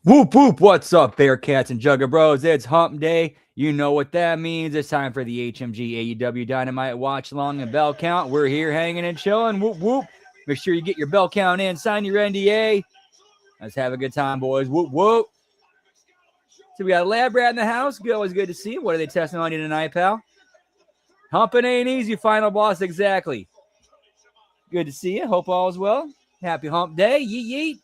Whoop, whoop. What's up, Bearcats and Jugger Bros? It's Hump Day. You know what that means. It's time for the HMG AEW Dynamite watch along and bell count. We're here hanging and chilling. Whoop, whoop. Make sure you get your bell count in. Sign your NDA. Let's have a good time, boys. Whoop, whoop. So we got a lab rat in the house. Always good to see you. What are they testing on you tonight, pal? Humping ain't easy, final boss. Exactly. Good to see you. Hope all is well. Happy Hump Day. Yeet, yeet.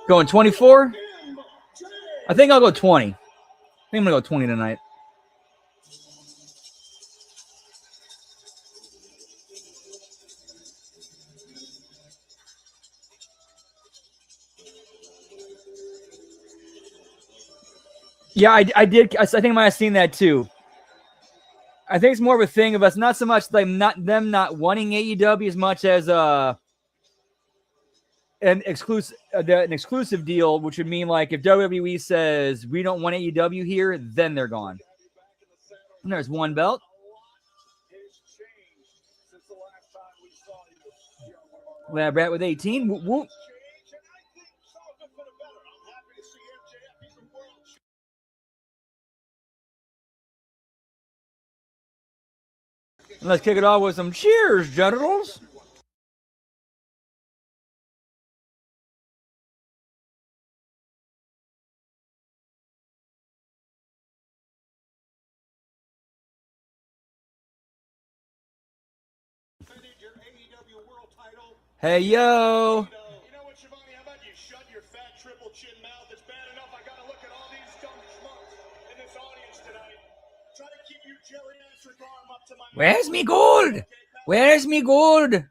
Going 24? I think I'll go 20. I think I'm going to go 20 tonight. Yeah, I did. I think I might have seen that too. I think it's more of a thing of us, not so much like them not wanting AEW as much as an exclusive deal, which would mean like if WWE says we don't want AEW here, then they're gone. And there's one belt. Lab rat with 18. Whoop, whoop. Let's kick it off with some cheers, generals. Hey, yo. You know what, Shivani? How about you shut your fat triple chin mouth? It's bad enough I gotta look at all these dumb schmucks in this audience tonight. Try to keep your jelly ass arm up to my mouth. Where's me gold? Where's me gold? Ladies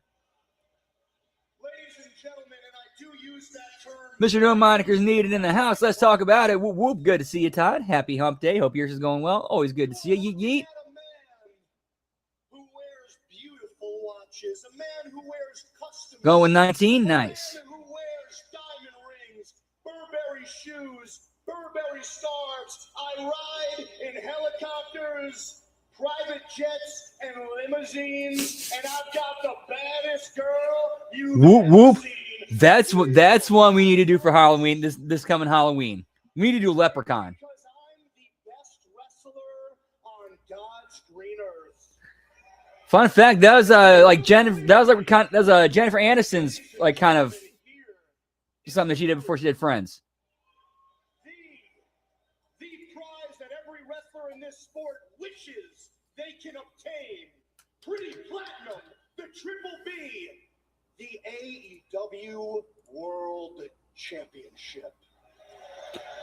and gentlemen, and I do use that term. Mr. No Monikers needed in the house. Let's talk about it. Whoop, whoop. Good to see you, Todd. Happy Hump Day. Hope yours is going well. Always good to see you. Yeet, yeet. A man who wears custom going 19, nice. A man who wears diamond rings, Burberry shoes, Burberry scarves. I ride in helicopters, private jets, and limousines, and I've got the baddest girl you've ever seen. That's one we need to do for Halloween. This coming Halloween, we need to do Leprechaun. Because I'm the best wrestler on God's green earth. Fun fact: that was Jennifer Aniston's like kind of something that she did before she did Friends. The prize that every wrestler in this sport wishes they can obtain. Pretty Platinum, the Triple B, the AEW World Championship.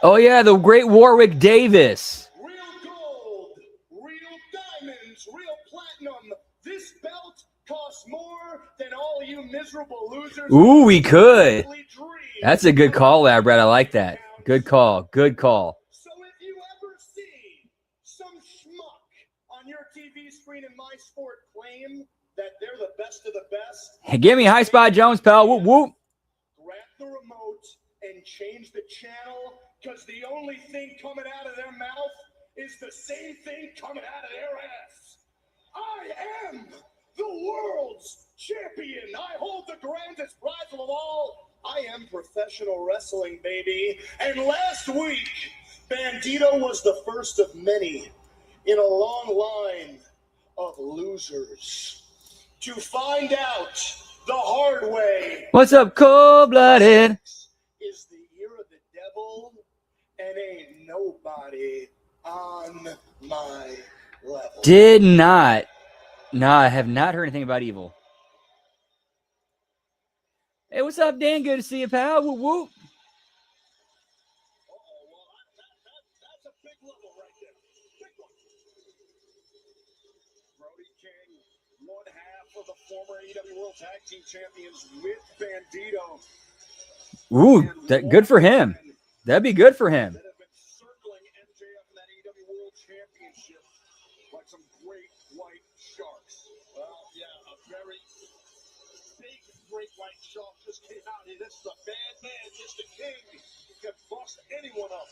Oh yeah, the great Warwick Davis. Real gold, real diamonds, real platinum. This belt costs more than all you miserable losers. Ooh, we could. That's a good call, lab rat. I like that. Good call. Good call. So if you ever see some schmuck on your TV screen in my sport claim that they're the best of the best, hey, give me High Spot Jones, pal. Whoop, whoop. Grab the remote and change the channel, because the only thing coming out of their mouth is the same thing coming out of their ass. I am the world's champion. I hold the grandest prize of all. I am professional wrestling, baby. And last week, Bandito was the first of many in a long line of losers to find out the hard way. What's up, cold-blooded? Is the year of the devil, and ain't nobody on my level. Did not. No, I have not heard anything about Evil. Hey, what's up, Dan? Good to see you, pal. Whoop, whoop. That's a big level right there. Big one. Brody King, one half of the former AEW World Tag Team Champions with Bandito. Ooh, good for him. That'd be good for him. Shark just came out here. This is a bad man, Mr. King. He can bust anyone up.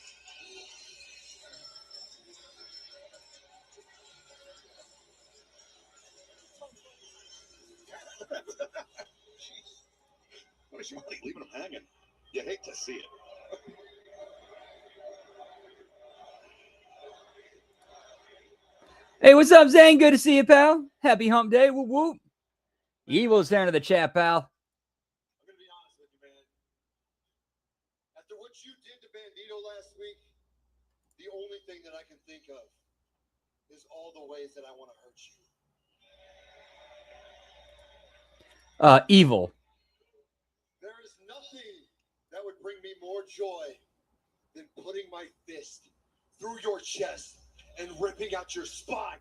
hanging. You hate to see it. Hey, what's up, Zane? Good to see you, pal. Happy hump day. Whoop, whoop. Evil's down to the chat, pal. I'm going to be honest with you, man. After what you did to Bandito last week, the only thing that I can think of is all the ways that I want to hurt you. Evil. There is nothing that would bring me more joy than putting my fist through your chest and ripping out your spine.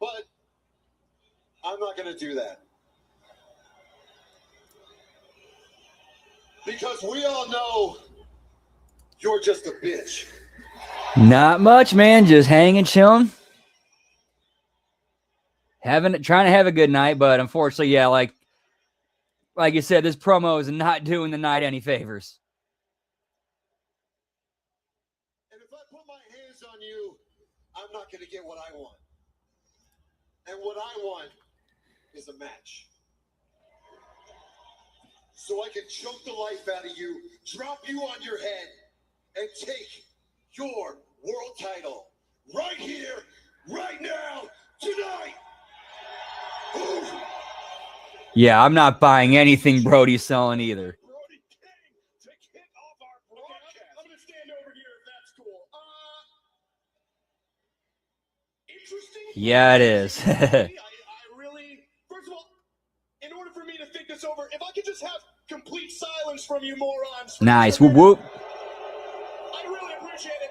But I'm not going to do that. Because we all know you're just a bitch. Not much, man. Just hanging, chilling. Trying to have a good night, but unfortunately, yeah, like you said, this promo is not doing the night any favors. And if I put my hands on you, I'm not going to get what I want. And what I want is a match. So I can choke the life out of you, drop you on your head, and take your world title right here, right now, tonight. Ooh. Yeah, I'm not buying anything Brody's selling either. Brody King to kick off our broadcast. I'm going to stand over here if that's cool. Interesting. Yeah, it is. I really, first of all, in order for me to think this over, if I could just have complete silence from you morons. Nice. Whoop, whoop. I really appreciate it.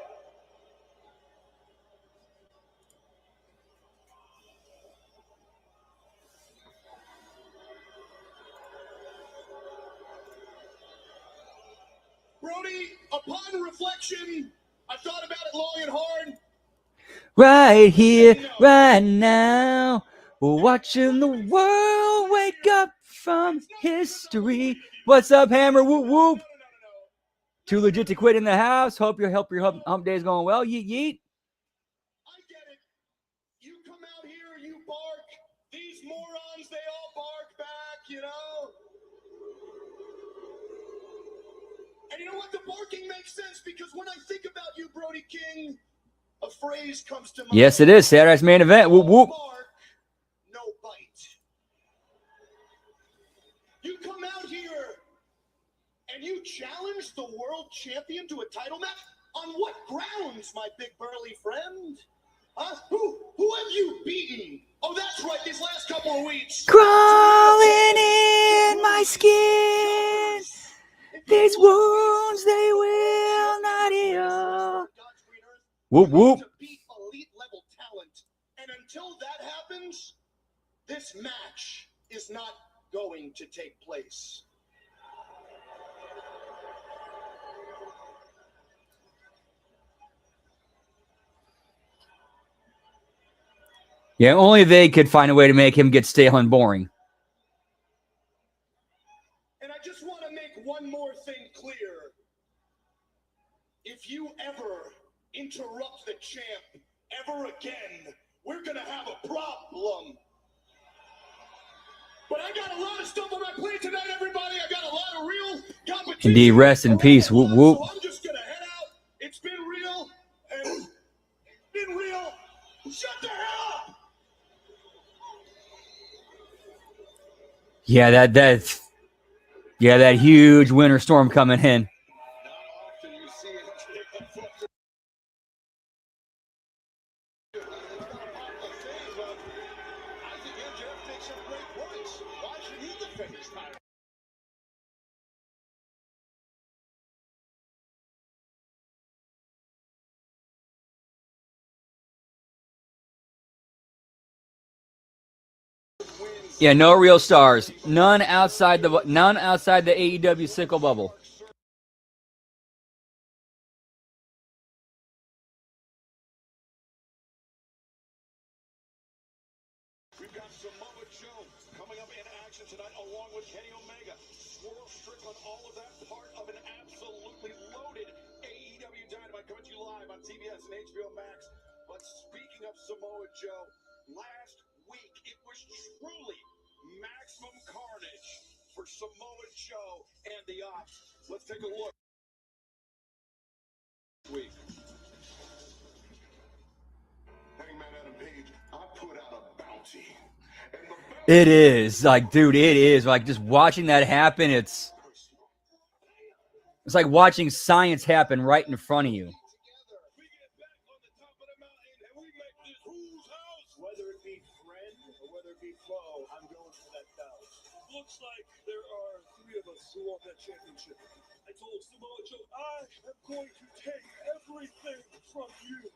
Brody, upon reflection, I thought about it long and hard. Right here, right now, we're watching the world wake up from history. What's up, Hammer? Whoop, whoop. Too legit to quit in the house. Hope your hump day is going well. Yeet, yeet. I get it. You come out here, you bark. These morons, they all bark back, you know? And you know what? The barking makes sense because when I think about you, Brody King, a phrase comes to mind. Yes, it is. Saturday's main event. Whoop, whoop. Bark, no bite. You come out here and you challenge the world champion to a title match? On what grounds, my big burly friend? Huh? Who have you beaten? Oh, that's right, these last couple of weeks. Crawling in my skin. These wounds, they will not heal. Whoop, whoop. To beat elite level talent. And until that happens, this match is not going to take place. Yeah, only they could find a way to make him get stale and boring. And I just want to make one more thing clear. If you ever interrupt the champ ever again, we're going to have a problem. But I got a lot of stuff on my plate tonight, everybody. I got a lot of real competition. Indeed, rest in peace. Whoop, whoop. So I'm just going to head out. It's been real. And it's been real. Shut the hell up. Yeah, that huge winter storm coming in. Yeah, no real stars. None outside the AEW sickle bubble. We've got Samoa Joe coming up in action tonight along with Kenny Omega. Swerve Strickland, all of that part of an absolutely loaded AEW Dynamite coming to you live on TBS and HBO Max. But speaking of Samoa Joe, last week. It was truly maximum carnage for Samoa Joe and the Ops. Let's take a look. Week. Hangman Adam Page, I put out a bounty. And the bounty It is like, dude, it is like just watching that happen. It's like watching science happen right in front of you. Whether it be friend or whether it be foe, I'm going for that belt. Looks like there are three of us who want that championship. I told Samoa Joe, I am going to take everything from you.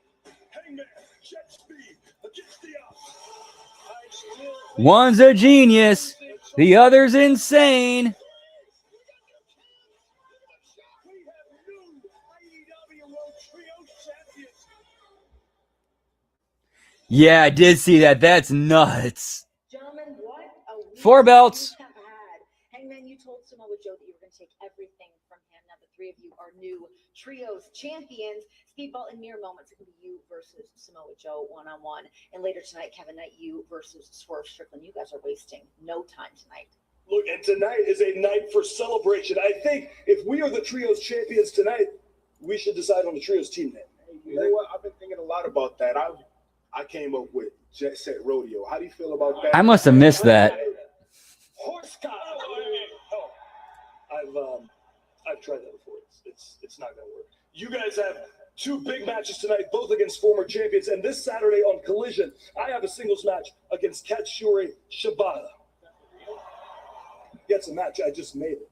Hangman, jet speed against the Ops. One's a genius, the other's insane. We have new AEW World Trio Champions. Yeah, I did see that. That's nuts. Gentlemen, what a week 4 belts. we have had. Hangman, you told Samoa Joe that you were going to take everything from him. Now the three of you are new trios champions. Speedball and Mirror Moments, it can be you versus Samoa Joe one-on-one. And later tonight, Kevin Knight, you versus Swerve Strickland. You guys are wasting no time tonight. Look, and tonight is a night for celebration. I think if we are the trios champions tonight, we should decide on the trios team name. You know what? I've been thinking a lot about that. I came up with Jet Set Rodeo. How do you feel about that? I must have missed that. Horse cock. Oh, I've tried that before. It's not gonna work. You guys have two big matches tonight, both against former champions, and this Saturday on Collision, I have a singles match against Katsuyori Shibata. That's a match. I just made it.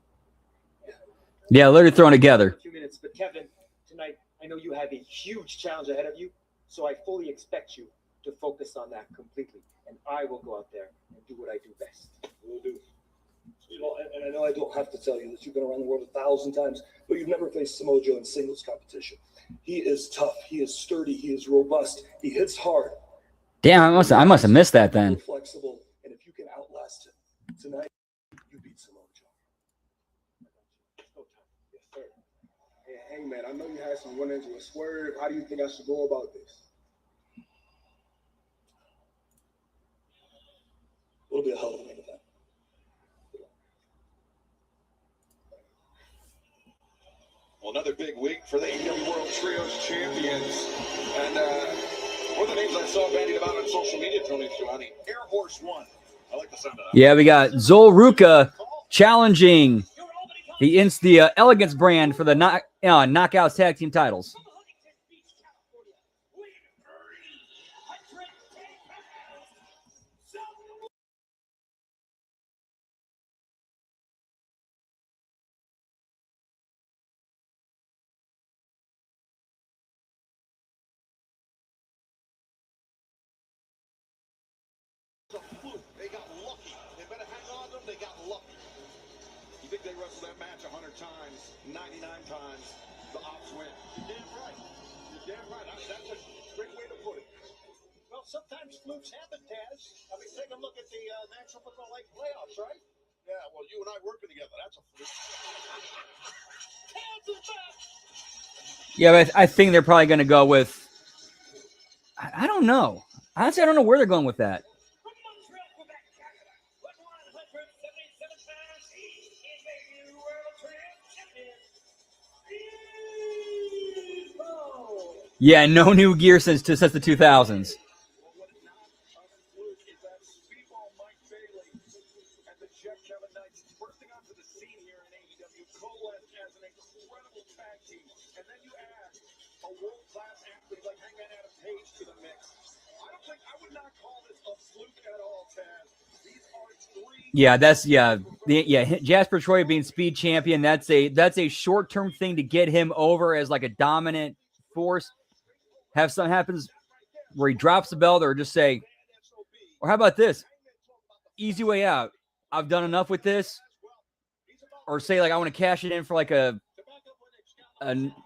Yeah, literally thrown together. 2 minutes, but Kevin, tonight I know you have a huge challenge ahead of you, so I fully expect you to focus on that completely, and I will go out there and do what I do best. Will do. You know, and I know I don't have to tell you that you've been around the world 1,000 times, but you've never faced Samoa Joe in singles competition. He is tough. He is sturdy. He is robust. He hits hard. Damn, I must have missed that then. Flexible, and if you can outlast him tonight, you beat Samoa Joe. Yes, sir. Hey, man, I know you had some run-ins with Swerve. How do you think I should go about this? It'll be a hell of a main event. Well, another big week for the AEW World Trios Champions. And one of the names I saw bandied about on social media, Tony Schiavone, Air Horse One. I like the sound of that. Yeah, we got Zol Ruka challenging the Elegance brand for the Knockouts Tag Team titles. They got lucky. They better hang on to them. They got lucky. You think they wrestled that match 100 times, 99 times, the Ops win. You're damn right. You're damn right. That's a great way to put it. Well, sometimes flukes happen, Taz. I mean, take a look at the National Football League playoffs, right? Yeah, well, you and I working together. That's a fluke. Taz is back. Yeah, but I think they're probably going to go with. I don't know. Honestly, I don't know where they're going with that. Yeah, no new gear since the 2000s. Yeah, Jasper Troy being speed champion. That's a short-term thing to get him over as like a dominant force. Have something happens where he drops the belt, or just say, or how about this? Easy way out. I've done enough with this. Or say like I want to cash it in for like a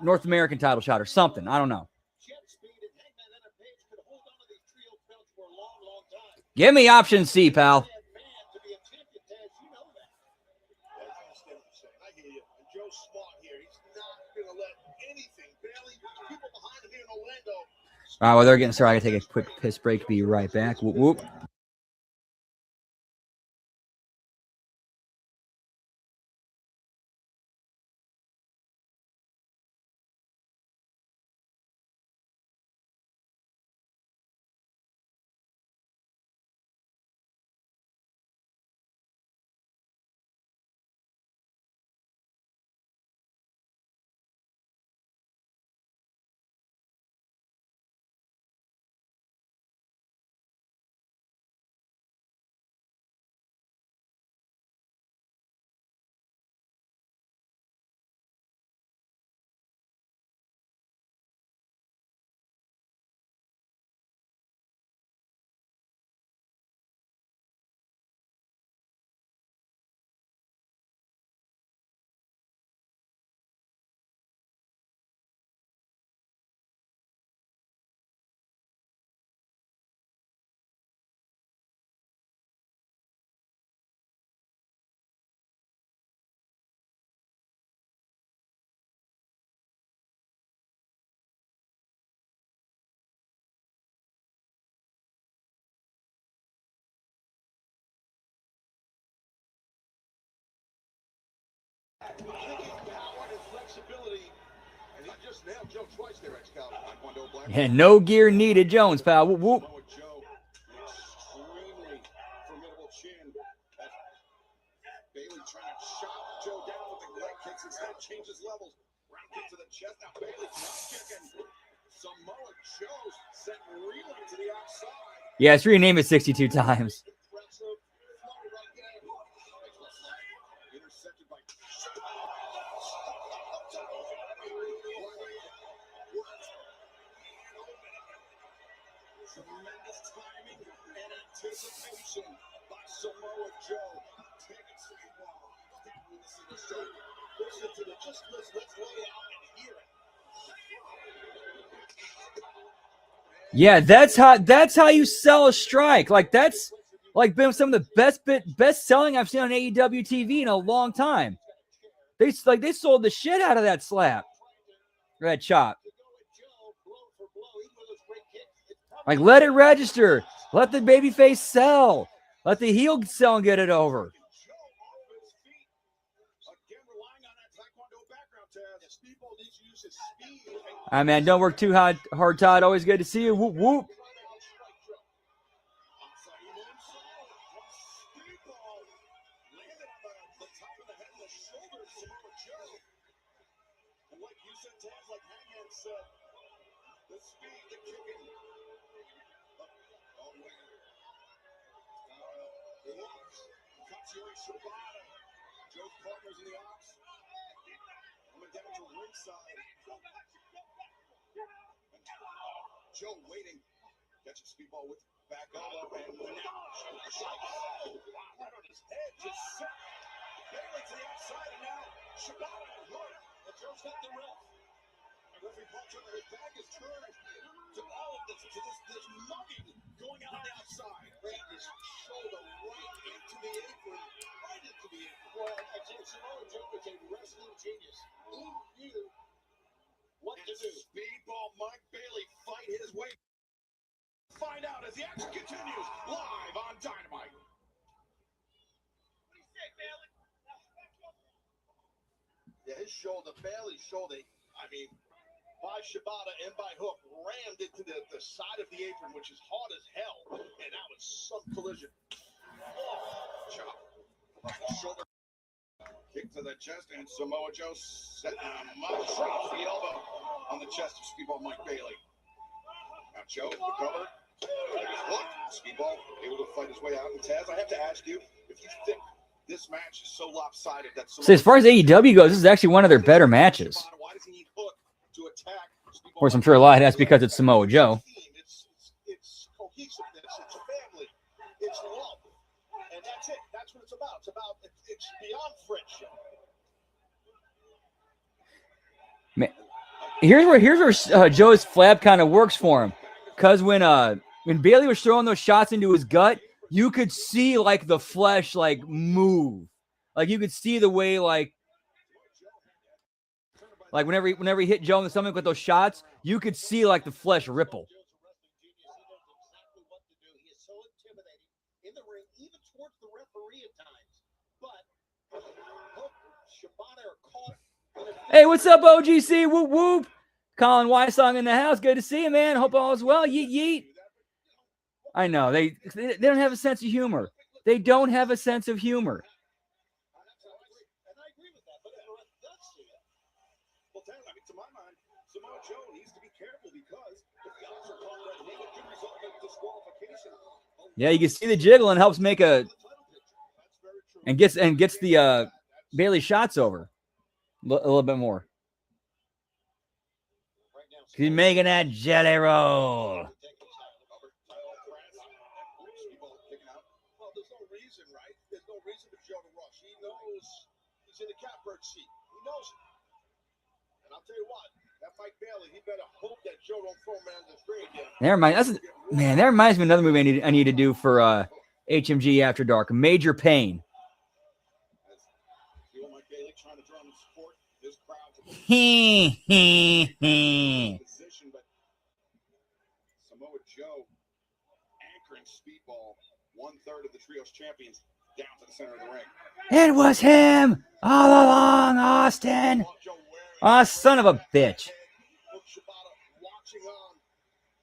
North American title shot or something. I don't know. Give me option C, pal. All right, well, they're getting started. I gotta take a quick piss break. Be right back. Whoop, whoop. And no gear needed, Jones, pal. Whoop, whoop. Bailey trying to chop Joe down with the leg kicks. Instead changes levels. Round kick to the chest. Now Bailey drop kicking. Samoa Joe sent reeling to the outside. Yeah, it's renamed it 62 times. Intercepted by tremendous timing and anticipation by Samoa Joe. Take it, Speedball. Listen to the show. Listen to the just listen. Let's lay it out and hear it. Yeah, that's how you sell a strike. Like that's like been some of the best selling I've seen on AEW TV in a long time. They sold the shit out of that slap. Or that chop. Like let it register. Let the babyface sell. Let the heel sell and get it over. Ah, man, don't work too hard, Todd. Always good to see you. Whoop, whoop. Joe's partners in the ops. Coming down to ringside. Joe waiting. Catches Speedball with back elbow and now right on his head. Just set. Bailey to the outside and now Shibata and Hood. And Joe's got the ref. And referee Paul Turner, his back is turned to all of this, to this mugging going out on the outside. Right, his shoulder right into the apron. Right into the apron. Well, I think Samoa Joe is a wrestling genius. He knew what to do. Speedball Mike Bailey fight his way. Find out as the action continues live on Dynamite. What do you say, Bailey? Yeah, his shoulder, Bailey's shoulder, I mean, by Shibata and by Hook, rammed into the side of the apron, which is hard as hell. And that was some collision. Chop. Shoulder. Kick to the chest, and Samoa Joe setting drops the elbow on the chest of Speedball Mike Bailey. Now Joe, the cover. Hook. Speedball able to fight his way out. And Taz, I have to ask you, if you think this match is so lopsided that So as far as AEW goes, this is actually one of their better matches. Why does he need Hook to attack? Of course, I'm sure a lot of that's because it's Samoa Joe. It's cohesiveness. It's family. It's love. And that's it. That's what it's about. It's beyond friendship. Here's where Joe's flab kind of works for him, because when Bailey was throwing those shots into his gut, you could see like the flesh like move, like you could see the way like whenever he hit Joe in the stomach with those shots, you could see like the flesh ripple. Hey, what's up, OGC? Whoop whoop. Colin Wysong in the house. Good to see you, man. Hope all is well. Yeet yeet. I know they don't have a sense of humor. They don't have a sense of humor. And I agree with that, but the rest does see it. Well, Taylor, I mean, to my mind, Samoa Joe needs to be careful because if the odds are called red, it could result in disqualification. Yeah, you can see the jiggle and helps make a and gets the Bailey shots over a little bit more. He's making that jelly roll. Well, there's no reason, right? There's no reason for Joe to rush. He knows he's in the catbird seat. He knows it. And I'll tell you what, that Mike Bailey, he better hope that Joe don't throw him out of the screen again. That reminds me of another movie I need to do for HMG After Dark. Major Pain. Mike Bailey trying to draw him support. This crowd position, but Samoa Joe anchoring Speedball, 1/3 of the trios champions, down to the center of the ring. It was him all along, Austin. Oh, son of a bitch. Watching on,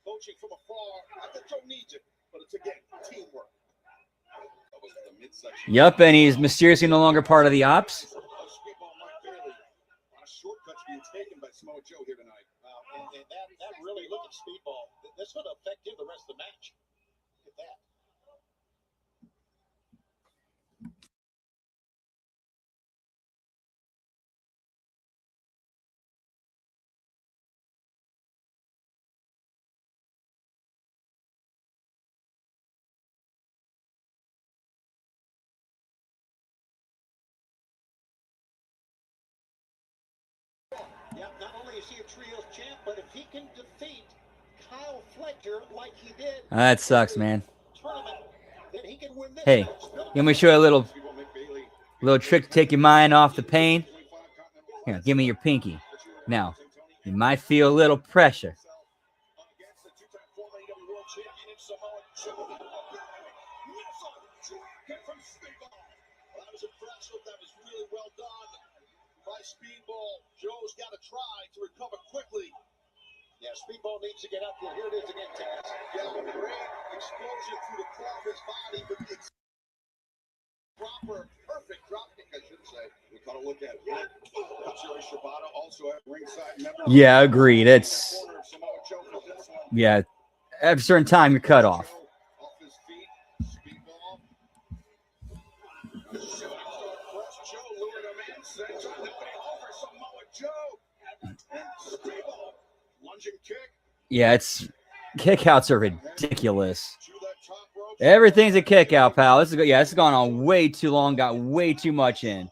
coaching from afar. I think Joe needs it, but it's again teamwork. That was the midsection. Yup, and he's mysteriously no longer part of the ops. Speedball Mike Bailey. A lot of shortcuts being taken by Samoa Joe here tonight. And that really, look at Speedball. This would affect him the rest of the match. Look at that. Yeah, not only is he a trios champ, but if he can defeat Kyle Fletcher like he did, That sucks, man. tournament, then he can win this Hey, match. let me show you a little trick to take your mind off the pain. Here, give me your pinky. Now, you might feel a little pressure. Against the two-time former AEW World Champion in Samoa Joe. Kick from Speedball. Well, that was impressive. That was really well done by Speedball. Joe's got to try to recover quickly. Yeah, Speedball needs to get up here. Here it is again, Taz. Yeah, great explosion through the core of his body, but the proper, perfect drop kick, I should say. We got to look at it. Katsuyori Shibata also at ringside member. Yeah, agreed. It's Corner of Samoa Joe for this one. yeah. At a certain time, you're cut off. Off his feet, Speedball. Shooting star press, Joe luring him in. Sends him over Samoa Joe. And Speedball, lunging kick Yeah, it's kickouts are ridiculous. to that top rope. Everything's a kick out, pal. This has gone on way too long. Got way too much in.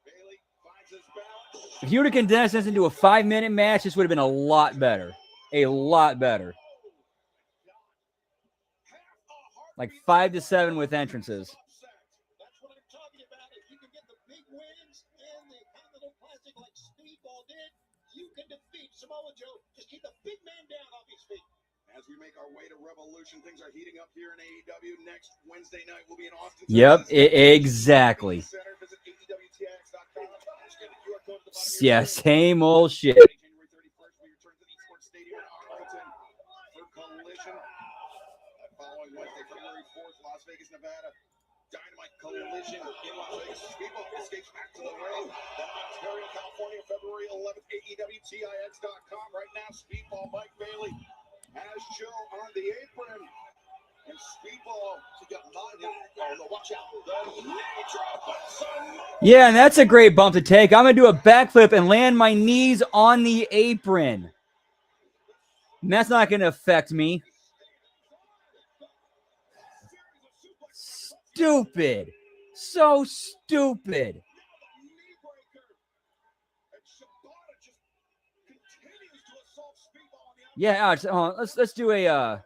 Bailey finds his balance. If you would have condensed this into a 5-minute match, this would have been a lot better. A lot better. Like 5 to 7 with entrances. That's what I'm talking about. If you can get the big wins in the Continental Classic like Speedball did, you can defeat Samoa Joe. Just keep the big man down off his feet. As we make our way to Revolution, things are heating up here in AEW. Next Wednesday night will be in Austin. Yep, exactly. Center. Visit AEWTX.com. Scan the QR code at the bottom of your Yeah, screen. same old shit. January 31st, we return to the Esports Stadium in Arlington for Collision. Following Wednesday, February 4th, Las Vegas, Nevada. Dynamite Collision in Las Vegas. Speedball escapes back to the ring. Then Ontario, California, February 11th, AEWTIX.com. Right now, Speedball Mike Bailey has Joe on the apron. And Speedball, he got 9 in. Oh, no, watch out. The knee drop by Samoa. Yeah, and that's a great bump to take. I'm going to do a backflip and land my knees on the apron. And that's not going to affect me. Stupid. So stupid. Knee breaker. And Shibata just continues to assault Speedball on the outside. Yeah, Alex, hold on. Let's do a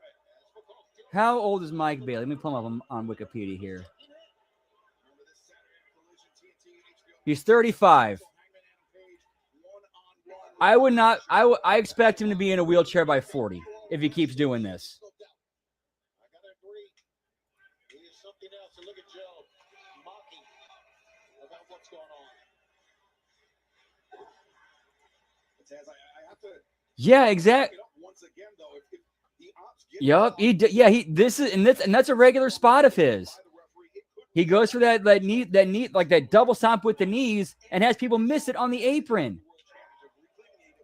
how old is Mike Bailey? Let me pull him up on Wikipedia here. Remember this Saturday on Collision TNT HBO. He's 35. I expect him to be in a wheelchair by 40 if he keeps doing this. I gotta agree. He is something else. And look at Joe mocking about what's going on. Yeah, exactly. Yup. And that's a regular spot of his. He goes for that knee, like that double stomp with the knees, and has people miss it on the apron.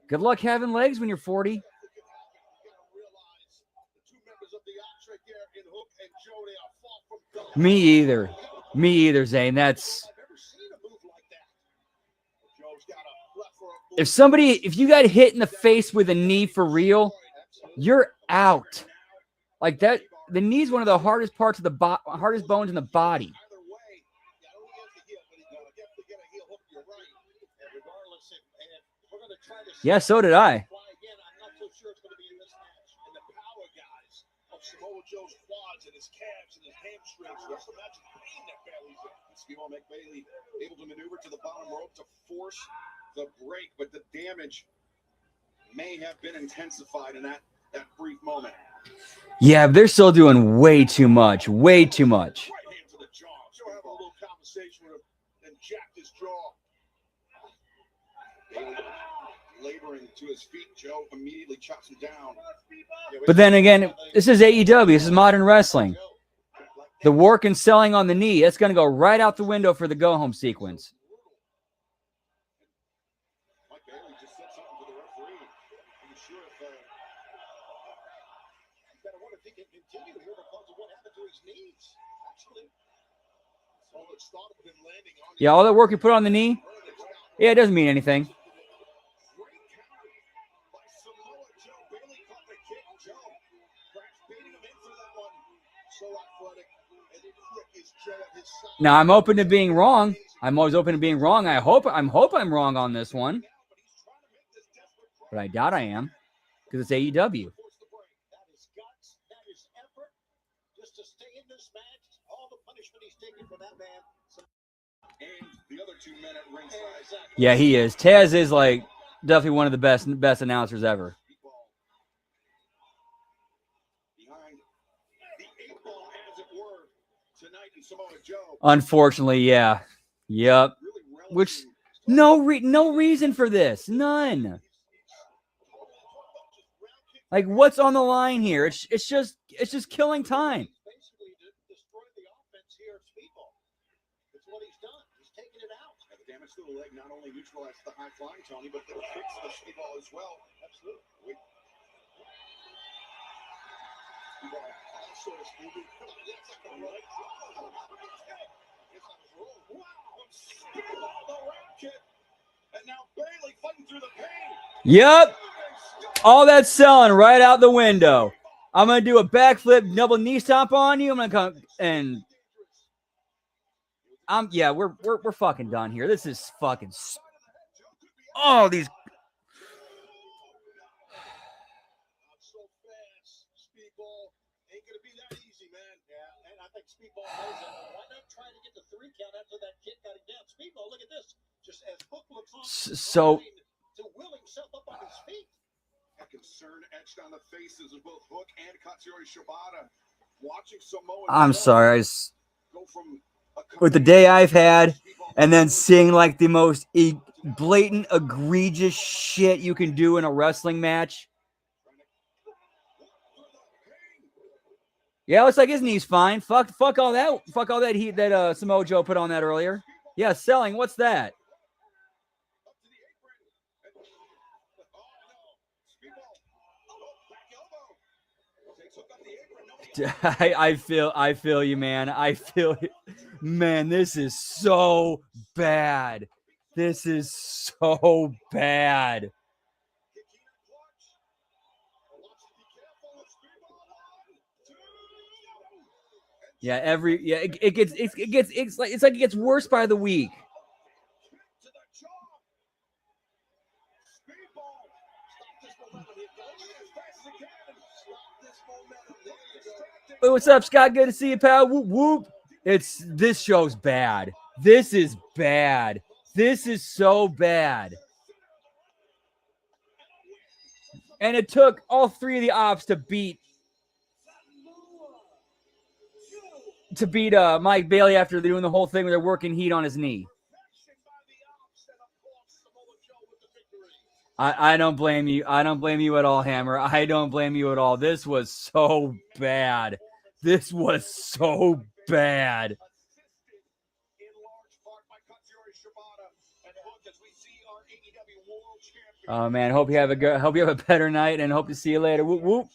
Good luck having legs when you're 40. Me either, Zane. If you got hit in the face with a knee for real, you're out. Like that, the knee is one of the hardest parts of the hardest bones in the body. Yeah, so did I. Samoa Joe's quads and his calves and his hamstrings. Just imagine the pain that Bailey's in. Speedball McBailey able to maneuver to the bottom rope to force the break, but the damage may have been intensified in that brief moment. Yeah, they're still doing way too much. Way too much. Right hand to the jaw. Joe have a little conversation with him and jacked his jaw. Bailey laboring to his feet. Joe immediately chops him down. But then again, this is AEW. This is modern wrestling. The work and selling on the knee, that's going to go right out the window for the go-home sequence. Mike Bailey just said something to the referee. I'm sure if he's got to wonder if he can continue here because of what happened to his knees. Actually, all that's thought of him landing on. Yeah, all that work you put on the knee, yeah, it doesn't mean anything. Now I'm open to being wrong. I'm always open to being wrong. I hope I'm wrong on this one, but I doubt I am because it's AEW. Yeah, he is. Taz is like definitely one of the best announcers ever. Unfortunately, yeah. Yep. Which no reason for this. None. Like, what's on the line here? It's just killing time. Basically to destroy the offense here of Speedball. That's what he's done. He's taken it out. The damage to the leg not only neutralized the high flying Tony, but the kicks the Speedball as well. Absolutely. And now Bailey fighting through the pain. Yep. All that selling right out the window. I'm going to do a backflip, double knee stomp on you. I'm going to come and we're fucking done here. This is fucking these Speedball knows it. Why not try to get the 3 count after that kick got him down? Speedball, look at this. Just as Hook looks on, to will himself up on his feet. A concern etched on the faces of both Hook and Katsuyori Shibata. Watching Samoa. I'm sorry. With the day I've had, and then seeing like the most blatant, egregious shit you can do in a wrestling match. Yeah, looks like his knee's fine. Fuck all that. Fuck all that heat that Samoa Joe put on that earlier. Yeah, selling. What's that? I feel you, man. I feel it. Man, this is so bad. This is so bad. Yeah, it's like it gets worse by the week. Hey, what's up, Scott? Good to see you, pal. Whoop whoop. This show's bad. This is bad. This is so bad. And it took all 3 of the ops to beat Mike Bailey after they're doing the whole thing where they're working heat on his knee. I don't blame you. I don't blame you at all, Hammer. I don't blame you at all. This was so bad. This was so bad. Oh man, hope you have a better night, and hope to see you later. Whoop whoop.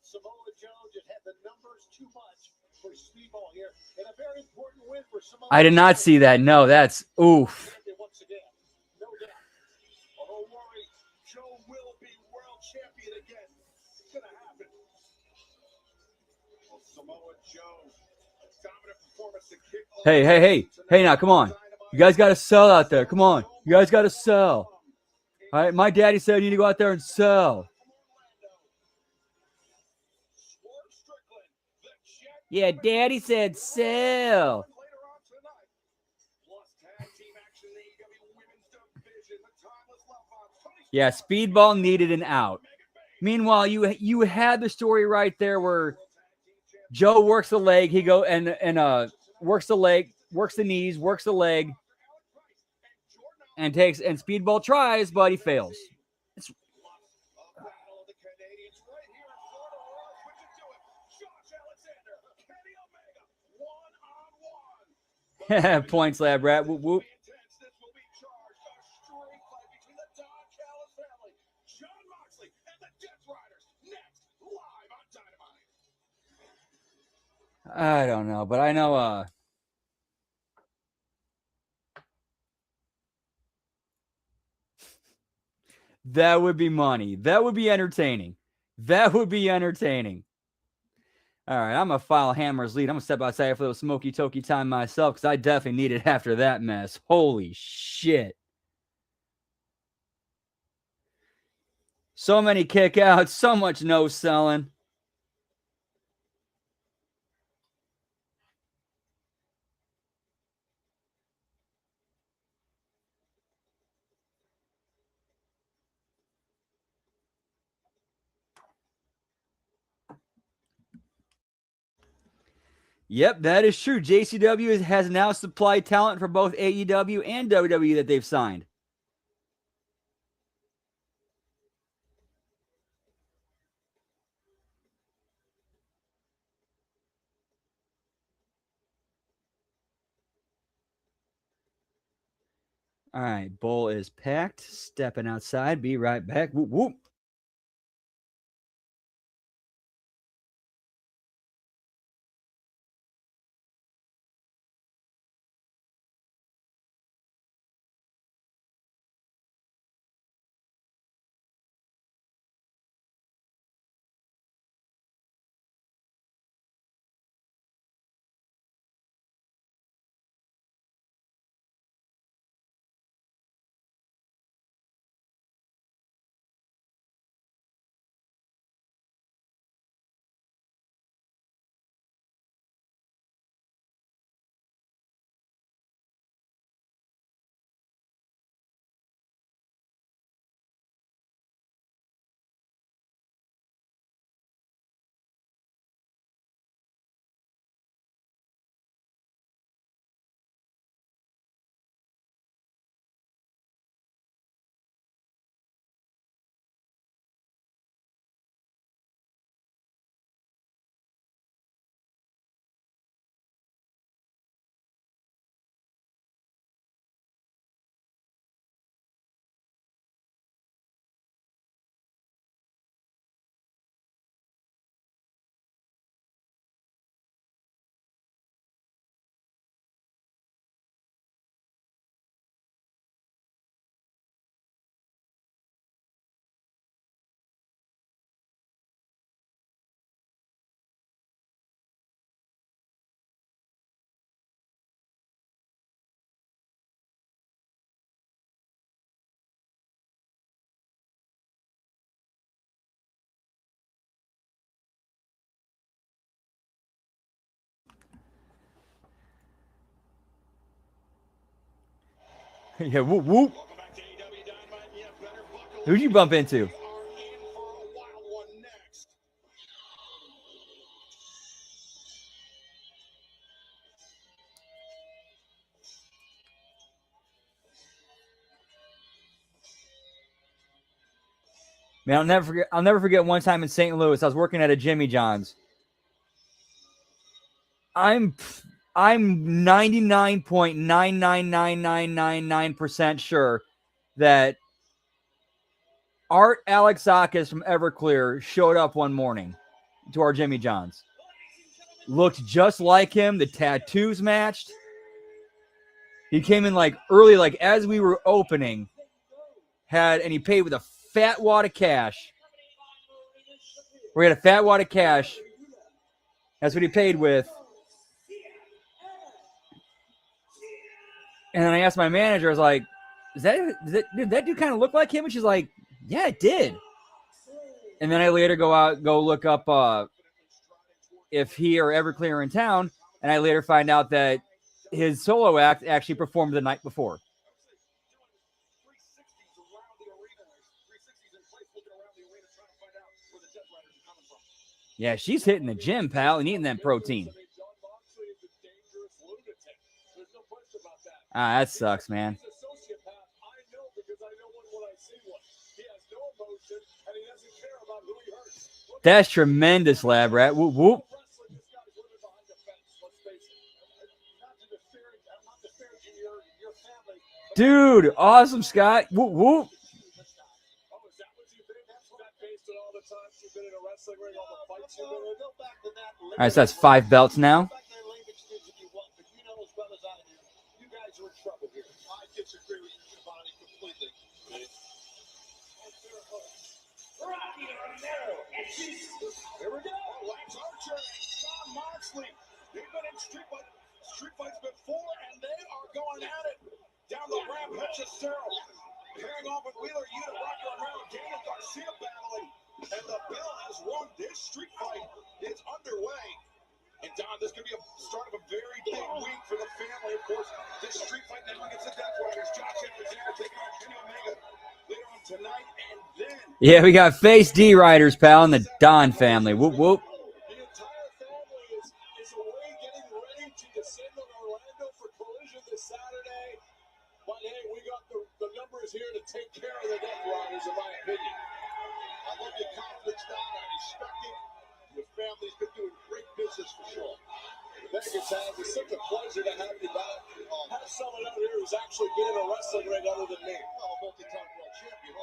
Samoa Joe just had the numbers too much for Speedball here, and a very important win for Samoa. I did not see that. No, that's oof. Once again, no doubt. Don't worry, Joe will be world champion again. It's gonna happen. Well, Samoa Joe, a dominant performance to kick off. Hey! Now, come on. You guys got to sell out there. Come on, you guys got to sell. All right, my daddy said you need to go out there and sell. Yeah, Daddy said sell. Yeah, Speedball needed an out. Meanwhile, you had the story right there where Joe works the leg, he go and works the leg, works the knees, works the leg, and Speedball tries, but he fails. Points lab rat. Whoop whoop. I don't know, but I know that would be money. That would be entertaining. That would be entertaining. All right, I'm going to file Hammer's lead. I'm going to step outside for a little smoky toky time myself because I definitely need it after that mess. Holy shit. So many kickouts, so much no selling. Yep, that is true. JCW has now supplied talent for both AEW and WWE that they've signed. All right, bowl is packed. Stepping outside. Be right back. Whoop, whoop. Yeah, whoop, whoop. Who'd you bump into? Man, I'll never forget one time in St. Louis. I was working at a Jimmy John's. I'm 99.999999% sure that Art Alexakis from Everclear showed up one morning to our Jimmy John's. Looked just like him. The tattoos matched. He came in like early, like as we were opening, and he paid with a fat wad of cash. We had a fat wad of cash. That's what he paid with. And then I asked my manager, I was like, did that dude kind of look like him? And she's like, yeah, it did. And then I later go look up if he or Everclear are in town. And I later find out that his solo act actually performed the night before. Yeah, she's hitting the gym, pal, and eating that protein. Ah, that sucks, man. That's tremendous, Lab Rat. Whoop, whoop. Dude, awesome, Scott. Whoop, whoop. All right, so that's 5 belts now. Here we go. Lance Archer and Jon Moxley. They've been in street fights before, and they are going at it. Down the ramp, Hechicero pairing off with Wheeler Yuta, Rocky Romero, Daniel Garcia battling. And the bell has rung. This street fight is underway. And Don, this could be a start of a very big week for the family. Of course, this street fight now against the Death Riders. Josh Alexander taking on Kenny Omega later on tonight, and then yeah, we got Face D Riders, pal, and the Don family. Whoop, whoop. the entire family is away getting ready to descend on Orlando for Collision this Saturday. But hey, we got the numbers here to take care of the Death Riders, in my opinion. I love your confidence, Don. I respect it. Your family's been doing great business for sure. Thank you, Taz. It's such a pleasure to have you back. Have someone out here who's actually been in a wrestling ring other than me. Well, multi-time world champion.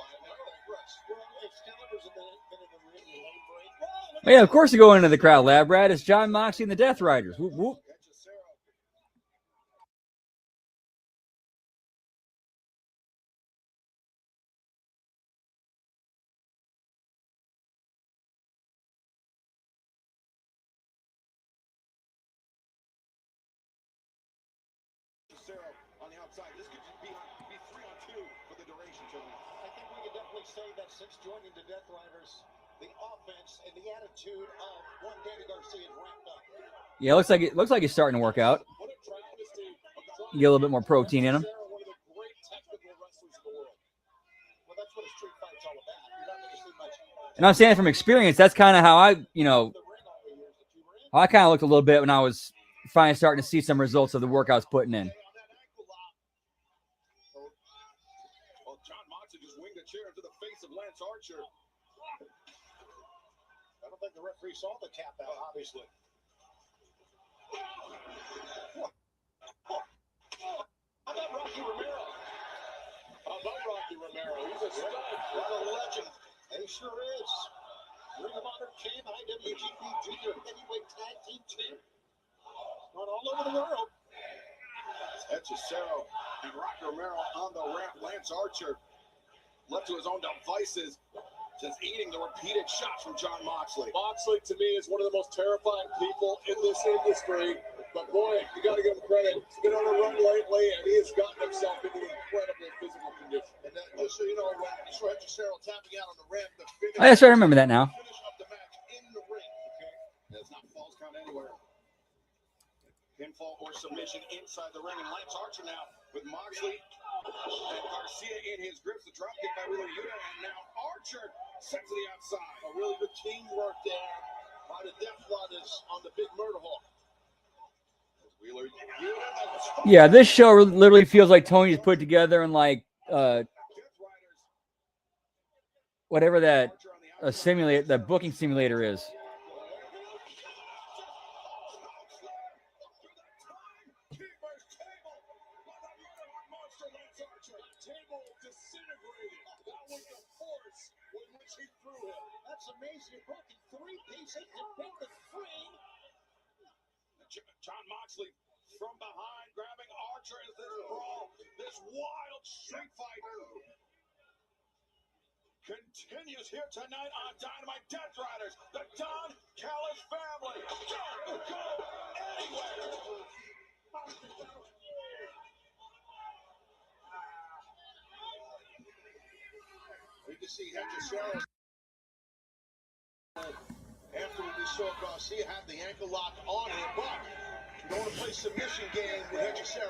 Yeah, of course you go into the crowd, Lab Rat. It's Jon Moxley and the Death Riders. Whoop, whoop. On the outside, this could be 3-on-2 for the duration, gentlemen. I think we can definitely say that since joining the Death Riders, the offense and the attitude of one Danny Garcia is ramped up. Yeah, looks like he's starting to work out. What a travesty. Get a little bit more protein in him. One of the great technical wrestlers in the world. Well, that's what a street fight's all about. You're not going to see much. And I'm saying from experience, that's kind of how I kind of looked a little bit when I was finally starting to see some results of the work I was putting in. Well, Jon Moxley just winged a chair into the face of Lance Archer. I don't think the referee saw the tap out, obviously. How about Rocky Romero? He's a stud. What a legend. And he sure is. Ring of Honor champ, IWGP Junior Heavyweight Tag Team champ. Not all over the world. Hechicero and Rocky Romero on the ramp. Lance Archer, left to his own devices, just eating the repeated shots from Jon Moxley. Moxley, to me, is one of the most terrifying people in this industry. But boy, you got to give him credit. He's been on a run lately, and he has gotten himself into incredible physical condition. And that, just so you know, you saw Hechicero tapping out on the ramp. The finish, I guess I remember that now. finish of the match in the ring. Okay, that's not false count anywhere. Pinfall or submission inside the ring, and Lance Archer now with Moxley and Garcia in his grips. The drop kick by Wheeler Yuta, and now Archer set to the outside. A really good teamwork there by the Death Riders on the big murder hawk. Wheeler Yuta. Yeah, this show literally feels like Tony's put together in like whatever that simulate the booking simulator is. That's amazing. Broken 3 pieces to pick the frame. John Moxley from behind, grabbing Archer as this brawl, this wild street fight continues here tonight on Dynamite. Death Riders, the Don Callis family. Don't go anywhere. We can see Hector after we saw Garcia have the ankle lock on him, but you don't want to play submission game with Hechicero.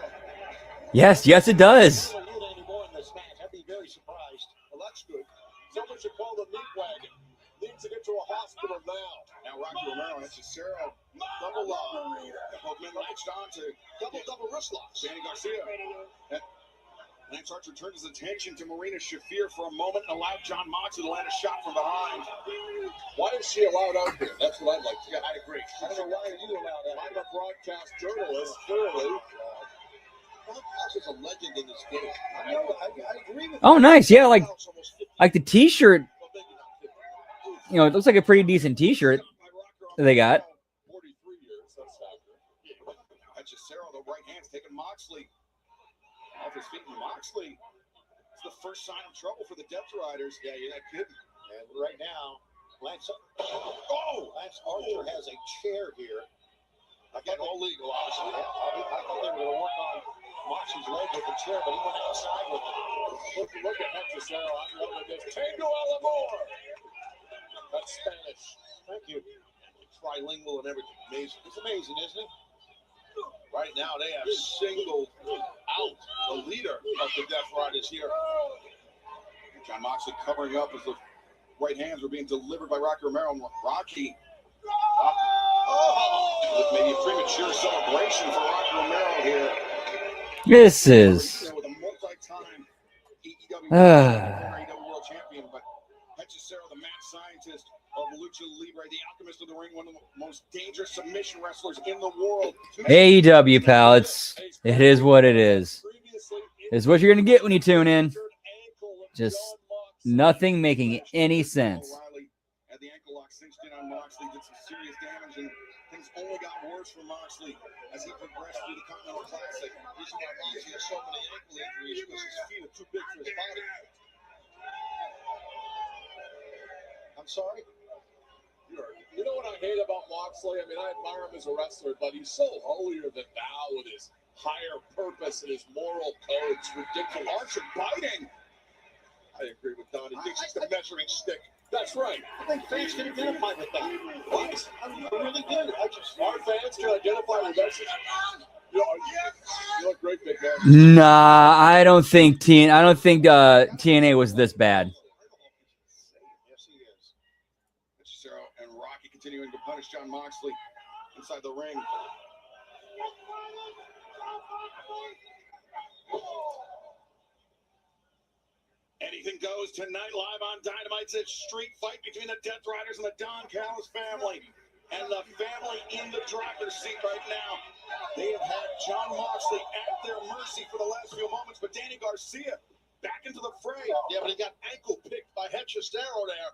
Yes, it does. Anymore in this match. I'd be very surprised. Well, that's good. Someone should call the meat wagon. Needs to get to a hospital now. Now Rocky Romero, Hechicero, double both men latched on to double wrist locks. Danny Garcia. Lance Archer turned his attention to Marina Shafir for a moment and allowed John Moxley to land a shot from behind. Why is she allowed out there? That's what I'd like to. Yeah, I'd agree. I don't know why you allowed that. I'm a broadcast journalist, clearly. Is a legend in this game. I agree with Oh, nice. Yeah, like the T-shirt. You know, it looks like a pretty decent T-shirt that they got. 43 years. That's accurate. Hechicero, the right hand's taking Moxley off his feet. Moxley, it's the first sign of trouble for the Death Riders. Yeah, you're not kidding. And right now, Lance Archer has a chair here. Again, all legal, obviously. I thought they were going to work on Moxley's leg with the chair, but he went outside with it. Look at Hechicero. I'm loving this. Tango el amor. That's Spanish. Thank you. Trilingual and everything. Amazing. It's amazing, isn't it? Right now, they have singled out the leader of the Death Riders here. John Moxley covering up as the right hands were being delivered by Rocky Romero. Rocky. Maybe a premature celebration for Rocky Romero here. This is. With a multi-time AEW World Champion, but Hechicero, the mad scientist of Lucha Libre, the alchemist of the ring, one of the most dangerous submission wrestlers in the world. AEW, pal. It is what it is. It's what you're going to get when you tune in. Just nothing making any sense. Had the ankle lock cinched in on Moxley, did some serious damage, and things only got worse for Moxley as he progressed through the Continental Classic. The reason why Moxley has so many ankle injuries because his feet are too big for his body. I'm sorry? You know what I hate about Moxley? I mean, I admire him as a wrestler, but he's so holier than thou with his higher purpose and his moral code. It's ridiculous. Archer biting. I agree with Don. He thinks it's the measuring stick. That's right. I think fans can identify with that. What? I really do. Our fans can identify with that. You look great, big man. Nah, I don't think TNA was this bad. Yes, he is. Hechicero and Rocky continuing to punish John Moxley inside the ring. Anything goes tonight live on Dynamite. It's a street fight between the Death Riders and the Don Callis family. And the family in the driver's seat right now. They have had John Moxley at their mercy for the last few moments, but Danny Garcia back into the fray. Yeah, but he got ankle picked by Hechicero there.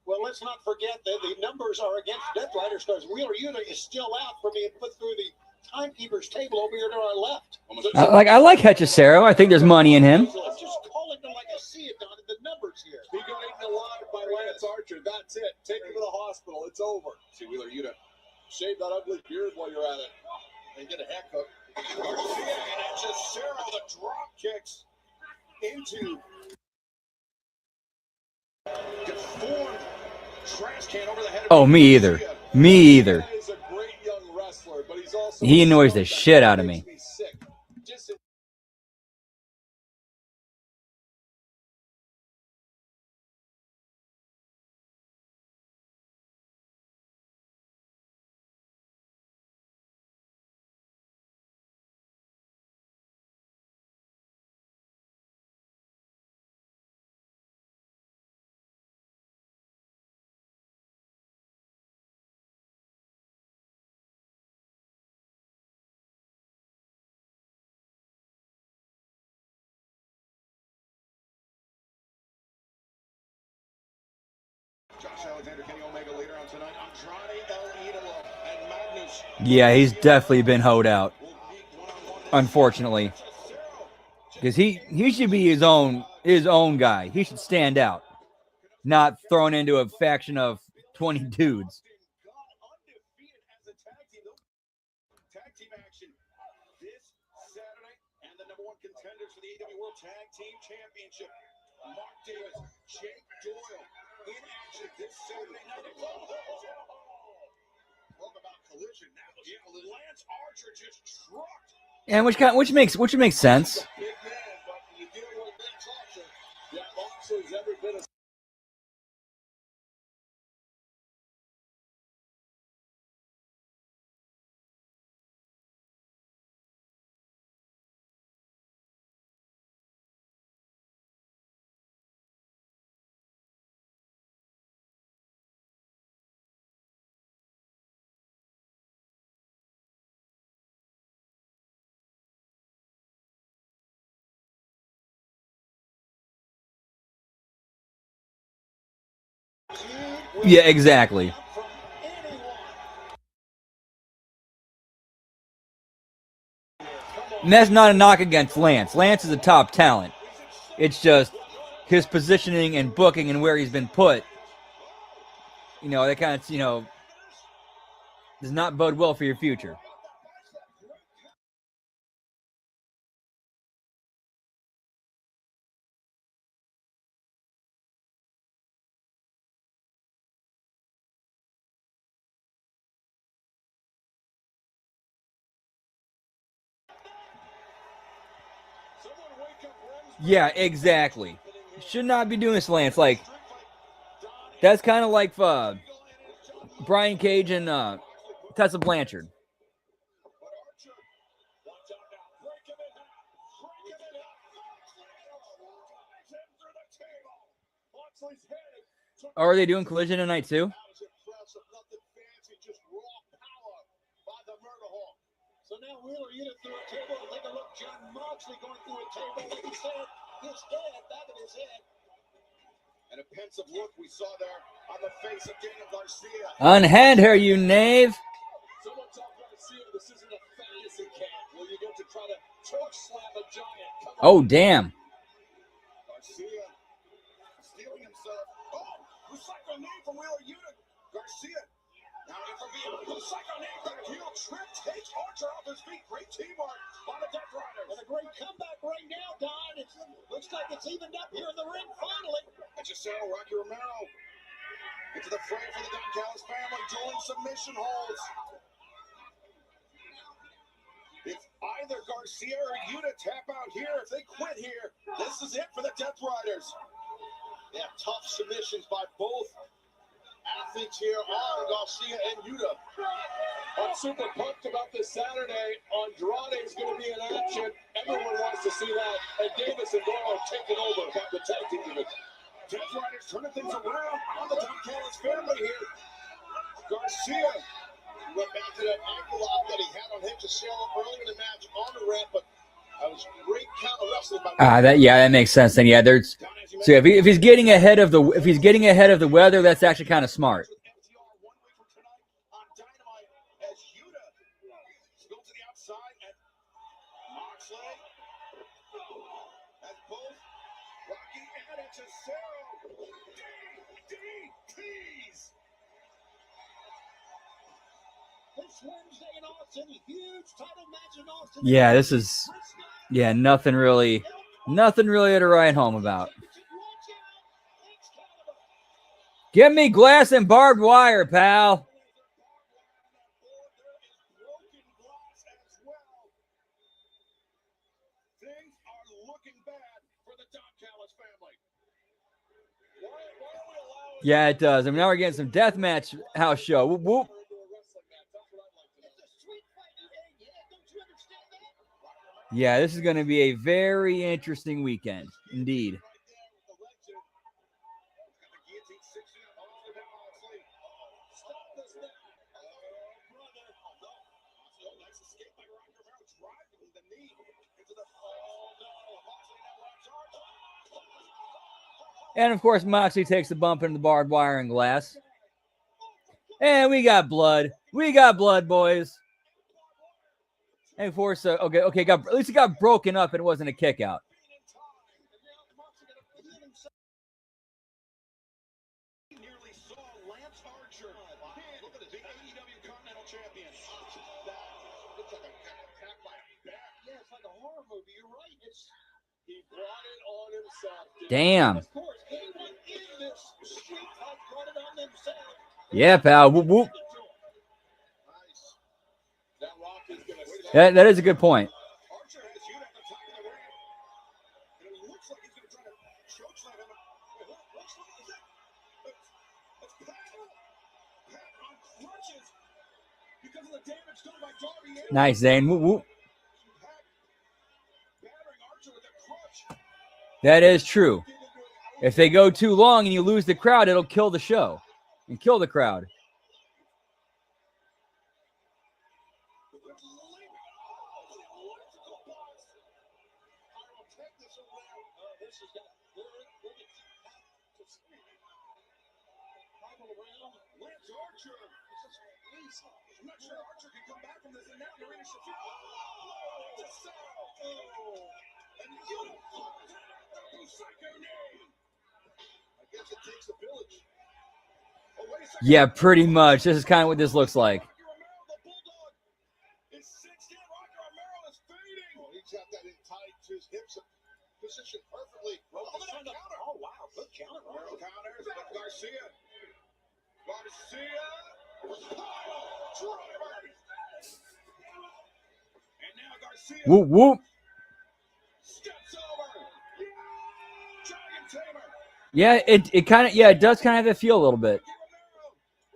Well, let's not forget that the numbers are against Death Riders because Wheeler Yuta is still out for being put through the timekeeper's table over here to our left. I like Hechicero. I think there's money in him. Just call it like I see it, Don. The numbers here. He got eaten alive by Lance Archer. That's it. Take him to the hospital. It's over. See Wheeler Yuta. Shave that ugly beard while you're at it. And get a haircut. Garcia and Hechicero, the drop kicks into deformed trash can over the head of Oh, me either. Me either. He is a great young wrestler, but he's also He annoys the shit out of me. Yeah, he's definitely been hoed out, unfortunately, because he should be his own guy. He should stand out, not thrown into a faction of 20 dudes. Tag team action this Saturday, and the #1 contenders for the AEW World Tag Team Championship, Mark Davis, Jake Doyle, in action this Saturday night. Talk about collision. That was Lance Archer just trucked. And which makes sense. Big man, but you deal with Lance Archer. Yeah, Archer's every bit as Yeah, exactly. And that's not a knock against Lance. Lance is a top talent. It's just his positioning and booking and where he's been put. You know, that kind of, does not bode well for your future. Yeah, exactly. Should not be doing this, Lance. Like, that's kind of like Brian Cage and Tessa Blanchard. Oh, are they doing Collision tonight too? So now Wheeler Yuta through a table. Take a look. John Moxley going through a table. Like he said, his head, back of his head. And a pensive look we saw there on the face of Daniel Garcia. Unhand her, you knave. Someone tell Garcia this isn't a fantasy camp where you get to try to choke slam a giant. Come on. Oh, damn. Garcia stealing himself. Oh, the psycho knee from Wheeler Yuta. Garcia. Now in for being the psycho knee back heel trip takes Archer off his feet. Great teamwork by the Death Riders. And a great comeback right now, Don. It looks like it's evened up here in the ring finally. And Cesaro, Rocky Romero into the fray for the Don Callis family. Dueling submission holds. If either Garcia or Yuta tap out here, if they quit here, this is it for the Death Riders. Yeah, tough submissions by both athletes here on Garcia and Yuta. I'm super pumped about this Saturday. Andrade is going to be in action. Everyone wants to see that. And Davis and Doyle are taking over by the tag team division. Death Riders turning things around on the Don Callis family here. Garcia went back to that ankle lock that he had on him to sell earlier in the match on the ramp, but that was great counter wrestling by that makes sense. Then there's so if he's getting ahead of the weather, that's actually kind of smart. Yeah, this is nothing really to write home about. Give me glass and barbed wire, pal. Things are looking bad for the Don Callis family. Yeah, it does. I mean, now we're getting some deathmatch house show. Whoop, whoop. Yeah, this is going to be a very interesting weekend, indeed. And of course, Moxley takes the bump into the barbed wire and glass. And we got blood. We got blood, boys. And of course, okay, at least it got broken up and it wasn't a kick out. Nearly saw Lance Archer pin the AEW Continental Champion. Looks like an attack by a bat. Yeah, it's like a horror movie. You're right. He brought it on himself. Damn. Of course, anyone in this street has brought it on themselves. Yeah, pal. Whoop, whoop. Nice. That Rock is going to That is a good point. Archer has you at the top of the ring. And it looks like he's going to try to choke slam him. It looks like it's Pat on crutches because of the damage done by Darby Allin. Nice, Zane. Whoop, whoop. Battering Archer with a crutch. That is true. If they go too long and you lose the crowd, it'll kill the show and kill the crowd. I'm not sure Archer can come back from this, and now they're in a shift. Oh, it's a sell. And you don't psycho name. I guess it takes a village. Oh, wait a second. Yeah, pretty much. This is kind of what this looks like. Rocky Romero, the Bulldog, is 6'10". Rocky Romero is fading. Oh, he's got that in tight to his hips, positioned perfectly. Oh, counter. Oh, wow, good counter. Romero counters, but Garcia. And now Garcia Whoop, whoop. steps over. Giant Tamer. Yeah, it kind of, it does kind of have a feel a little bit.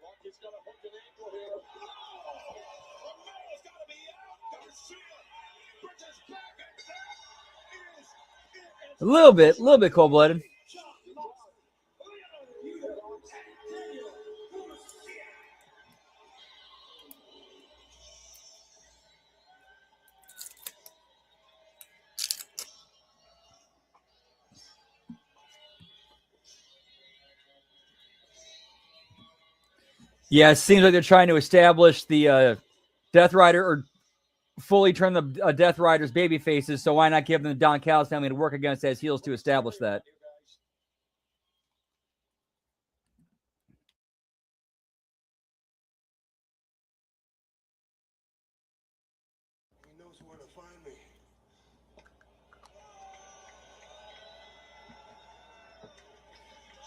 Rocky's gonna hook an ankle here. Romero's gotta be out. Garcia bridges back, and that is it. A little bit cold-blooded. Yeah, it seems like they're trying to establish the Death Rider or fully turn the Death Rider's baby faces. So why not give them the Don Callis family to work against as heels to establish that? He knows where to find me.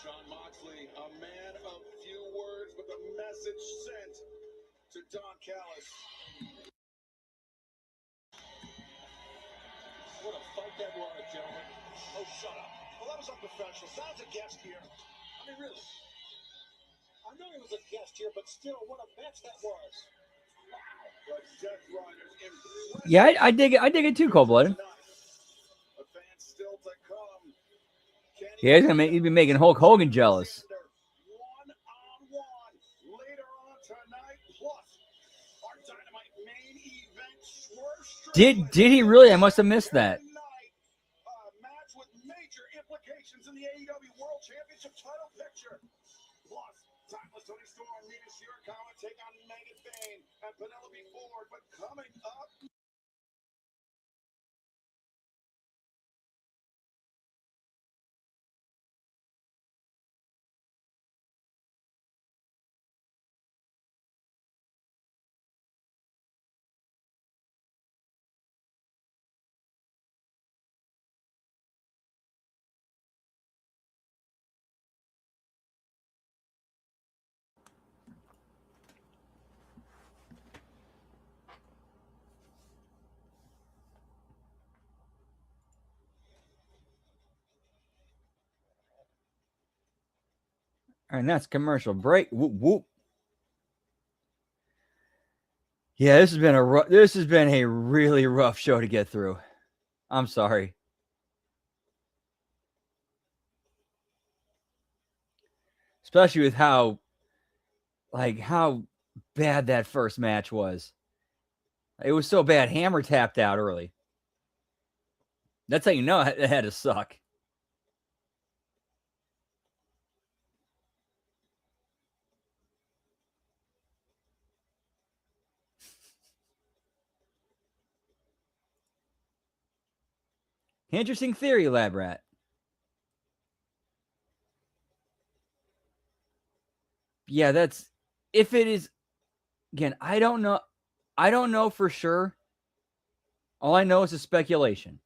Jon Moxley, a man of few words, but the message sent to Don Callis. What a fight that was, gentlemen. Oh, shut up. Well, that was unprofessional. Sounds a guest here. I mean, really. I know he was a guest here, but still, what a match that was. The Death Riders impressive. Yeah, I dig it. I dig it too, cold-blooded. The fans still to come. Yeah, he'd be making Hulk Hogan jealous. One-on-one later on tonight, plus our Dynamite main event. Did he really? I must have missed that. Match with major implications in the AEW World Championship title picture. Plus, Timeless Tony Storm, Nina Shirakawa take on Megan Bayne and Penelope Ford. But coming up. All right, that's commercial break. Whoop, whoop. Yeah, this has been a really rough show to get through. I'm sorry. Especially with how bad that first match was. It was so bad, Hammer tapped out early. That's how you know it had to suck. Interesting theory, Lab Rat. Yeah, that's if it is. Again, I don't know. I don't know for sure. All I know is a speculation.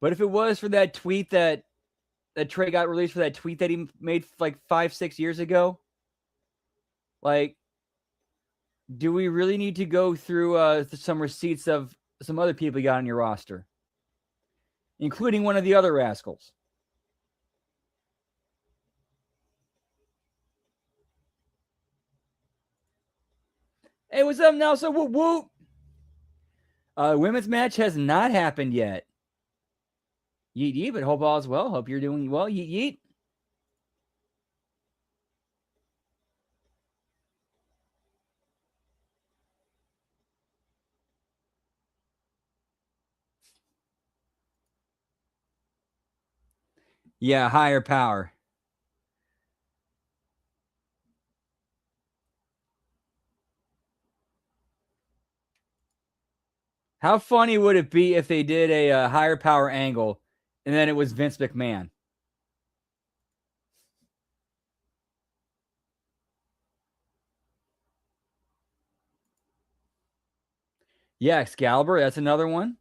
But if it was for that tweet that Trey got released for that tweet that he made like 5-6 years ago, like, do we really need to go through some receipts of some other people you got on your roster, including one of the other rascals? Hey, what's up, Nelson? Whoop whoop. Women's match has not happened yet. Yeet yeet, but hope all is well. Hope you're doing well. Yeet yeet. Yeah, higher power. How funny would it be if they did a higher power angle and then it was Vince McMahon? Yeah, Excalibur, that's another one.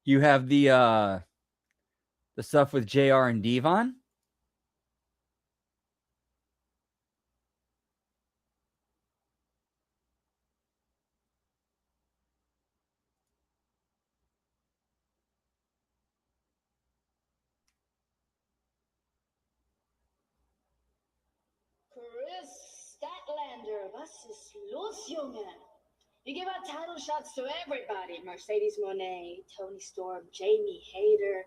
You have the stuff with JR and Devon. Chris Statlander, was ist los, Junge? You give out title shots to everybody. Mercedes Moné, Tony Storm, Jamie Hayter.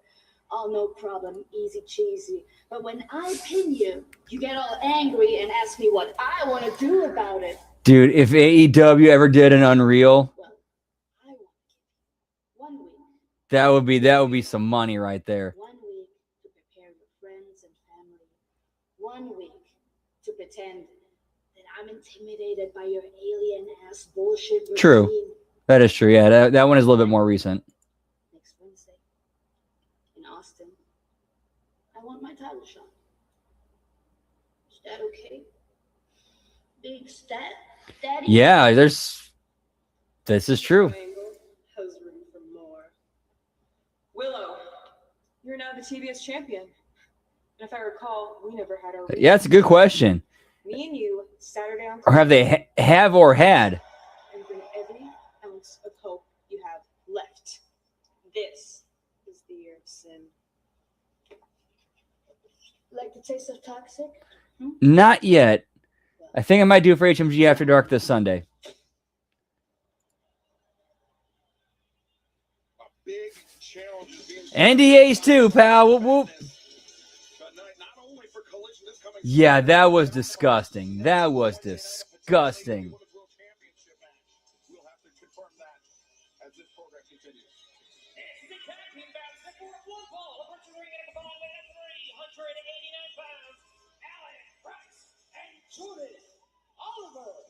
All no problem, easy cheesy. But when I pin you, you get all angry and ask me what I want to do about it. Dude, if AEW ever did an Unreal, Well, I want to give you 1 week. that would be some money right there. 1 week to prepare your friends and family. 1 week to pretend that I'm intimidated by your alien-ass bullshit routine. True. That is true. Yeah, that one is a little bit more recent. Next Wednesday in Austin, I want my title shot. Is that okay? Big stat daddy? Yeah, this is true. Has room for more. Willow, you're now the TBS champion. And if I recall, we never had our. Yeah, it's a good question. Me and you, Saturday on. Or have they have or had? And bring every ounce of hope you have left. This is the year of sin. Like the taste of toxic? Not yet. I think I might do it for HMG After Dark this Sunday. A big challenge is being NDAs too, pal. Whoop, whoop. Yeah, that was disgusting. That was disgusting. We'll have to confirm that as this program continues. It's the tag team bout for one ball, originating at the ball at 389 pounds, Alex Price and Judith Oliver.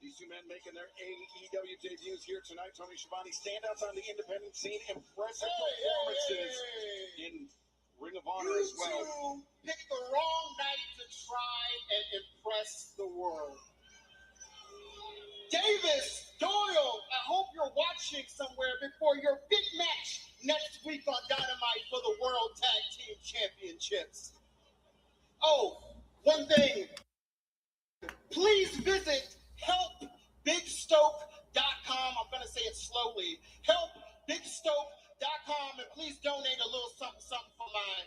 These two men making their AEW debuts here tonight. Tony Schiavone, standouts on the independent scene, impressive performances in Ring of Honor as well. You picked the wrong night to try and impress the world. Davis, Doyle, I hope you're watching somewhere before your big match next week on Dynamite for the World Tag Team Championships. Oh, one thing. Please visit helpbigstoke.com. I'm going to say it slowly. Helpbigstoke.com, and please donate a little something for my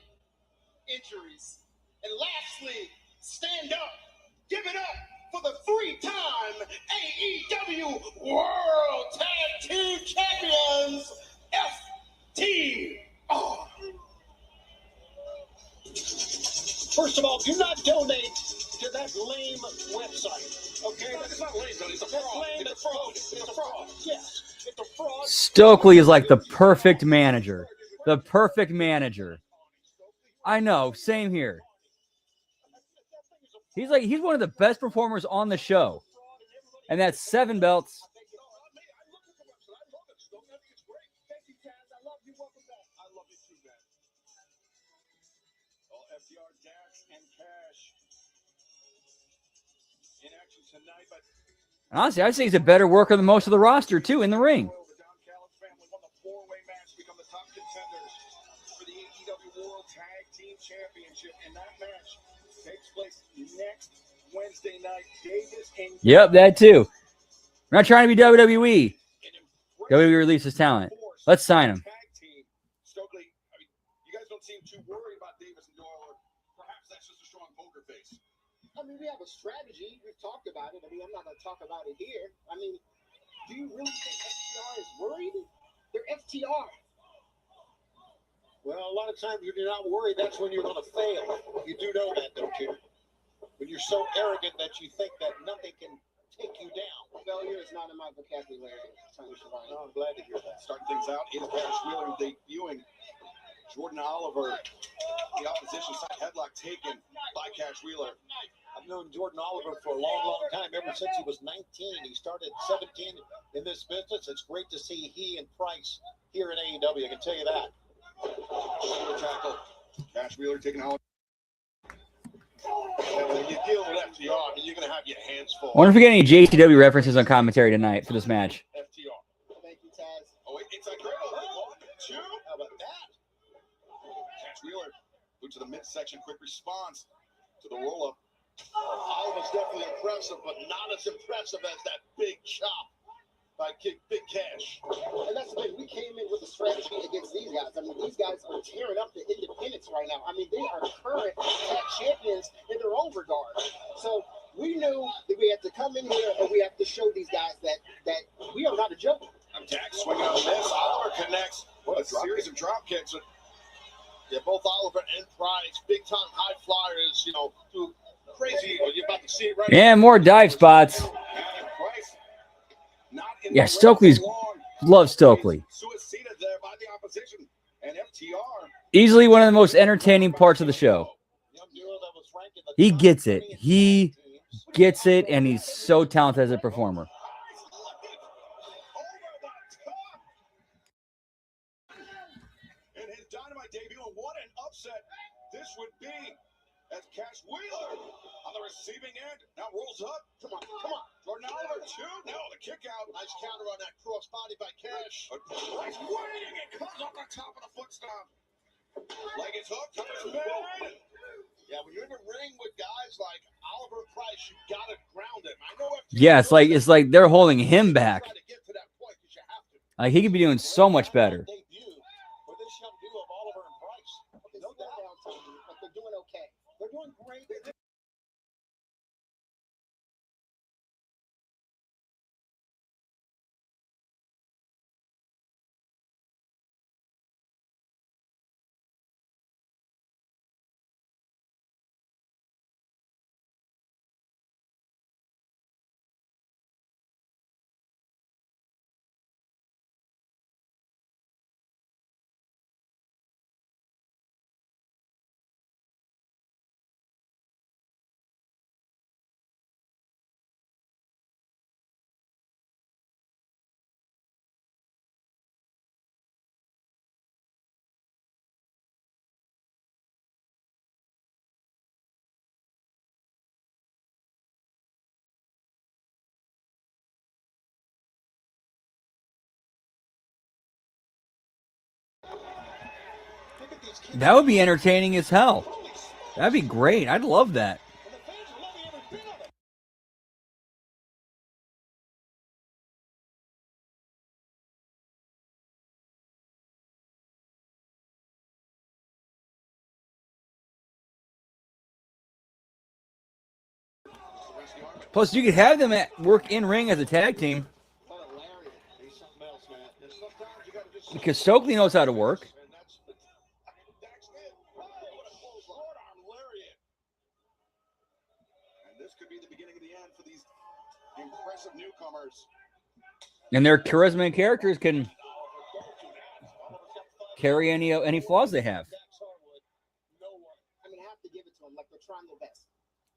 injuries. And lastly, stand up, give it up for the 3-time AEW World Tag Team Champions, FTR. First of all, do not donate to that lame website. Okay? It's not lame, Tony. It's a fraud. It's a fraud. It's a fraud. Yes. It's a fraud. Stokely is like the perfect manager. The perfect manager. I know. Same here. He's one of the best performers on the show. And that's 7 belts. FTR, Dax, and Cash in action tonight, but Honestly, I'd say he's a better worker than most of the roster, too, in the ring. the Don Callis family won the 4-way match to become the top contenders for the AEW World Tag Team Championship, and that match takes place next Wednesday night. Davis and Yep, that too. We're not trying to be WWE. WWE releases talent. Let's sign him. Tag team. Stokely, I mean, you guys don't seem too worried about Davis and Doyle, or perhaps that's just a strong poker face. I mean, we have a strategy. We've talked about it. I mean, I'm not going to talk about it here. I mean, do you really think FTR is worried? They're FTR. Well, a lot of times when you're not worried, that's when you're going to fail. You do know that, don't you? When you're so arrogant that you think that nothing can take you down. Failure is not in my vocabulary. I'm glad to hear that. Starting things out is Cash Wheeler debuting Jordan Oliver. The opposition side headlock taken by Cash Wheeler. I've known Jordan Oliver for a long, long time, ever since he was 19. He started 17 in this business. It's great to see he and Price here in AEW. I can tell you that. Shoulder tackle. Cash Wheeler taking Oliver. And when you deal with FTR, I mean, you're going to have your hands full. I wonder if we get any JCW references on commentary tonight for this match. FTR. Thank you, Taz. Oh, wait, inside cradle. 1, 2. How about that? Cash Wheeler moved to the midsection. Quick response to the roll-up. Oliver's definitely impressive, but not as impressive as that big chop by Big Cash. And that's the thing. We came in with a strategy against these guys. I mean, these guys are tearing up the independents right now. I mean, they are current tag champions in their own regard. So we knew that we had to come in here and we have to show these guys that we are not a joke. Dax swinging on this. Oliver connects. What a series of drop kicks. Yeah, both Oliver and Price, big time high flyers, do crazy. You're about to see it right Yeah, more dive spots. Price not in Yeah, the Stokely's ring long. love Stokely. Suicided there by the opposition. And FTR. Easily one of the most entertaining parts of the show. He gets it. He gets it, and he's so talented as a performer. In his Dynamite debut, and what an upset this would be as Cash Wheeler on the receiving end now rolls up. Come on. Jordan Oliver, 2. No, the kick out. Nice counter on that cross body by Cash. Price waiting. It comes off the top of the foot stomp. Leg is hooked. Comes bad. Yeah, when you're in the ring with guys like Oliver and Price, you gotta ground him. I know Yeah, it's like they're holding him back. try to get to that point because you have to. Like he could be doing so much better. Debut for this young duo of Oliver and Price. No doubt, but they're doing okay. They're doing great. That would be entertaining as hell. That'd be great. I'd love that. Plus, you could have them work in ring as a tag team. Because Stokely knows how to work. Impressive newcomers. And their charisma and characters can carry any flaws they have. I mean, I have to give it to them. Like, they're trying their best.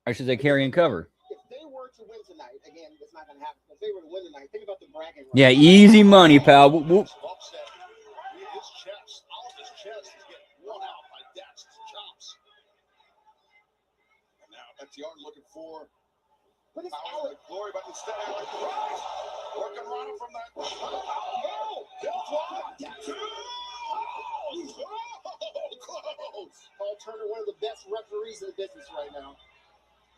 I should say carry and cover. If they were to win tonight, again, it's not going to happen. If they were to win tonight, think about the bragging rights. Yeah, easy money, pal. Whoop, whoop. Upset. His chest, Oliver's chest is getting worn out by Dax's chops. And now FTR looking for But it's power Alex. and glory, but instead Alex Price working around him from that. Oh, that's one, two. Close. Paul Turner, one of the best referees in the business right now.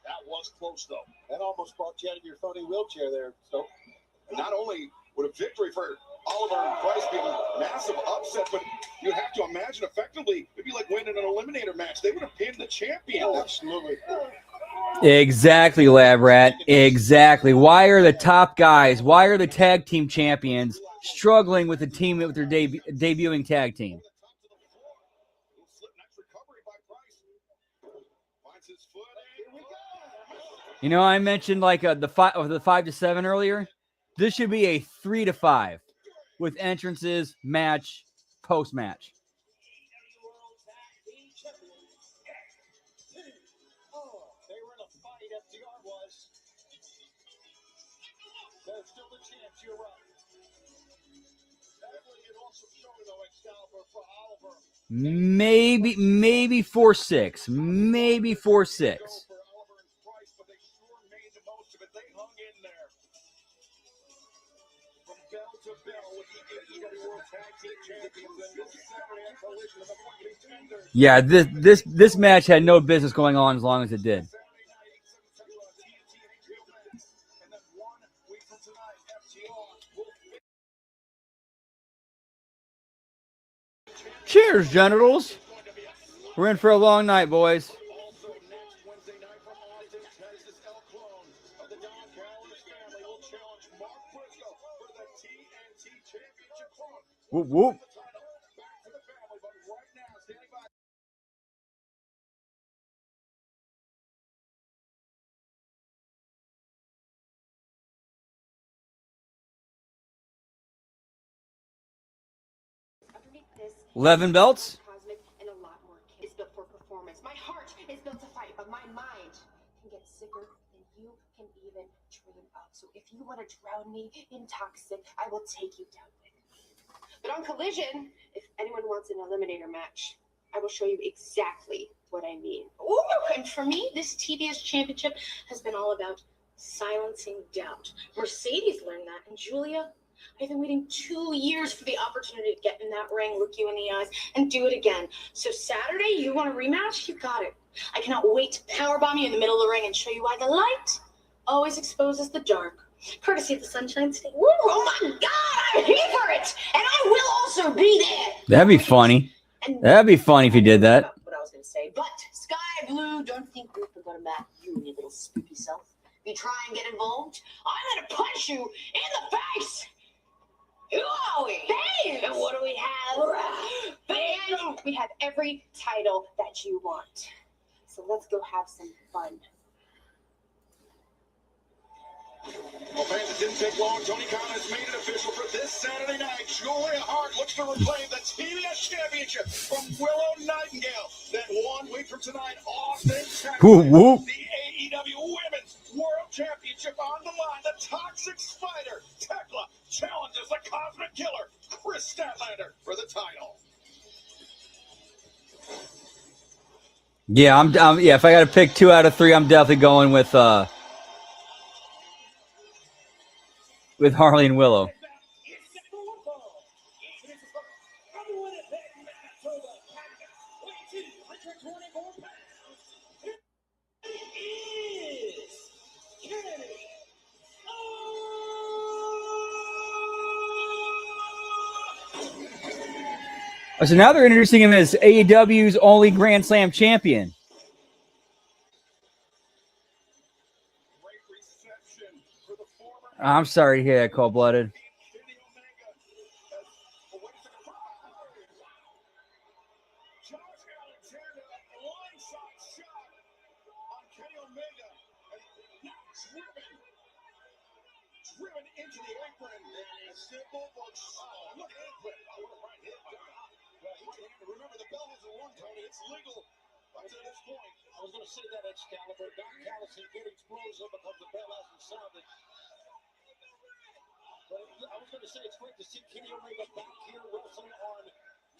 That was close, though. That almost brought you out of your phony wheelchair there. So And not only would a victory for Oliver and Price be a massive upset, but you have to imagine effectively it'd be like winning an eliminator match. They would have pinned the champion. absolutely. Exactly, Lab Rat. Exactly. Why are the top guys, why are the tag team champions struggling with the team with their debuting tag team? You know, I mentioned like the 5 to 7 earlier. This should be a 3 to 5 with entrances, match, post match. They were in a fight, FTR was. They're still the champs, you're right. Definitely an awesome show, though, Excalibur, for Oliver. Maybe 4-6. Maybe 4-6. For Oliver and Price, but they sure made the most of it. They hung in there. From bell to bell with the AEW World Tag Team Champions, and this Saturday at Collision, the number one contender. Yeah, this match had no business going on as long as it did. Saturday night, 8/7 TNT and HBO Max. And then 1 week from tonight, FTR will Cheers, genitals. We're in for a long night, boys. also next Wednesday night from Austin, Texas, El Clone of the Don Callis family will challenge Mark Briscoe for the TNT Championship crown. Whoop, whoop. The title back to the family, but right now, standing by. Underneath this, 11 belts. cosmic and a lot more is built for performance. My heart is built to fight, but my mind can get sicker than you can even dream of. So if you want to drown me in toxic, I will take you down with me. But on Collision, if anyone wants an eliminator match, I will show you exactly what I mean. Ooh, and for me, this TBS championship has been all about silencing doubt. Mercedes learned that, and Julia, I've been waiting 2 years for the opportunity to get in that ring, look you in the eyes, and do it again. So Saturday, you want a rematch? You got it. I cannot wait to powerbomb you in the middle of the ring and show you why the light always exposes the dark. Courtesy of the Sunshine State. Woo, oh my God, I'm here for it! And I will also be there! That'd be funny. And That'd be funny if you did that. what I was going to say. But Sky Blue, don't think we forgot about you and your little spooky self. If you try and get involved, I'm going to punch you in the face! Who are we? Hey! And what do we have? And we have every title that you want. So let's go have some fun. Well, fans, it didn't take long. Tony Khan has made it official for this Saturday night. Julia Hart looks to reclaim the TBS Championship from Willow Nightingale. Then 1 week from tonight, Austin, Texas, Whoop, whoop. the AEW Women's World Championship on the line. The Toxic Spider, Tekla, challenges the Cosmic Killer, Chris Statlander, for the title. Yeah, yeah, if I got to pick 2 out of 3, I'm definitely going with Harley and Willow. It's the football. This is from Winnipeg, Manitoba, Canada, weighing 224 pounds. It is Kennedy. So now they're introducing him as AEW's only Grand Slam champion. Great reception for the former I'm sorry to hear that, Cold-Blooded. Kenny Omega. Wait a second. Josh Alexander, a blindside shot on Kenny Omega. And now driven into the apron. A simple but solid apron. Oh, what a right hit. Remember, the bell hasn't rung, Tony. It's legal up to this point. I was going to say that, Excalibur. Don Callis to say it's great to see Kenny Omega back here wrestling on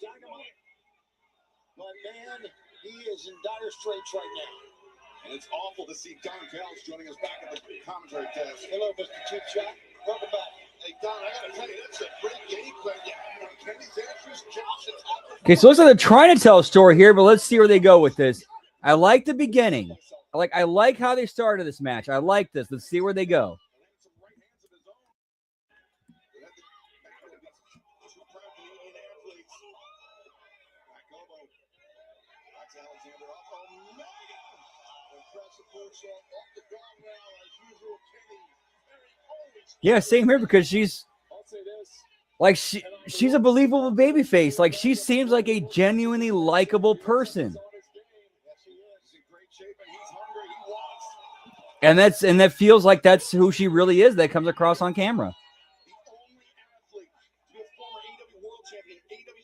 Dynamite. But man, he is in dire straits right now. And it's awful to see Don Callis joining us back at the commentary desk. Hello, Mr. Chip Chat. Welcome back. Hey, Don, I gotta tell you, that's a great game plan. Yeah, Kenny's entries, Josh, it's Okay, so it looks like they're trying to tell a story here, but let's see where they go with this. I like the beginning. I like how they started this match. I like this. Let's see where they go. Yeah, same here because she's like she's a believable babyface. Like she seems like a genuinely likable person. And that feels like that's who she really is. That comes across on camera.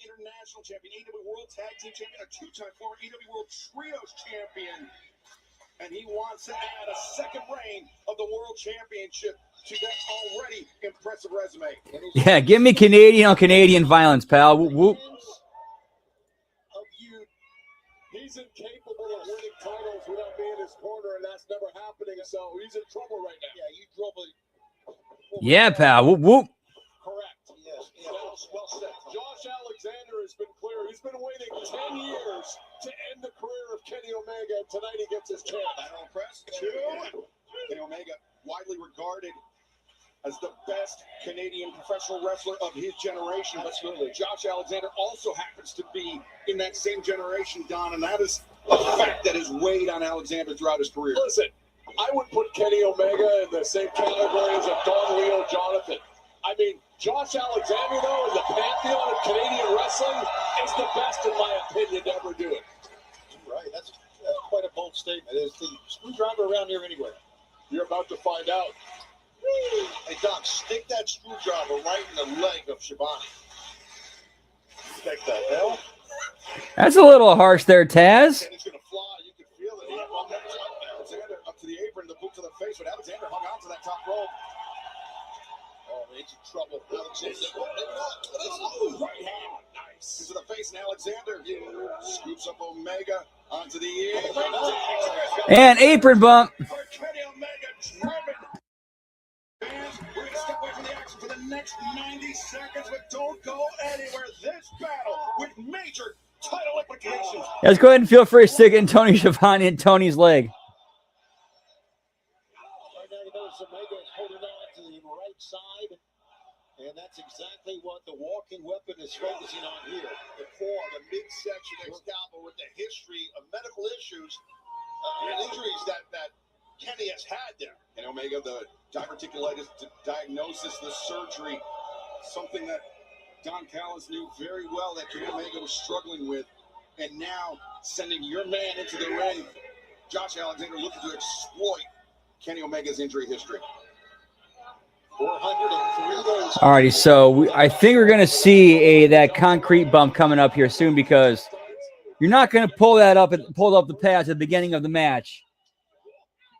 International champion, AEW World Tag Team champion, a two-time former AEW World Trios champion, and he wants to add a second reign of the World Championship to that already impressive resume. Yeah, give me Canadian on Canadian violence, pal. Whoop, whoop. He's incapable of winning titles without being in his corner, and that's never happening, so he's in trouble right now. Yeah, you drove a... Yeah, pal. Whoop, whoop. Correct. Yes. Well said. Josh Alexander has been clear. He's been waiting 10 years to end the career of Kenny Omega, and tonight he gets his chance. Final press. Kenny Omega, widely regarded as the best Canadian professional wrestler of his generation. Absolutely. Josh Alexander also happens to be in that same generation, Don, and that is a fact that has weighed on Alexander throughout his career. Listen, I would put Kenny Omega in the same category as a Don Leo Jonathan. I mean, Josh Alexander, though, in the pantheon of Canadian wrestling, is the best, in my opinion, to ever do it. Right. That's quite a bold statement. Is the screwdriver around here anywhere? You're about to find out. Hey, Doc, stick that screwdriver right in the leg of Shivani. Stick the hell? That's a little harsh there, Taz. And it's going to fly. You can feel it. Alexander up to the apron, the boot to the face, but Alexander hung on to that top rope. Oh, he's in trouble. Alexander. Right hand. Nice. Into the face, and Alexander scoops up Omega onto the apron. And apron bump. For Kenny Omega, driven. Fans, we're going to step away from the action for the next 90 seconds, but don't go anywhere. This battle with major title implications. Let's go ahead and feel free to stick in Tony Schiavone and Tony's leg. Right now, you notice Omega is holding on to the right side, and that's exactly what the walking weapon is focusing on here. The core, the midsection Excalibur with the history of medical issues and injuries that Kenny has had there. And Omega, the diverticulitis diagnosis, the surgery, something that Don Callis knew very well that Kenny Omega was struggling with. And now sending your man into the ring, Josh Alexander looking to exploit Kenny Omega's injury history. 403 days. Alrighty, so I think we're going to see that concrete bump coming up here soon because you're not going to pull the pads at the beginning of the match,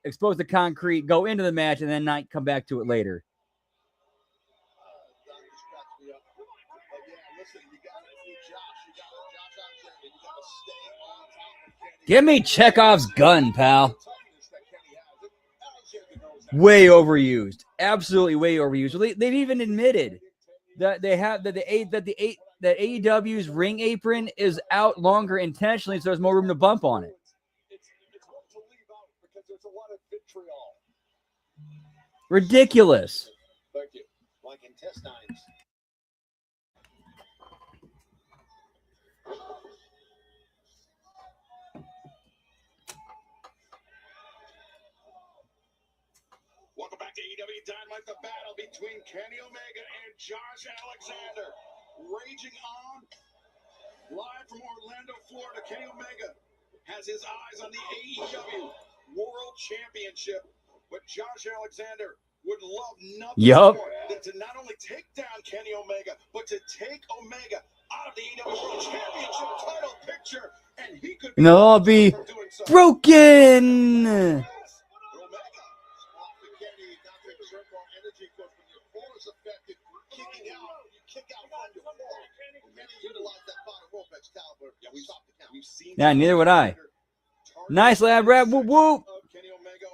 expose the concrete, go into the match, and then not come back to it later. Give me Chekhov's gun, pal. Way overused, absolutely way overused. They've even admitted that that AEW's ring apron is out longer intentionally, so there's more room to bump on it. It's hard to leave out because there's a lot of vitriol. Ridiculous. Thank you. Like intestines. Welcome back to AEW Dynamite, the battle between Kenny Omega and Josh Alexander. Raging on, live from Orlando, Florida, Kenny Omega has his eyes on the AEW World Championship, but Josh Alexander would love nothing more than to not only take down Kenny Omega, but to take Omega out of the AEW World Championship title picture, and he could all be broken. kicking out. You kick out from your fall. Kenny utilized that bottom rope Excalibur. Yeah, we stopped the count. We've seen. Nah, neither would I. Nice lab rap. Whoop whoop. Kenny Omega,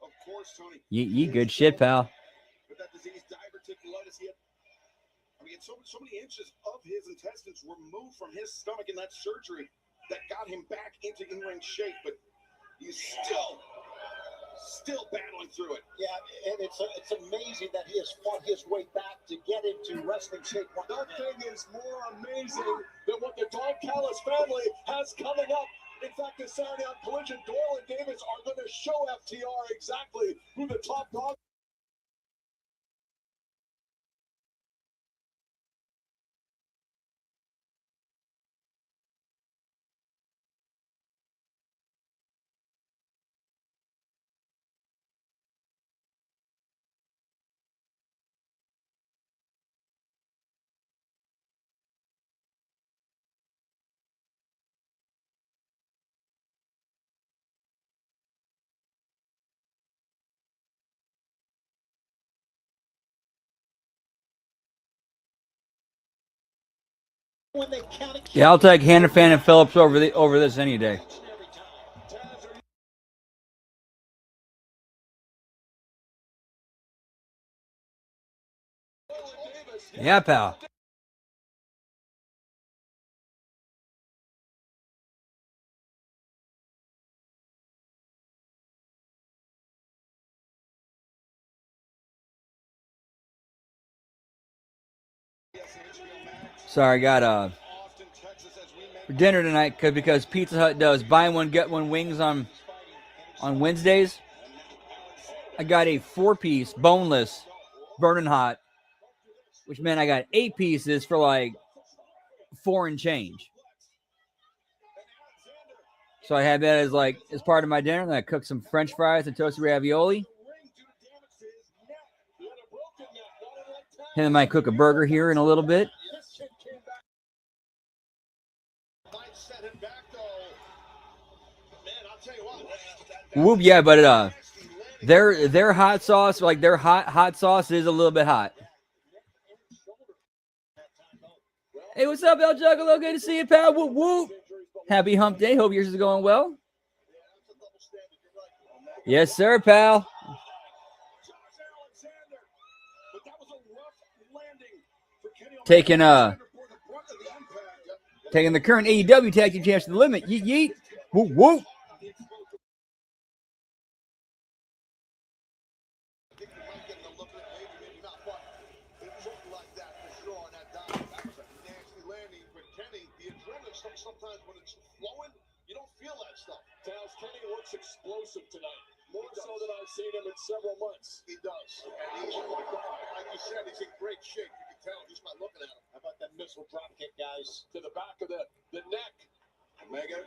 of course, Tony. You good shit, pal. With that disease, diverticulitis, he had, so many inches of his intestines were removed from his stomach in that surgery that got him back into in-ring shape, but he's still battling through it. Yeah, and it's amazing that he has fought his way back to get into wrestling shape. Nothing is more amazing than what the Don Callis family has coming up. In fact, this Saturday on Collision, Doyle and Davis are going to show FTR exactly who the top dog. When they counted, Yeah, I'll take Hannafan and Phillips over this any day. Yeah, pal. Sorry, I got for dinner tonight because Pizza Hut does buy one get one wings on Wednesdays. I got a 4-piece boneless burning hot, which meant I got 8 pieces for like $4 and change. So I had that as part of my dinner. Then I cooked some French fries and toasted ravioli. And I might cook a burger here in a little bit. Whoop, yeah, but their hot sauce, like their hot sauce is a little bit hot. Hey, what's up, El Juggalo? Good to see you, pal. Whoop whoop. Happy Hump Day. Hope yours is going well. Yes, sir, pal. Taking the current AEW Tag Team Champs to the limit. Yeet yeet. Whoop whoop. Sometimes when it's flowing, you don't feel that stuff. Taz, Kenny looks explosive tonight. More so than I've seen him in several months. He does. And he's, like you said, he's in great shape. You can tell just by looking at him. How about that missile drop kick, guys? To the back of the neck. Omega,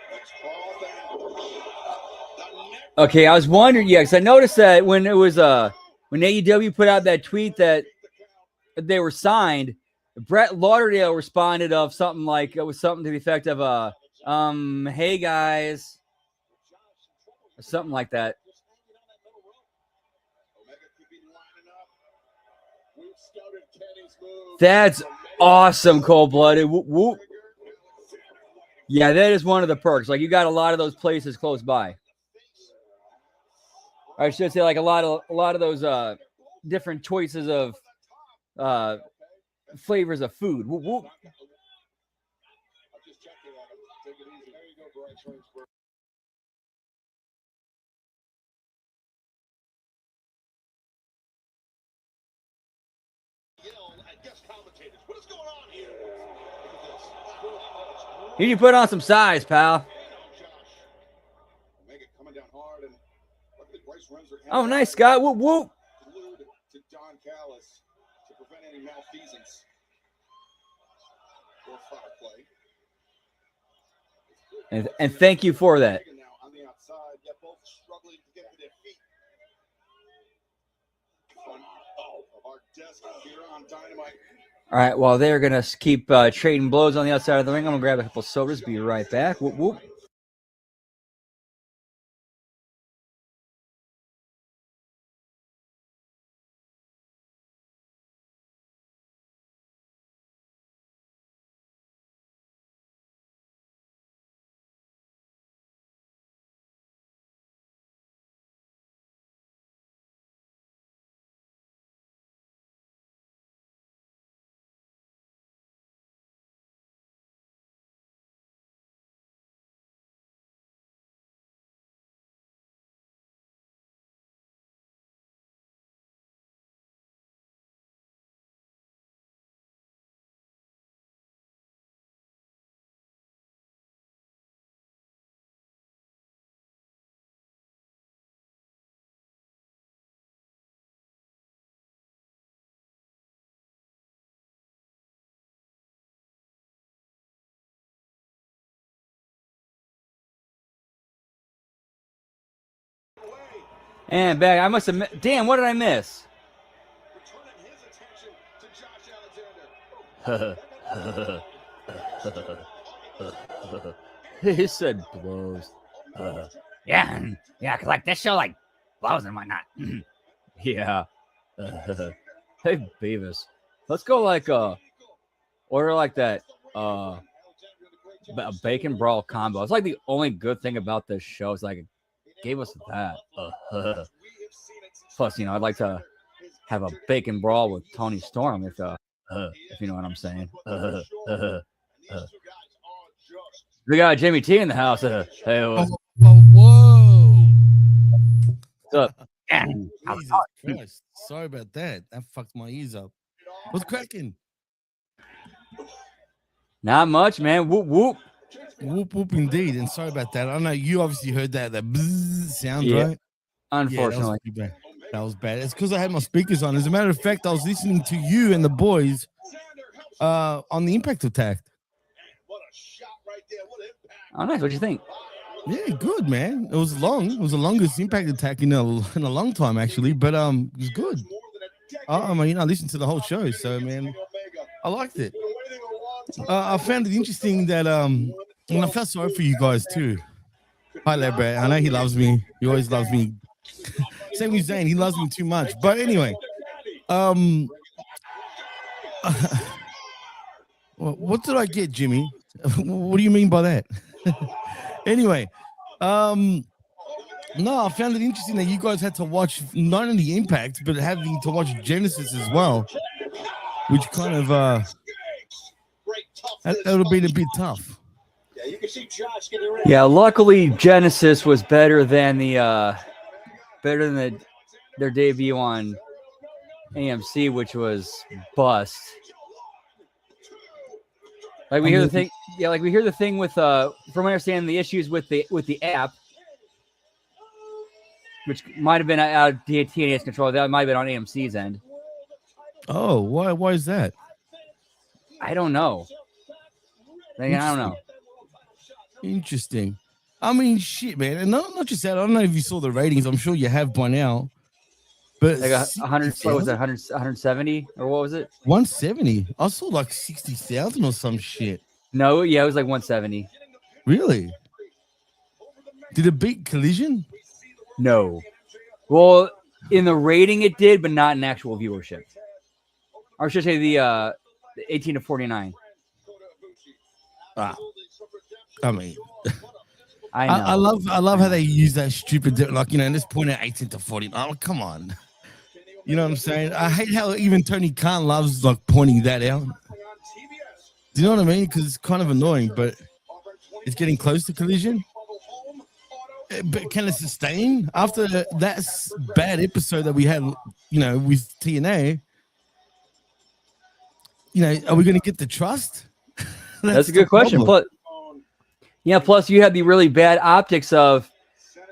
let's crawl down. The neck. Okay, I was wondering, because I noticed that when it was when AEW put out that tweet that they were signed, Brett Lauderdale responded of something like it was something to the effect of hey guys, or something like that. That's awesome, cold-blooded. Whoop, whoop. Yeah, that is one of the perks. Like you got a lot of those places close by. I should say like a lot of those different choices of flavors of food. Whoop, whoop. You need to put on some size, pal. Oh, nice, Scott. Whoop, whoop. To Don Callis to prevent any malfeasance or foul play. And thank you for that. On the outside, yeah, both struggling to get to their feet. Of our desk here on Dynamite. All right, well, they're going to keep trading blows on the outside of the ring. I'm going to grab a couple sodas, be right back. Whoop, whoop. And back. I must have. Damn, what did I miss? He said blows. Yeah, cause like this show like blows and whatnot. Yeah. Hey Beavis, let's go like order like that a bacon brawl combo. It's like the only good thing about this show is like it gave us that. Plus, I'd like to have a bacon brawl with Tony Storm if you know what I'm saying. We got Jimmy T in the house. Hey, whoa! What's up? Jesus Christ. Sorry about that. That fucked my ears up. What's cracking? Not much, man. Whoop whoop. Whoop whoop indeed. And sorry about that. I know you obviously heard that bzzz sound, Yeah, right? unfortunately. Yeah, that was bad. It's because I had my speakers on. As a matter of fact, I was listening to you and the boys on the Impact Attack. Oh, nice. What'd you think? Yeah, good, man. It was long. It was the longest Impact Attack in a long time, actually. But it was good. I listened to the whole show, so man, I liked it. I found it interesting that and I felt sorry for you guys too. Hi, Brad. I know he loves me. He always loves me. Same with Zane. He loves me too much. But anyway, what did I get, Jimmy? What do you mean by that? Anyway, no, I found it interesting that you guys had to watch not only Impact, but having to watch Genesis as well, which kind of that would have been a bit tough. Yeah, you can see Josh getting ready. Yeah, luckily Genesis was better than their debut on AMC, which was bust. Like we hear the thing, with from what I understand, the issues with the app, which might have been out of TNA's control. That might have been on AMC's end. Oh, why is that? I don't know. I don't know. Interesting. I mean, shit, man. And not just that. I don't know if you saw the ratings. I'm sure you have by now. But like 100, what was it, 170 or what was it? 170. I saw like 60,000 or some shit. No, yeah, it was like 170. Really? Did it beat Collision? No. Well, in the rating it did, but not in actual viewership. Or should I say the 18 to 49. I mean, I know. I love how they use that stupid, like, and just point at 18 to 40. Oh, come on. You know what I'm saying? I hate how even Tony Khan loves like pointing that out. Do you know what I mean? Because it's kind of annoying, but it's getting close to Collision. But can it sustain after that bad episode that we had, with TNA? Are we going to get the trust? That's a good question. Plus you had the really bad optics of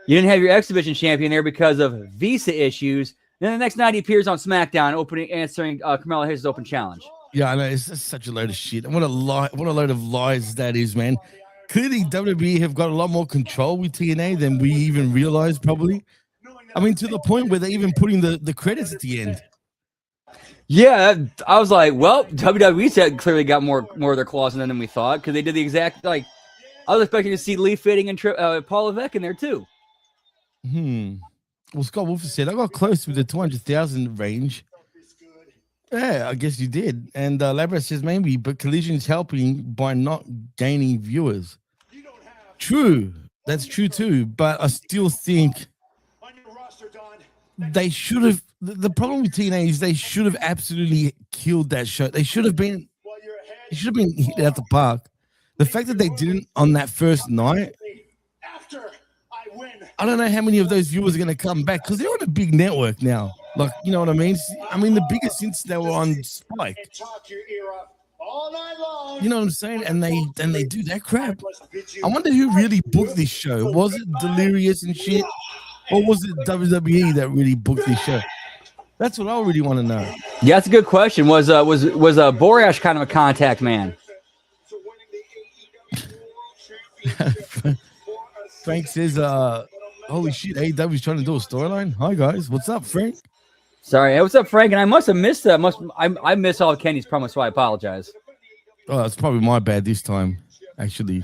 you didn't have your exhibition champion there because of visa issues. Then the next night he appears on SmackDown, answering Carmelo Hayes' open challenge. Yeah, I know, it's such a load of shit. And what a load of lies that is, man. Clearly, WWE have got a lot more control with TNA than we even realized, probably. I mean, to the point where they're even putting the credits at the end. Yeah, I was like, well, WWE clearly got more of their claws in them than we thought, because they did the exact, I was expecting to see Lee Fitting and Paul Levesque in there, too. Well, Scott Wolf said, I got close with the 200,000 range. Yeah, I guess you did. And Labra says, maybe, but Collision's helping by not gaining viewers. True. That's true, too. But I still think they should have. The problem with TNA is they should have absolutely killed that show. They should have been hit out the park. The fact that they didn't on that first night, I don't know how many of those viewers are going to come back because they're on a big network now. Like, you know what I mean? I mean, the biggest since they were on Spike. You know what I'm saying? And they do that crap. I wonder who really booked this show. Was it Delirious and shit? Or was it WWE that really booked this show? That's what I really want to know. Yeah, that's a good question. Was Borash kind of a contact man? Frank says, Holy shit, AEW's trying to do a storyline. Hi guys, what's up, Frank? Sorry, hey, what's up, Frank? And I must have missed that. I missed all of Kenny's promos, so I apologize. Oh, it's probably my bad this time, actually.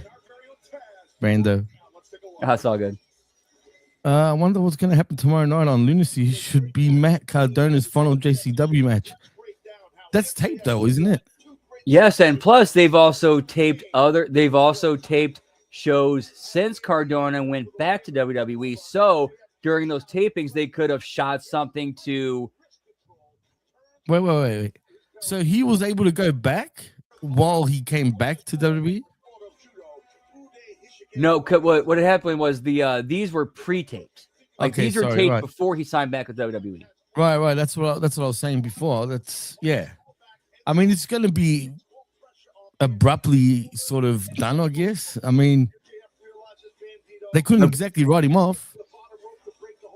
Brando. That's all good. I wonder what's going to happen tomorrow night on Lunacy. Should be Matt Cardona's final JCW match. That's taped though, isn't it? Yes, and plus they've also taped shows since Cardona went back to WWE. So during those tapings, they could have shot something to. Wait. So he was able to go back while he came back to WWE? No, what had happened was these were pre-taped. Like Okay, these were sorry, taped right. before he signed back with WWE. Right. That's what I was saying before. Yeah. I mean, it's going to be abruptly sort of done, I guess. I mean, they couldn't exactly write him off.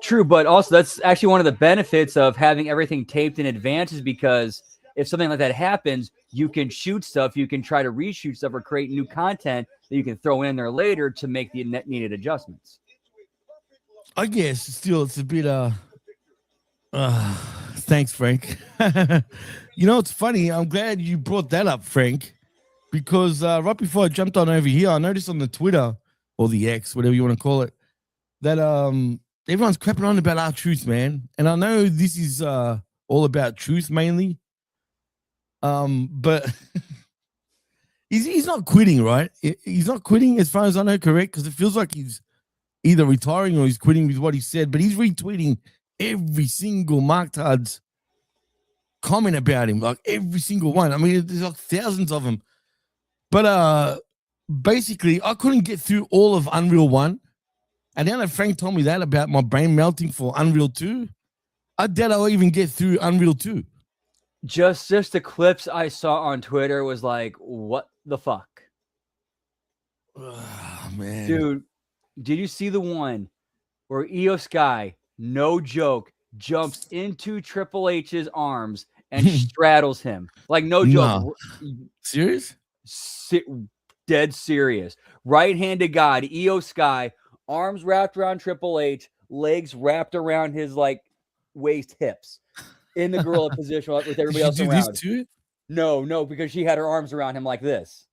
True, but also that's actually one of the benefits of having everything taped in advance is because if something like that happens, you can shoot stuff, you can try to reshoot stuff or create new content that you can throw in there later to make the needed adjustments. I guess still it's a bit thanks, Frank. You know, it's funny. I'm glad you brought that up, Frank, because right before I jumped on over here, I noticed on the Twitter or the X, whatever you want to call it, that everyone's crapping on about R-Truth, man. And I know this is all about truth mainly. But he's not quitting, right? He's not quitting as far as I know, correct? Because it feels like he's either retiring or he's quitting with what he said, but he's retweeting every single Mark Todd's comment about him, like every single one. I mean, there's like thousands of them. But basically, I couldn't get through all of Unreal 1. And now that Frank told me that about my brain melting for Unreal 2, I doubt I'll even get through Unreal 2. Just the clips I saw on Twitter was like, what the fuck? Oh, man. Dude, did you see the one where Io Sky, no joke, jumps into Triple H's arms and straddles him? Like, no joke. No. Serious? Dead serious. Right-handed God, Io Sky, arms wrapped around Triple H, legs wrapped around his, like, waist hips. In the gorilla position with everybody else around. Did you do this too? No, because she had her arms around him like this.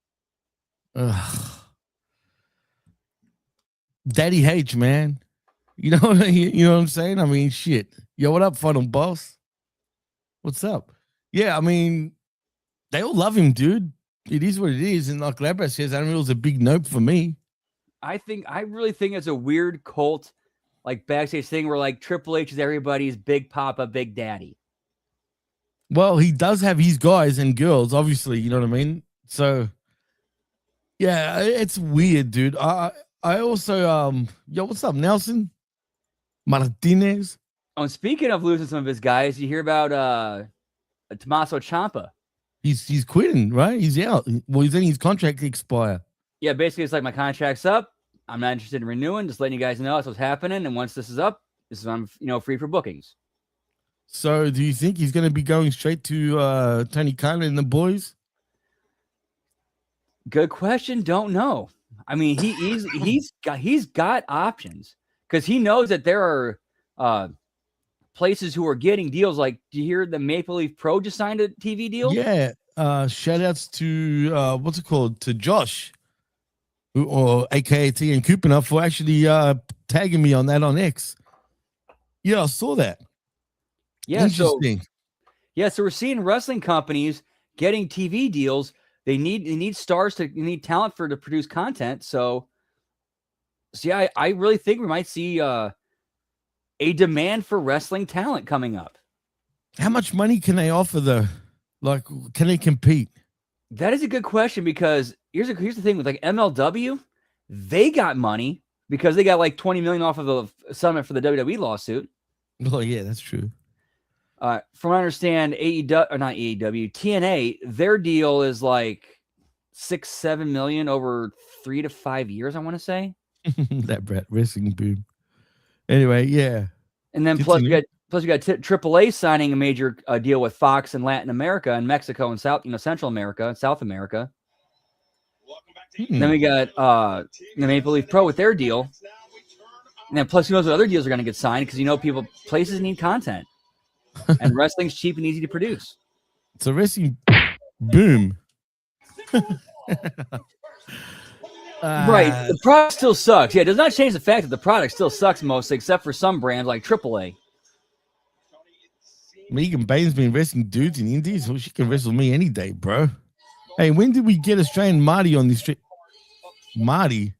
Daddy H, man. You know what I'm saying? I mean, shit. Yo, what up, Funnel Boss? What's up? Yeah, I mean, they all love him, dude. It is what it is. And like Labra says, Unreal's a big nope for me. I really think it's a weird cult, like backstage thing where like Triple H is everybody's big papa, big daddy. Well, he does have his guys and girls, obviously. You know what I mean? So, yeah, it's weird, dude. I also, yo, what's up, Nelson Martinez? Oh, and speaking of losing some of his guys, you hear about Tommaso Ciampa. He's quitting, right? He's out. Well, he's letting his contract expire. Yeah, basically, it's like my contract's up. I'm not interested in renewing. Just letting you guys know that's what's happening. And once this is up, I'm free for bookings. So, do you think he's going to be going straight to Tony Khan and the boys? Good question. Don't know. I mean, he's got options because he knows that there are places who are getting deals. Like, do you hear the Maple Leaf Pro just signed a TV deal? Yeah. Shout outs to what's it called? To Josh, or AKA T and Kupina for actually tagging me on that on X. Yeah, I saw that. Yeah, interesting. So we're seeing wrestling companies getting TV deals. They need stars they need talent to produce content. So yeah, I really think we might see a demand for wrestling talent coming up. How much money can they offer though? Like, can they compete? That is a good question because here's the thing with like MLW, they got money because they got like $20 million off of the settlement for the WWE lawsuit. Oh yeah, that's true. From what I understand, TNA, their deal is like $6-7 million over 3 to 5 years. I want to say that Brett wrestling boom. Anyway, yeah, and then plus you got AAA signing a major deal with Fox in Latin America and Mexico and Central America and South America. Then we got the Maple Leaf Pro with their deal. And then plus, who knows what other deals are going to get signed because places need content, and wrestling's cheap and easy to produce. It's a wrestling boom. Right. The product still sucks. Yeah, it does not change the fact that the product still sucks mostly, except for some brands like AAA. Megan Bain's been wrestling dudes in indies, so she can wrestle me any day, bro. Hey, when did we get Australian Marty on this trip? Marty?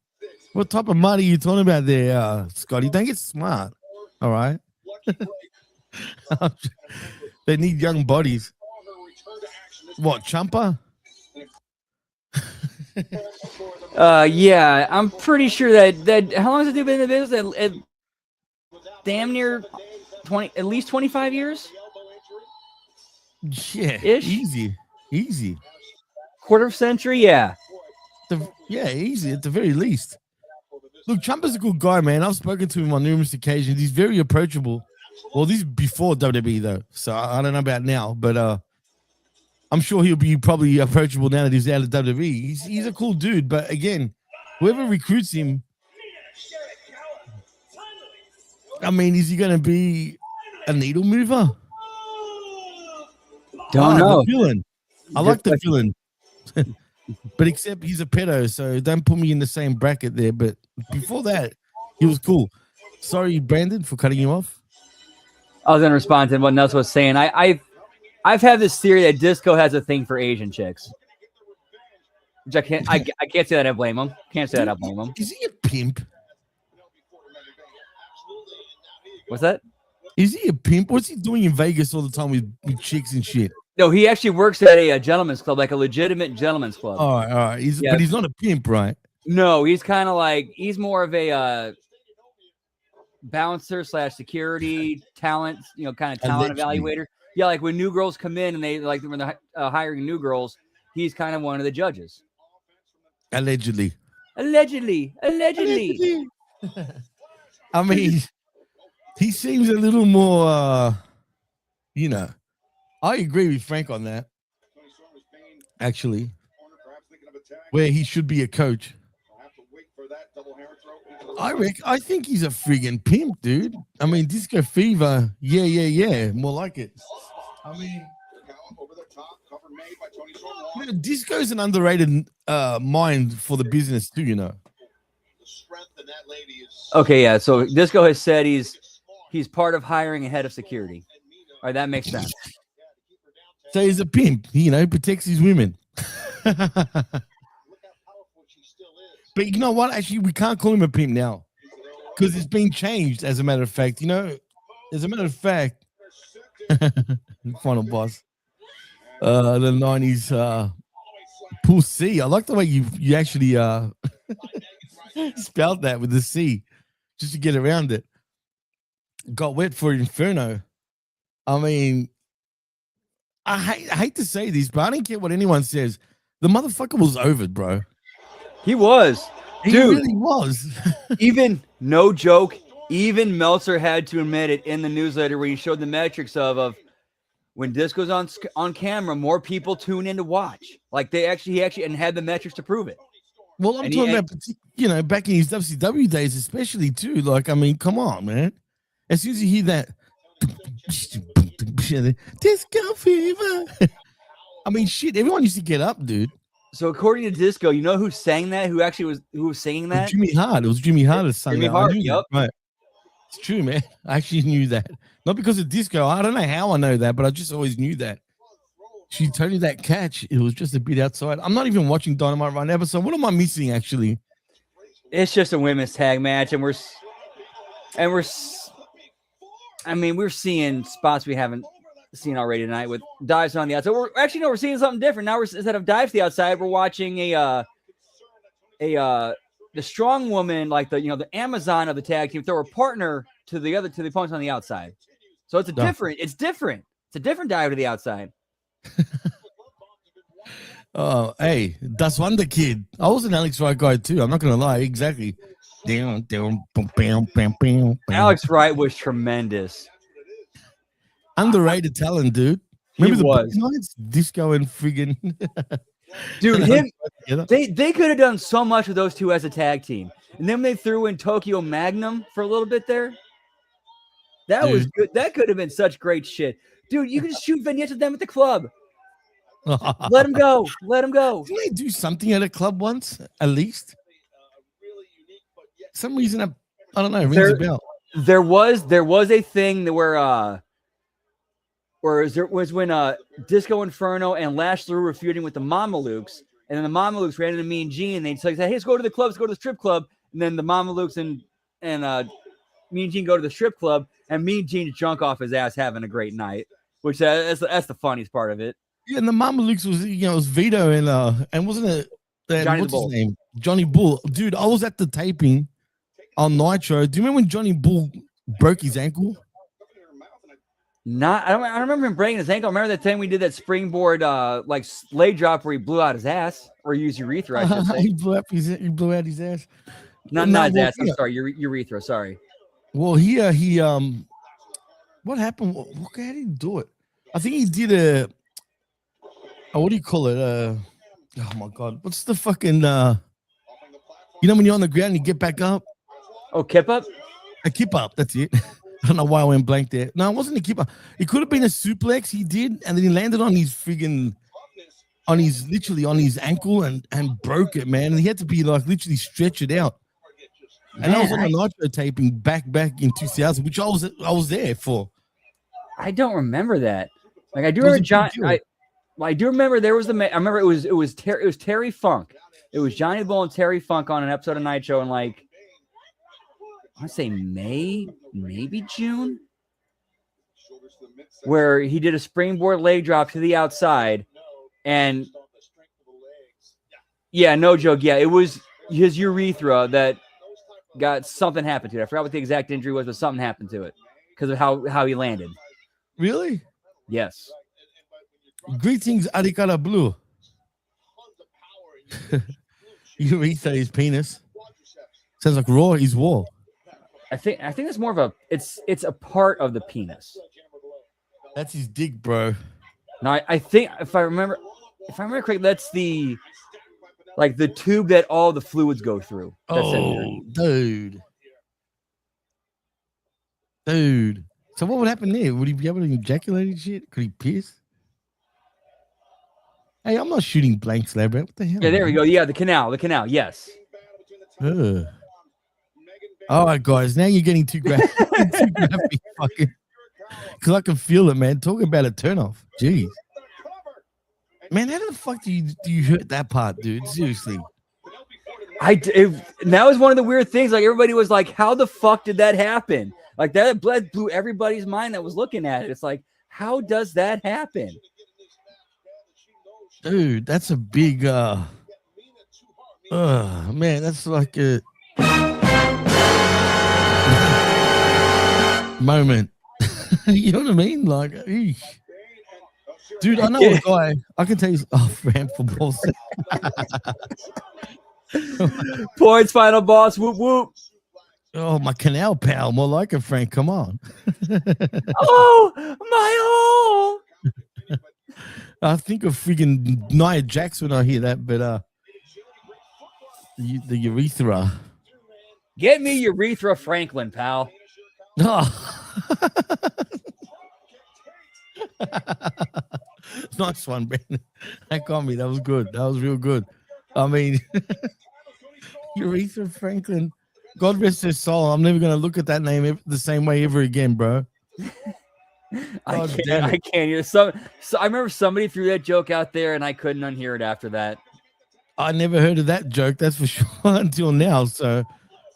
What type of Marty are you talking about there, Scotty? Don't get smart. All right. They need young bodies. What, Champa? Yeah, I'm pretty sure that how long has it been in the business? At damn near 20, at least 25 years. Yeah, Ish? easy. Quarter of century, yeah. Yeah, easy at the very least. Look, Champa's a good guy, man. I've spoken to him on numerous occasions. He's very approachable. Well, this is before WWE though, so I don't know about now, but I'm sure he'll be probably approachable now that he's out of WWE. He's a cool dude, but again, whoever recruits him, I mean, is he going to be a needle mover? Don't know. The villain. I like the villain, but except he's a pedo, so don't put me in the same bracket there. But before that, he was cool. Sorry, Brandon, for cutting you off. I was going to respond to what Nelson was saying. I've had this theory that Disco has a thing for Asian chicks. Which I can't say that I blame him. Can't say that I blame him. Is he a pimp? What's that? Is he a pimp? What's he doing in Vegas all the time with chicks and shit? No, he actually works at a gentleman's club, like a legitimate gentleman's club. All right. But he's not a pimp, right? No, he's kind of like, he's more of a bouncer / security talent, kind of talent evaluator. Yeah, like when new girls come in and when they're hiring new girls, he's kind of one of the judges. Allegedly. I mean, he seems a little more, I agree with Frank on that. Actually, where he should be a coach. I think he's a friggin' pimp, dude. I mean, Disco Fever, yeah. More like it. I mean, Disco's an underrated mind for the business too, Okay, yeah. So Disco has said he's part of hiring a head of security. All right, that makes sense. So he's a pimp, protects his women. But you know what? Actually, we can't call him a pimp now because it's been changed, as a matter of fact. As a matter of fact, final boss, the 90s Pool C. I like the way you actually spelled that with the C just to get around it. Got wet for Inferno. I mean, I hate to say this, but I don't care what anyone says. The motherfucker was over, bro. He was. He Dude, really was. even, no joke, even Meltzer had to admit it in the newsletter where he showed the metrics of when Disco's on camera, more people tune in to watch. Like he actually and had the metrics to prove it. Well, I'm talking about, back in his WCW days, especially too. Like, I mean, come on, man. As soon as you hear that, Disco Fever. I mean, shit, everyone used to get up, dude. So according to Disco, you know who sang that? Who was singing that? Jimmy Hart. It was Jimmy Hart that sang Jimmy that. Hart, yep. Right. It's true, man. I actually knew that. Not because of Disco. I don't know how I know that, but I just always knew that. She told you that catch. It was just a bit outside. I'm not even watching Dynamite right now, so what am I missing, actually? It's just a women's tag match, and we're seeing spots we haven't seen already tonight with dives on the outside. We're seeing something different now. Instead of dives to the outside, we're watching the strong woman, like the Amazon of the tag team, throw her partner to the opponents on the outside. So it's different. It's a different dive to the outside. Oh, hey, that's Wonder Kid. I was an Alex Wright guy too. I'm not gonna lie. Exactly. Alex Wright was tremendous. Underrated talent, dude. Remember He was. Nights? Disco and friggin' Dude, they could have done so much with those two as a tag team. And then they threw in Tokyo Magnum for a little bit there. That was Dude. good. That could have been such great shit. Dude, you can just shoot vignettes of them at the club. Let them go. Let them go. Didn't they do something at a club once, at least? Some reason, I don't know, it rings a bell. There was a thing where there was when Disco Inferno and Lash LaRue were feuding with the Mamalukes, and then the Mamalukes ran into Mean Gene, and they said, "Hey, let's go to the club, let's go to the strip club." And then the Mamalukes and Mean Gene go to the strip club, and Mean Gene's drunk off his ass having a great night, which that's the funniest part of it. Yeah, and the Mamalukes was, it was Vito and wasn't it Johnny what's the Bull. his name? Johnny Bull. Dude, I was at the taping on Nitro. Do you remember when Johnny Bull broke his ankle? I don't remember him breaking his ankle. I remember that time we did that springboard like leg drop where he blew out his ass, or used urethra, I should say. he blew out his ass. Not his ass. I'm sorry, urethra. Sorry. Well, he what happened? How did he do it? I think he did what do you call it? Oh my god, what's the fucking when you're on the ground and you get back up? Oh, kip up? A kip up, that's it. I don't know why I went blank there. No, it wasn't a kip up. It could have been a suplex he did, and then he landed on his friggin' literally on his ankle and broke it, man. And he had to be like literally stretch it out. And I was on the Nitro taping back in 2000, which I was there for. I don't remember that. Like I do remember John. I do remember there was I remember it was Terry Funk. It was Johnny Bull and Terry Funk on an episode of Nitro in like I want to say May, maybe June, where he did a springboard leg drop to the outside, and yeah, no joke, yeah, it was his urethra that got something happened to it. I forgot what the exact injury was, but something happened to it because of how he landed. Really? Yes. Greetings, Arikara Blue. Urethra is penis. Sounds like raw is wall. I think it's more of a it's a part of the penis. That's his dick, bro. No, I think if I remember correctly, that's the tube that all the fluids go through. That's dude. So what would happen there? Would he be able to ejaculate and shit? Could he piss? Hey, I'm not shooting blanks there, bro. What the hell? Yeah, there we go. Yeah, the canal. Yes. All right, guys. Now you're getting too graphic. Fucking. Because I can feel it, man. Talk about a turnoff. Jeez. Man, how the fuck do you hurt that part, dude? Seriously. That was one of the weird things. Like everybody was like, "How the fuck did that happen?" Like that blew everybody's mind that was looking at it. It's like, how does that happen? Dude, that's a big man, that's like a moment. You know what I mean? Like, eesh. Dude, I know a guy. I can tell you. Oh, Fran football. Points, final boss. Whoop whoop. Oh, my canal pal. More like it, Frank. Come on. Oh, my hole. I think of freaking Nia Jax when I hear that, but the urethra. Get me urethra Franklin, pal. Oh. Nice one, Ben. That got me. That was good. That was real good. I mean, Urethra Franklin. God rest his soul. I'm never gonna look at that name the same way ever again, bro. I can't. So I remember somebody threw that joke out there, and I couldn't unhear it after that. I never heard of that joke. That's for sure until now. So,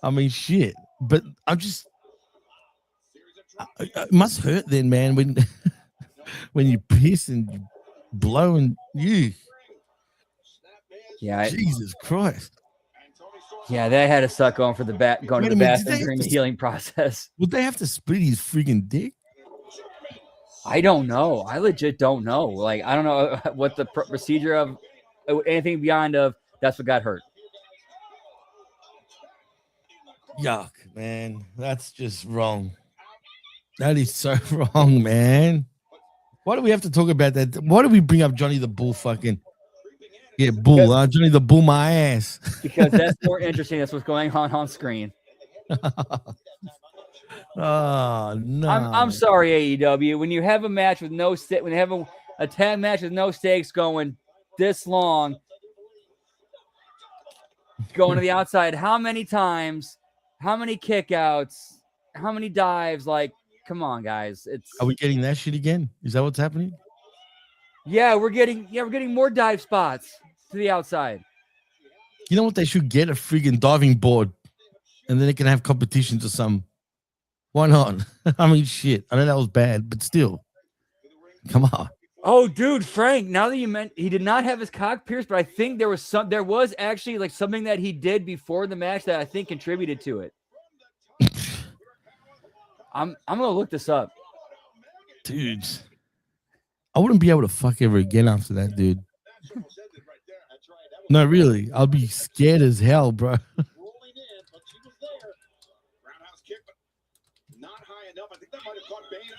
I mean, shit. But I'm just. It must hurt then, man. When you piss and you blow and you. Yeah. Jesus Christ. Yeah, they had to suck going to the bathroom during the healing process. Would they have to split his freaking dick? I don't know. I legit don't know. Like, I don't know what the procedure of anything beyond of that's what got hurt. Yuck, man. That's just wrong. That is so wrong, man. Why do we have to talk about that? Why do we bring up Johnny the Bull fucking? Yeah, bull. Johnny the bull my ass. Because that's more interesting. That's what's going on screen. Oh no! I'm sorry, AEW. When you have a match with no when you have a tag match with no stakes going this long, going to the outside, how many times, how many kickouts, how many dives? Like, come on, guys. Are we getting that shit again? Is that what's happening? Yeah, we're getting more dive spots to the outside. You know what? They should get a freaking diving board, and then they can have competitions or something. Why not? I mean, shit. I know that was bad, but still, come on. Oh, dude, Frank. Now that you meant he did not have his cock pierced, but I think there was actually like something that he did before the match that I think contributed to it. I'm gonna look this up, Dudes. I wouldn't be able to fuck ever again after that, dude. No, really. I'll be scared as hell, bro.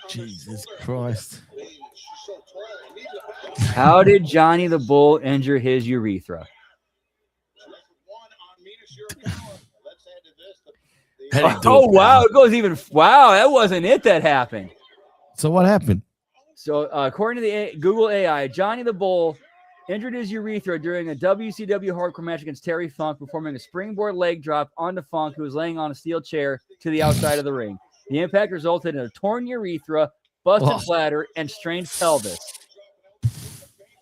Jesus Christ. How did Johnny the Bull injure his urethra? Oh, wow. It goes even. Wow, that wasn't it that happened. So what happened? So according to the Google AI, Johnny the Bull injured his urethra during a WCW hardcore match against Terry Funk, performing a springboard leg drop onto Funk, who was laying on a steel chair to the outside of the ring. The impact resulted in a torn urethra, busted bladder, and strained pelvis.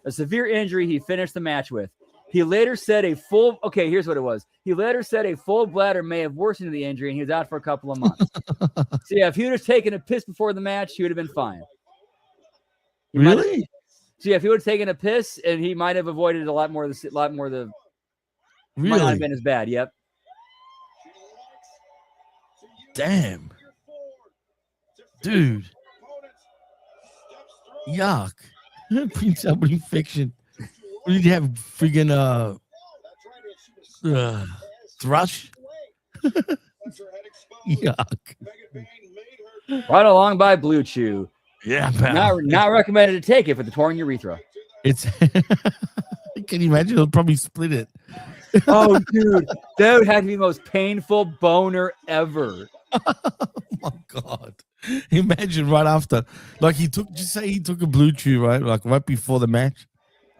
A severe injury he finished the match with. He later said here's what it was. He later said a full bladder may have worsened the injury, and he was out for a couple of months. So yeah, if he would have taken a piss before the match, he would have been fine. Really? So yeah, if he would have taken a piss, and he might have avoided a lot more of the. Really? Might not have been as bad. Yep. Damn. Dude. Yuck. Prince Albert infection. What did you have? Friggin' thrush? Yuck. Right along by Blue Chew. Yeah, pal. Not recommended to take it for the torn urethra. It's can you imagine? It'll probably split it. Oh, dude, that would have to be the most painful boner ever. Oh my god! Imagine right after, like he took a Blue Chew, right? Like right before the match,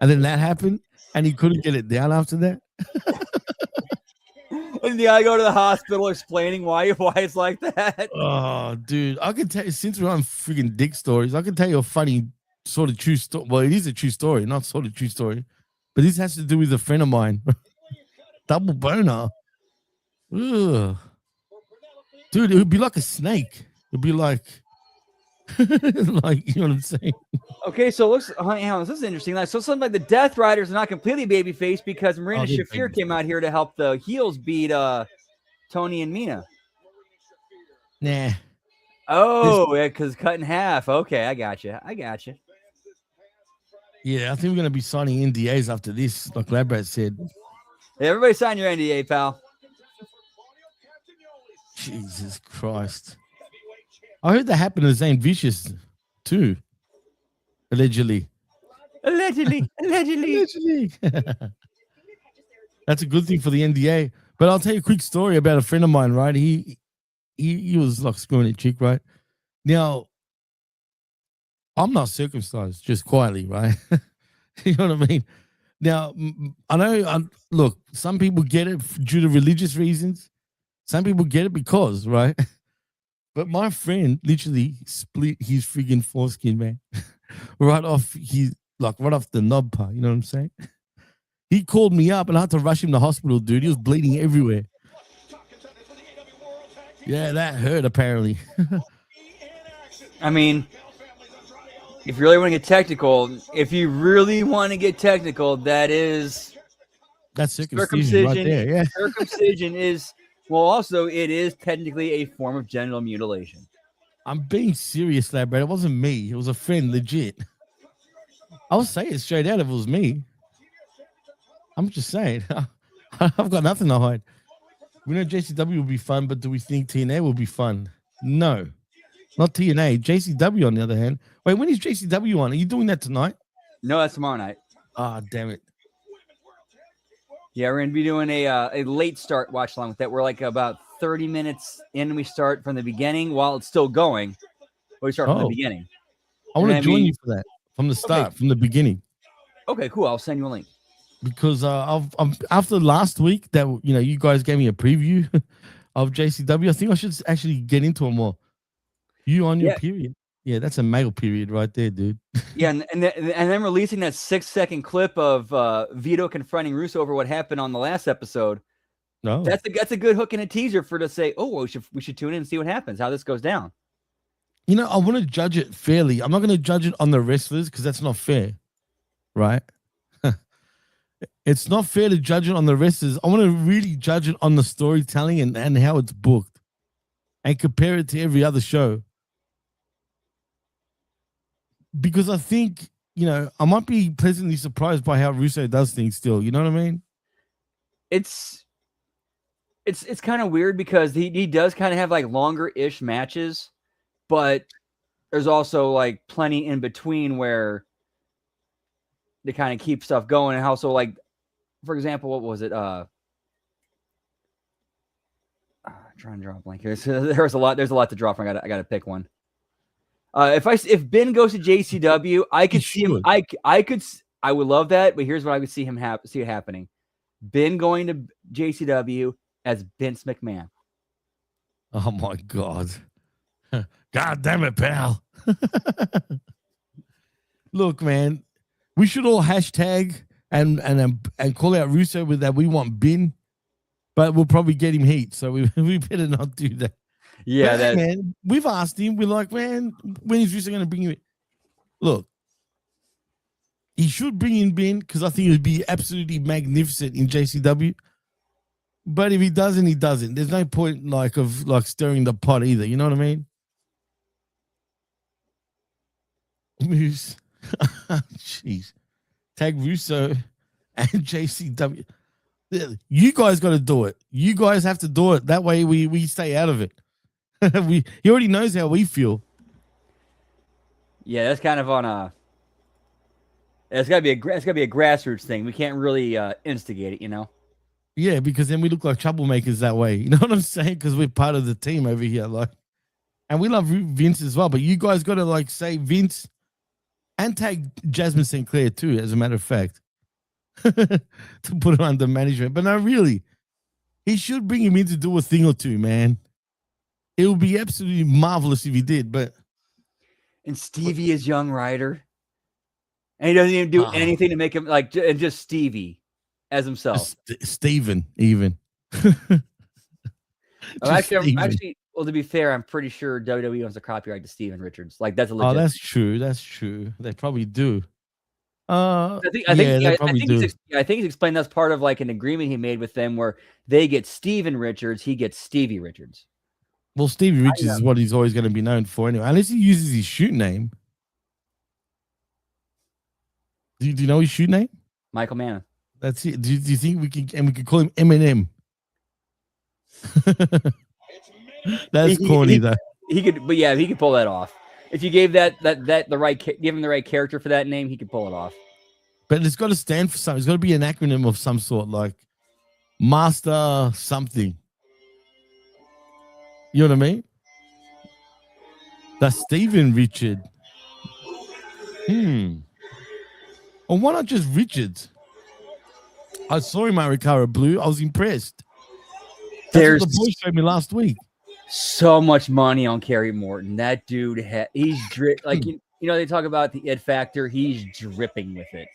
and then that happened, and he couldn't get it down after that. And the guy go to the hospital explaining why it's like that. Oh, dude, I can tell you, since we're on freaking dick stories, I can tell you a funny sort of true story. Well, it is a true story, not sort of true story, but this has to do with a friend of mine. Double boner. Ugh. Dude, it would be like a snake. It'd be like, like, you know what I'm saying? Okay, so looks, hang on, this is interesting. Like, so something like the Death Riders are not completely babyface because Marina Shafir came out here to help the heels beat Tony and Mina. Nah. Oh, yeah, because cut in half. Okay, I got you. Yeah, I think we're gonna be signing NDAs after this, like Labrat said. Hey, everybody sign your NDA, pal. Jesus Christ. I heard that happened to Zane Vicious too. Allegedly. That's a good thing for the NDA. But I'll tell you a quick story about a friend of mine, right? He was like screwing a chick, right? Now, I'm not circumcised, just quietly, right? You know what I mean? Now, I know, look, some people get it due to religious reasons. Some people get it because, right? But my friend literally split his freaking foreskin, man. right off the knob part, you know what I'm saying? He called me up and I had to rush him to hospital, dude. He was bleeding everywhere. Yeah, that hurt apparently. I mean, if you really want to get technical, that's circumcision right there. Yeah. Circumcision is, well, also it is technically a form of genital mutilation. I'm being serious, lad, bro. It wasn't me. It was a friend, legit. I'll say it straight out if it was me. I'm just saying. I've got nothing to hide. We know JCW will be fun, but do we think TNA will be fun? No. Not TNA. JCW, on the other hand. Wait, when is JCW on? Are you doing that tonight? No, that's tomorrow night. Ah, damn it. Yeah, we're gonna be doing a late start watch along with that. We're like about 30 minutes in. We start from the beginning while it's still going. We start from the beginning. I want to join you for that from the start, from the beginning. Okay, cool. I'll send you a link. Because I've after last week that you guys gave me a preview of JCW, I think I should actually get into it more. You on your period? Yeah, that's a male period right there, dude. Yeah, and then releasing that 6-second clip of Vito confronting Russo over what happened on the last episode. No, that's a good hook and a teaser for to say, oh, we should tune in and see what happens, how this goes down. I want to judge it fairly. I'm not going to judge it on the wrestlers because that's not fair, right? It's not fair to judge it on the wrestlers. I want to really judge it on the storytelling and how it's booked and compare it to every other show. Because I think, I might be pleasantly surprised by how Russo does things still. You know what I mean? It's kind of weird because he does kind of have like longer-ish matches, but there's also like plenty in between where they kind of keep stuff going. And also, like, for example, what was it? Trying to draw a blank here. There's a lot to draw from. I gotta pick one. If Ben goes to JCW, I could see him. I would love that, but here's what I would see it happening: Ben going to JCW as Vince McMahon. Oh my God! God damn it, pal! Look, man, we should all hashtag and call out Russo with that. We want Ben, but we'll probably get him heat, so we better not do that. Yeah, but, man, we've asked him. We're like, man, when is Russo going to bring you in? Look, he should bring in Ben because I think it would be absolutely magnificent in JCW. But if he doesn't, he doesn't. There's no point of stirring the pot either. You know what I mean? Moose. Jeez. Tag Russo and JCW. You guys got to do it. You guys have to do it. That way we stay out of it. He already knows how we feel. Yeah, that's kind of on a. It's gotta be a grassroots thing. We can't really instigate it, Yeah, because then we look like troublemakers that way. You know what I'm saying? Because we're part of the team over here, and we love Vince as well. But you guys got to say Vince and tag Jasmine St. Clair too, as a matter of fact, to put him under management. But no, really, he should bring him in to do a thing or two, man. It would be absolutely marvelous if he did. And Stevie is young Ryder, and he doesn't even do anything to make him and just Stevie as himself. Steven, even. Actually, well, to be fair, I'm pretty sure WWE owns the copyright to Steven Richards. That's a legit. Oh, that's true. That's true. They probably do. I think he's explained that's part of an agreement he made with them where they get Steven Richards, he gets Stevie Richards. Well, Stevie Richards is what he's always going to be known for anyway, unless he uses his shoot name. Do you know his shoot name? Michael Mann. That's it. Do you think we can call him Eminem? That's corny though. He could, but yeah, he could pull that off. If you gave give him the right character for that name, he could pull it off. But it's got to stand for something. It's got to be an acronym of some sort, like Master something. You know what I mean? That's Steven Richard. Or why not just Richards? I saw him at Ricara Blue. I was impressed. That's what the boys showed me last week. So much money on Kerry Morton. That dude, he's they talk about the it factor. He's dripping with it.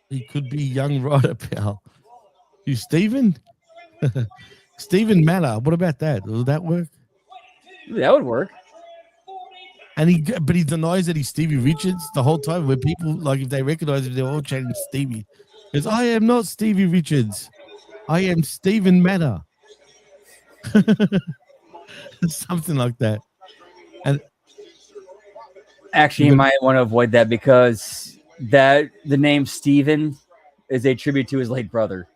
He could be young Ryder, pal. You, Steven? Steven Matter. What about that? Will that work? That would work. But he denies that he's Stevie Richards the whole time. Where people if they recognize him, they're all chanting Stevie. Because I am not Stevie Richards. I am Steven Matter. Something like that. And actually, you might want to avoid that because the name Steven is a tribute to his late brother.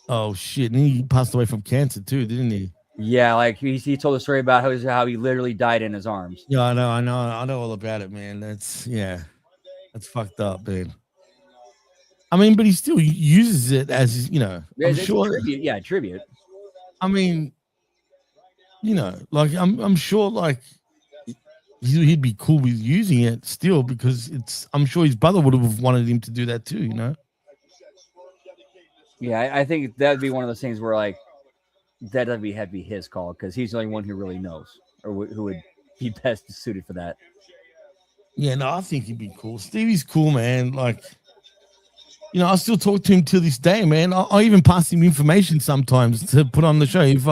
Oh shit! And he passed away from cancer too, didn't he? Yeah, he told a story about how he literally died in his arms. Yeah, I know all about it, man. That's fucked up, man. I mean, but he still uses it as, I'm It's sure. tribute. Yeah, tribute. I mean, like I'm sure, like he'd be cool with using it still because I'm sure his brother would have wanted him to do that too. Yeah, I think that'd be one of those things where like that'd have to be his call because he's the only one who really knows or who would be best suited for that. Yeah, no, I think he'd be cool. Stevie's cool, man. Like, I still talk to him till this day, man. I even pass him information sometimes to put on the show if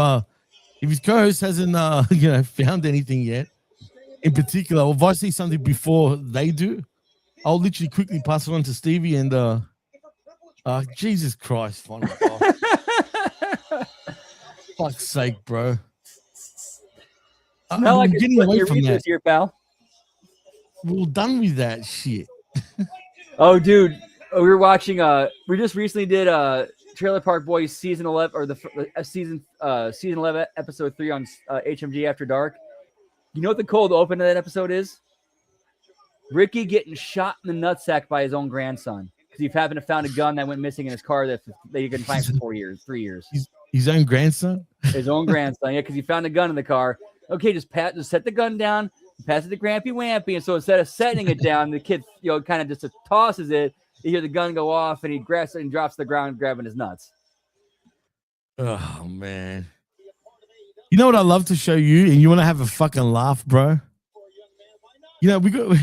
his co-host hasn't found anything yet in particular, or if I see something before they do, I'll literally quickly pass it on to Stevie and Jesus Christ, fine. Fuck's sake, bro. Not like getting away from that here, pal. We're done with that shit. Oh, dude, we were watching. We just recently did Trailer Park Boys season 11 or the season 11 episode 3 on HMG After Dark. You know what the cold open to that episode is? Ricky getting shot in the nutsack by his own grandson because he happened to found a gun that went missing in his car that he couldn't find for 3 years. His own grandson? His own grandson, yeah, because he found a gun in the car. Okay, just set the gun down, pass it to Grampy Wampy, and so instead of setting it down, the kid, kind of just tosses it. You hear the gun go off, and he grabs it and drops to the ground, grabbing his nuts. Oh man. You know what I love to show you, and you want to have a fucking laugh, bro? We got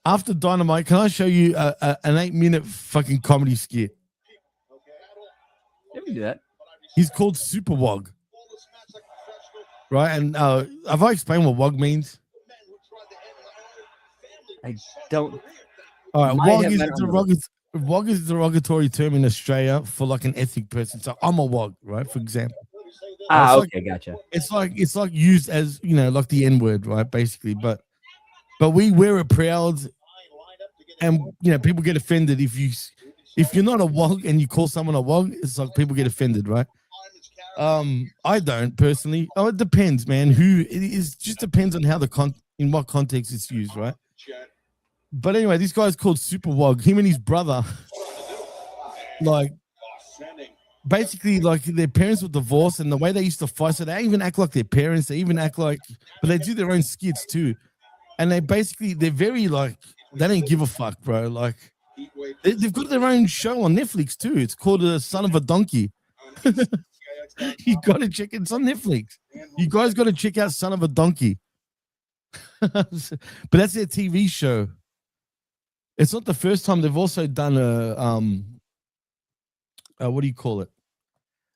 after Dynamite. Can I show you an 8-minute fucking comedy skit? Yeah, we can do that. He's called Super Wog, right? And have I explained what Wog means? I don't. All right, Wog is a derogatory term in Australia for like an ethnic person. So I'm a Wog, right? For example. Okay, gotcha. It's like used as like the N-word, right? Basically, but we wear it proud, and people get offended if you're not a Wog and you call someone a Wog. It's like people get offended, right? I don't personally. Oh, it depends, man. Just depends on how in what context it's used, right? But anyway, this guy's called Super Wog. Him and his brother, like. Basically, like their parents were divorced, and the way they used to fight, so they even act like their parents. They even act like, but they do their own skits too, and they're very like they don't give a fuck, bro. Like they've got their own show on Netflix too. It's called Son of a Donkey. You got to check it. It's on Netflix. You guys got to check out Son of a Donkey. But that's their TV show. It's not the first time. They've also done what do you call it?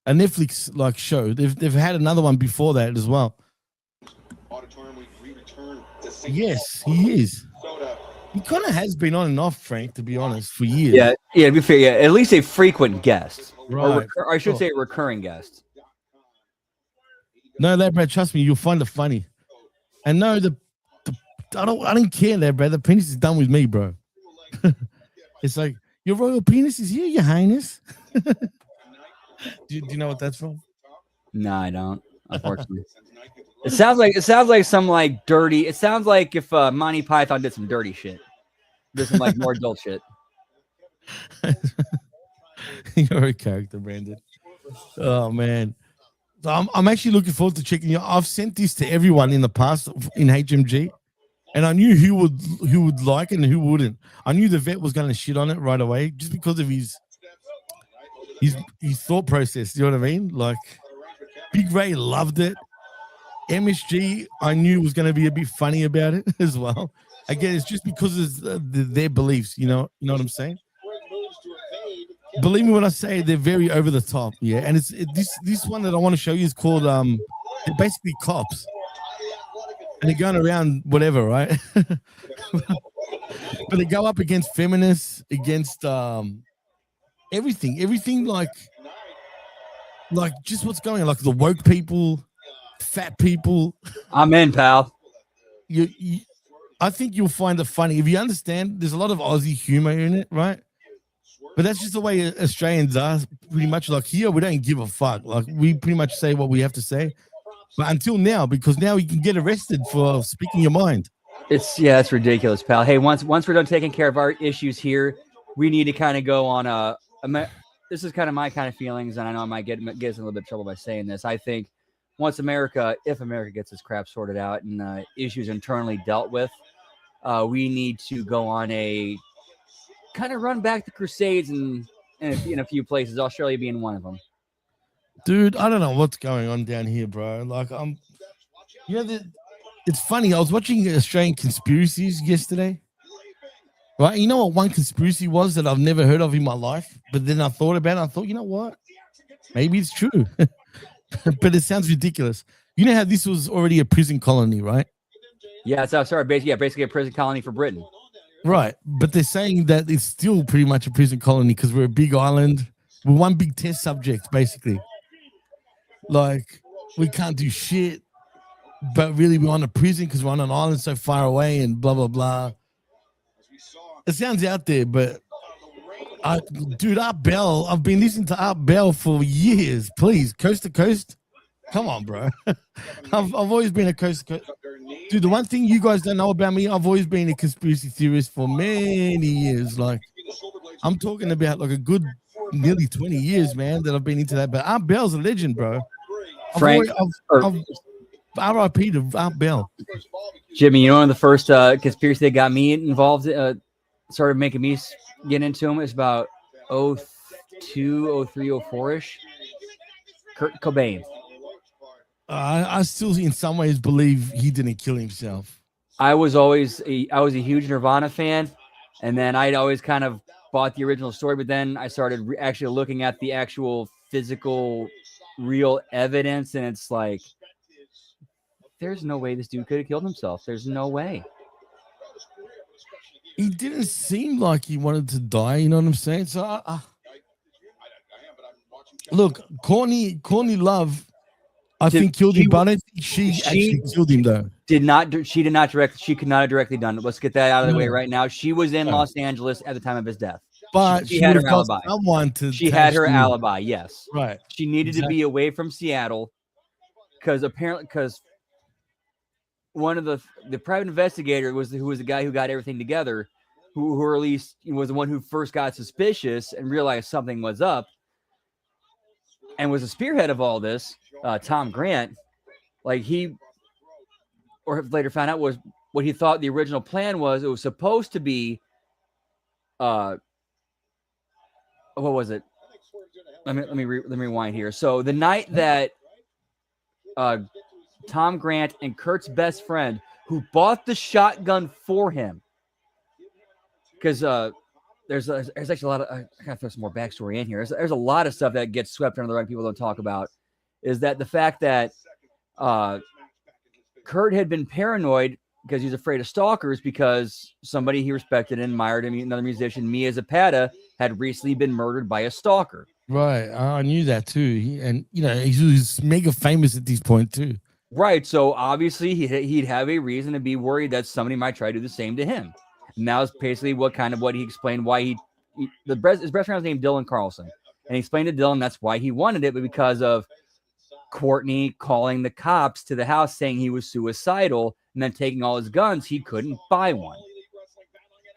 A Netflix like show. They've had another one before that as well. Yes, he is. He kind of has been on and off, Frank, to be honest, for years. Yeah, to be fair, yeah, at least a frequent guest, right? Or I should say, a recurring guest. No, that Brad, trust me, you'll find it funny. And no, I don't care that, Brad. The penis is done with me, bro. It's like your royal penis is here, Your Highness. Do you know what that's from? No, I don't. Unfortunately, it sounds like some like dirty. It sounds like if Monty Python did some dirty shit, did some like more adult shit. You're a character, Brandon. Oh man, so I'm actually looking forward to checking you. I've sent this to everyone in the past in HMG, and I knew who would like it and who wouldn't. I knew the vet was going to shit on it right away just because of his thought process. You know what I mean? Like Big Ray loved it. MSG, I knew was going to be a bit funny about it as well. Again, it's just because of their beliefs. You know what I'm saying? Believe me when I say they're very over the top. Yeah, and this one that I want to show you is called they're basically cops, and they're going around whatever, right? But they go up against feminists, against everything like just what's going on, like the woke people, fat people. I'm in, pal. I think you'll find it funny if you understand. There's a lot of Aussie humor in it, right? But that's just the way Australians are. Pretty much like here, we don't give a fuck. Like we pretty much say what we have to say. But until now, because now you can get arrested for speaking your mind. It's ridiculous, pal. Hey, once we're done taking care of our issues here, we need to kind of go on this is kind of my kind of feelings, and I know I might get us in a little bit of trouble by saying this. I think if America gets its crap sorted out and issues internally dealt with, we need to go on a kind of run back the Crusades in a few places, Australia being one of them. Dude, I don't know what's going on down here, bro. Like, it's funny. I was watching Australian conspiracies yesterday. Right? You know what one conspiracy was that I've never heard of in my life? But then I thought about it. I thought, you know what? Maybe it's true. But it sounds ridiculous. You know how this was already a prison colony, right? Yeah, basically a prison colony for Britain. Right. But they're saying that it's still pretty much a prison colony because we're a big island. We're one big test subject, basically. Like, we can't do shit. But really, we're on a prison because we're on an island so far away and blah, blah, blah. It sounds out there, but dude, Art Bell, I've been listening to Art Bell for years. Please, coast to coast. Come on, bro. I've always been a coast to coast. Dude, the one thing you guys don't know about me, I've always been a conspiracy theorist for many years. Like, I'm talking about like a good nearly 20 years, man, that I've been into that. But Art Bell's a legend, bro. Frank, RIP to Art Bell. Jimmy, you know, one of the first conspiracy that got me involved, started making me get into them. It's about 02, 03, 04-ish. Kurt Cobain. I still, in some ways, believe he didn't kill himself. I was a huge Nirvana fan, and then I'd always kind of bought the original story, but then I started actually looking at the actual physical, real evidence, and it's like, there's no way this dude could have killed himself. There's no way. He didn't seem like he wanted to die. You know what I'm saying? So, look, Courtney Love, I think killed him, but I don't think she actually killed him though. She could not have directly done it. Let's get that out of the way right now. She was in Los Angeles at the time of his death. But she had her alibi. She had her alibi, yes. Right. She needed to be away from Seattle because one of the private investigator who was the guy who got everything together, who at least was the one who first got suspicious and realized something was up and was a spearhead of all this, Tom Grant. Like later found out was what he thought the original plan was. It was supposed to be, what was it? Let me rewind here. So the night that Tom Grant and Kurt's best friend, who bought the shotgun for him, because there's actually a lot of, I gotta throw some more backstory in here. There's a lot of stuff that gets swept under the rug people don't talk about. Is that the fact that Kurt had been paranoid because he's afraid of stalkers because somebody he respected and admired, another musician, Mia Zapata, had recently been murdered by a stalker. Right, I knew that too. He's mega famous at this point too. Right, so obviously he'd have a reason to be worried that somebody might try to do the same to him. And that was basically what he explained why his best friend was named Dylan Carlson, and he explained to Dylan that's why he wanted it, but because of Courtney calling the cops to the house saying he was suicidal and then taking all his guns, he couldn't buy one.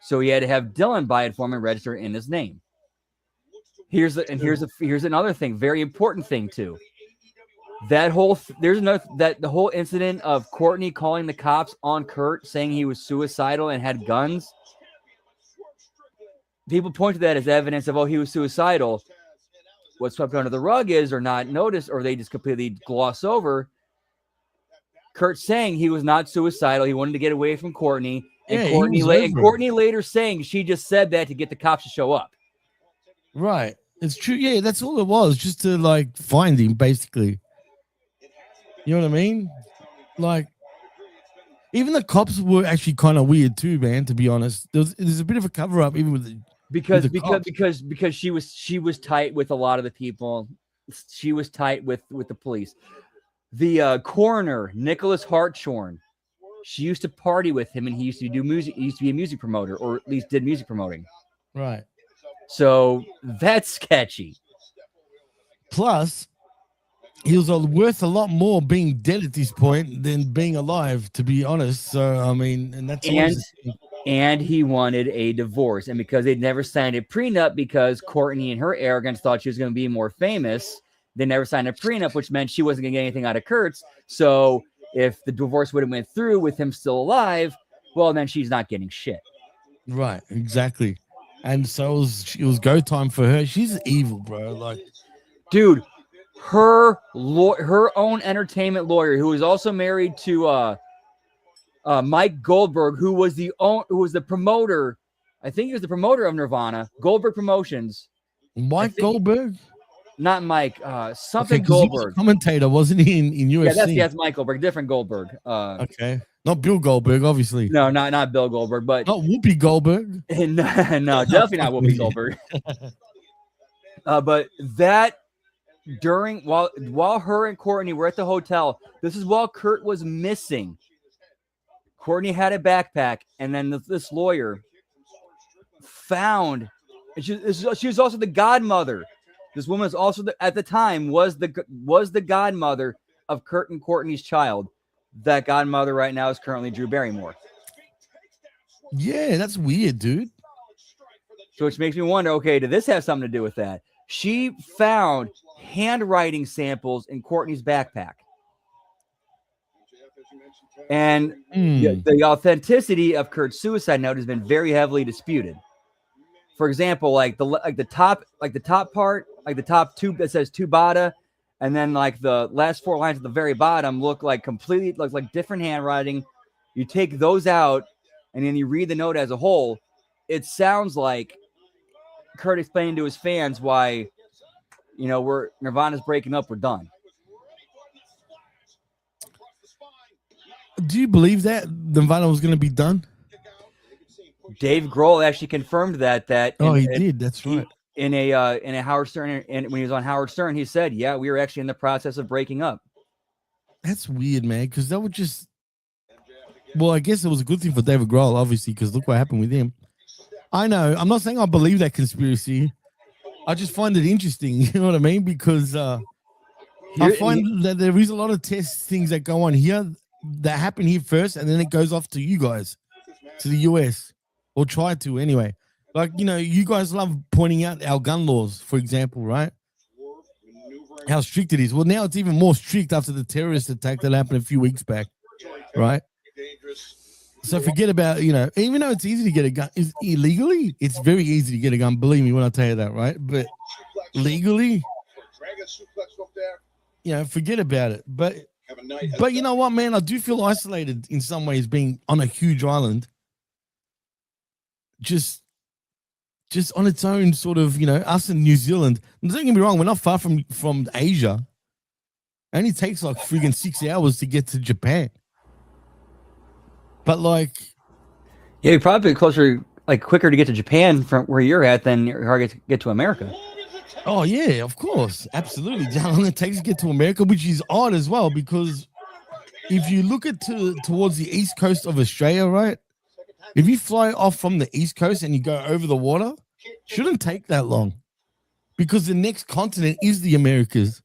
So he had to have Dylan buy it for him and register it in his name. Here's another thing, very important thing too. The whole incident of Courtney calling the cops on Kurt saying he was suicidal and had guns. People point to that as evidence of, he was suicidal. What's swept under the rug is, or not noticed, or they just completely gloss over, Kurt saying he was not suicidal. He wanted to get away from Courtney. And Courtney later saying she just said that to get the cops to show up. Right. It's true. Yeah, that's all it was. Just to find him, basically. You know what I mean? Like, even the cops were actually kind of weird too, man, to be honest. There's a bit of a cover up even with the because she was tight with a lot of the people. She was tight with the police. The coroner, Nicholas Hartshorn, she used to party with him, and he used to do music. He used to be a music promoter, or at least did music promoting. Right. So that's sketchy. Plus, he was worth a lot more being dead at this point than being alive, to be honest. So, I mean, and that's and he wanted a divorce. And because they'd never signed a prenup, because Courtney and her arrogance thought she was going to be more famous, they never signed a prenup, which meant she wasn't going to get anything out of Kurt's. So if the divorce would have went through with him still alive, well, then she's not getting shit. Right, exactly. And so it was go time for her. She's evil, bro. Like, dude, her own entertainment lawyer, who was also married to Mike Goldberg, who was the promoter. I think he was the promoter of Nirvana, Goldberg Promotions. Mike Goldberg? Not Mike. Something okay, Goldberg. He was a commentator, wasn't he, in UFC? Yeah, that's Mike Goldberg. Different Goldberg. Okay. Not Bill Goldberg, obviously. No, not Bill Goldberg, but not Whoopi Goldberg. No, definitely not Whoopi Goldberg. But that while her and Courtney were at the hotel, this is while Kurt was missing. Courtney had a backpack, and then this lawyer found. She was also the godmother. This woman was also at the time was the godmother of Kurt and Courtney's child. That godmother right now is currently Drew Barrymore. Yeah, that's weird, dude. So which makes me wonder, okay, did this have something to do with that? She found handwriting samples in Courtney's backpack. And the authenticity of Kurt's suicide note has been very heavily disputed. For example, the top part, like the top two that says Tubata, and then like the last four lines at the very bottom look like different handwriting. You take those out, and then you read the note as a whole. It sounds like Kurt explaining to his fans why, Nirvana's breaking up, we're done. Do you believe that Nirvana was going to be done? Dave Grohl actually confirmed that. He did. That's right. In a Howard Stern, and when he was on Howard Stern, he said, "Yeah, we were actually in the process of breaking up." That's weird, man. Because that would just. Well, I guess it was a good thing for David Grohl, obviously, because look what happened with him. I know. I'm not saying I believe that conspiracy. I just find it interesting. You know what I mean? Because I find that there is a lot of test things that go on here that happen here first, and then it goes off to you guys, to the US, or try to anyway. Like, you guys love pointing out our gun laws, for example, right? How strict it is. Well, now it's even more strict after the terrorist attack that happened a few weeks back, right? So forget about, even though it's easy to get a gun, illegally, it's very easy to get a gun. Believe me when I tell you that, right? But legally, forget about it. But you know what, man? I do feel isolated in some ways being on a huge island. Just on its own sort of, us in New Zealand. Don't get me wrong, we're not far from Asia. It only takes like friggin' 6 hours to get to Japan. But you're probably quicker to get to Japan from where you're at than you're hard to get to America. Oh yeah, of course, absolutely. How long it takes to get to America, which is odd as well, because if you look towards the east coast of Australia, right? If you fly off from the east coast and you go over the water, shouldn't take that long, because the next continent is the Americas.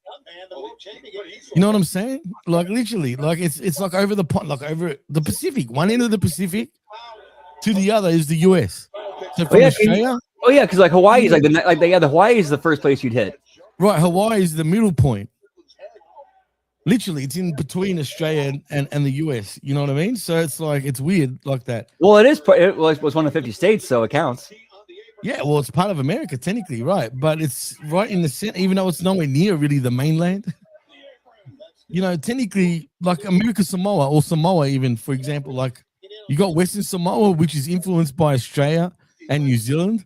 You know what I'm saying? Like literally, like it's like over the pond, like over the Pacific. One end of the Pacific to the other is the US. So from Australia. Because like Hawaii is the Hawaii is the first place you'd hit. Right, Hawaii is the middle point. Literally, it's in between Australia and the US. You know what I mean? So it's like, it's weird like that. Well, it was one of 50 states, so it counts. Yeah, well, it's part of America, technically, right? But it's right in the center, even though it's nowhere near really the mainland. Technically, like America Samoa, or Samoa even, for example, like you got Western Samoa, which is influenced by Australia and New Zealand.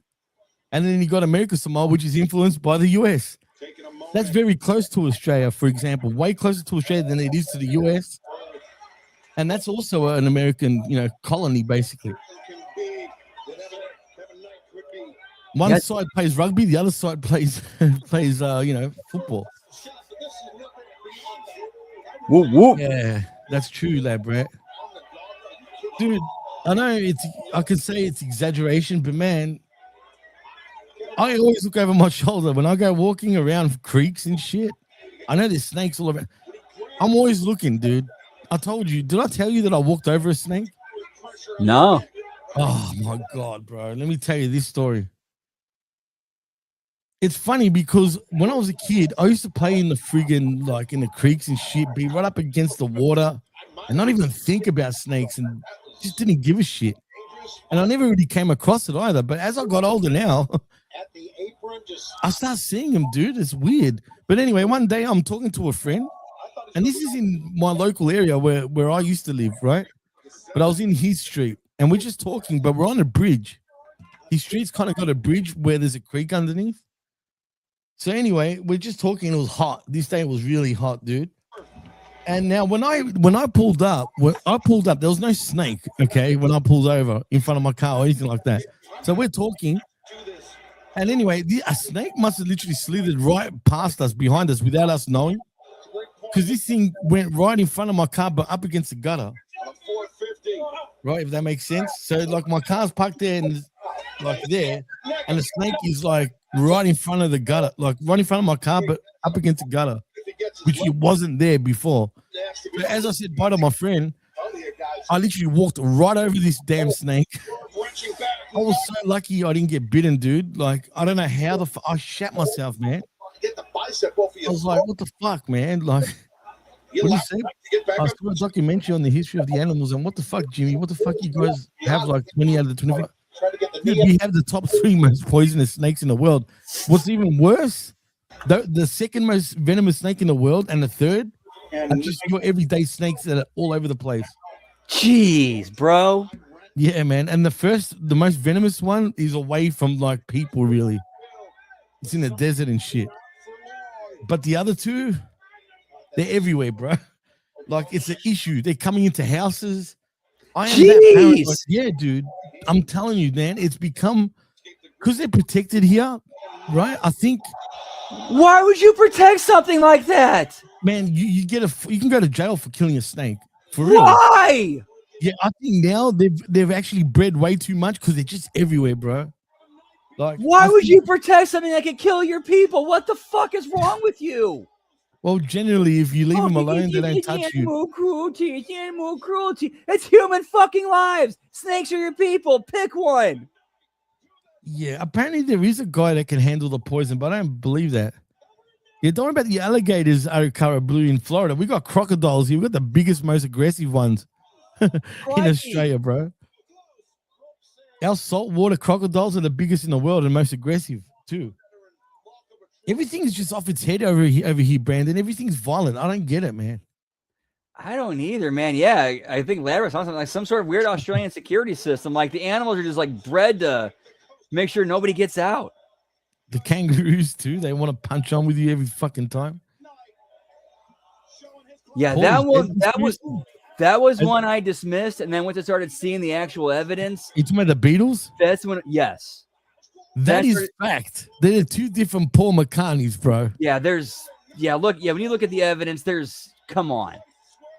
And then you got America Samoa, which is influenced by the US. That's very close to Australia, for example, way closer to Australia than it is to the US. And that's also an American, colony, basically. One side plays rugby, the other side plays football. Whoop, whoop. Yeah, that's true, lad, Brett. Dude, I know I can say it's exaggeration, but man, I always look over my shoulder when I go walking around creeks and shit. I know there's snakes all around. I'm always looking, dude. I told you. Did I tell you that I walked over a snake? No. Oh my God, bro. Let me tell you this story. It's funny because when I was a kid, I used to play in the friggin' like in the creeks and shit, be right up against the water and not even think about snakes and just didn't give a shit. And I never really came across it either. But as I got older now, I start seeing them, dude. It's weird. But anyway, one day I'm talking to a friend, and this is in my local area where I used to live, right? But I was in his street, and we're just talking, but we're on a bridge. His street's kind of got a bridge where there's a creek underneath. So anyway, we're just talking. It was hot. This day was really hot, dude. And now when I pulled up, there was no snake. Okay, when I pulled over in front of my car or anything like that. So we're talking, and anyway, a snake must have literally slithered right past us, behind us, without us knowing, because this thing went right in front of my car, but up against the gutter. Right, if that makes sense. So like my car's parked there and like there, and the snake is like right in front of the gutter, like right in front of my car, but up against the gutter, which it wasn't there before. But as I said bye to my friend, I literally walked right over this damn snake. I was so lucky I didn't get bitten, dude. Like, I don't know how I shat myself, man. I was like, what the fuck, man? Like, what do you say? I saw a documentary on the history of the animals, and what the fuck, Jimmy? What the fuck you guys have like 20 out of the 25? Dude, we have the top 3 most poisonous snakes in the world. What's even worse, the second most venomous snake in the world and the third are just your everyday snakes that are all over the place. Jeez, bro. Yeah, man. And the most venomous one is away from like people, really. It's in the desert and shit. But the other two, they're everywhere, bro. Like, it's an issue. They're coming into houses. I am that paranoid. Like, yeah, dude. I'm telling you, man, it's become, because they're protected here, right? I think. Why would you protect something like that? Man, you can go to jail for killing a snake. For real. Why? Yeah, I think now they've actually bred way too much because they're just everywhere, bro. Like, why would you protect something that could kill your people? What the fuck is wrong with you? Well, generally, if you leave them alone, they don't touch you. Animal cruelty. It's animal cruelty. It's human fucking lives. Snakes are your people. Pick one. Yeah, apparently there is a guy that can handle the poison, but I don't believe that. Yeah, don't worry about the alligators, Arikara Blue, in Florida. We got crocodiles here. We got the biggest, most aggressive ones in Australia, bro. Our saltwater crocodiles are the biggest in the world and most aggressive, too. Everything's just off its head over here, Brandon. Everything's violent. I don't get it, man. I don't either, man. Yeah, I think Larry something like some sort of weird Australian security system. Like the animals are just like bred to make sure nobody gets out. The kangaroos too. They want to punch on with you every fucking time. Yeah, that was one I dismissed, and then once I started seeing the actual evidence, you talking about the Beatles? That's when, yes, that is fact. They're 2 different Paul McCartneys, bro. Yeah, when you look at the evidence, come on.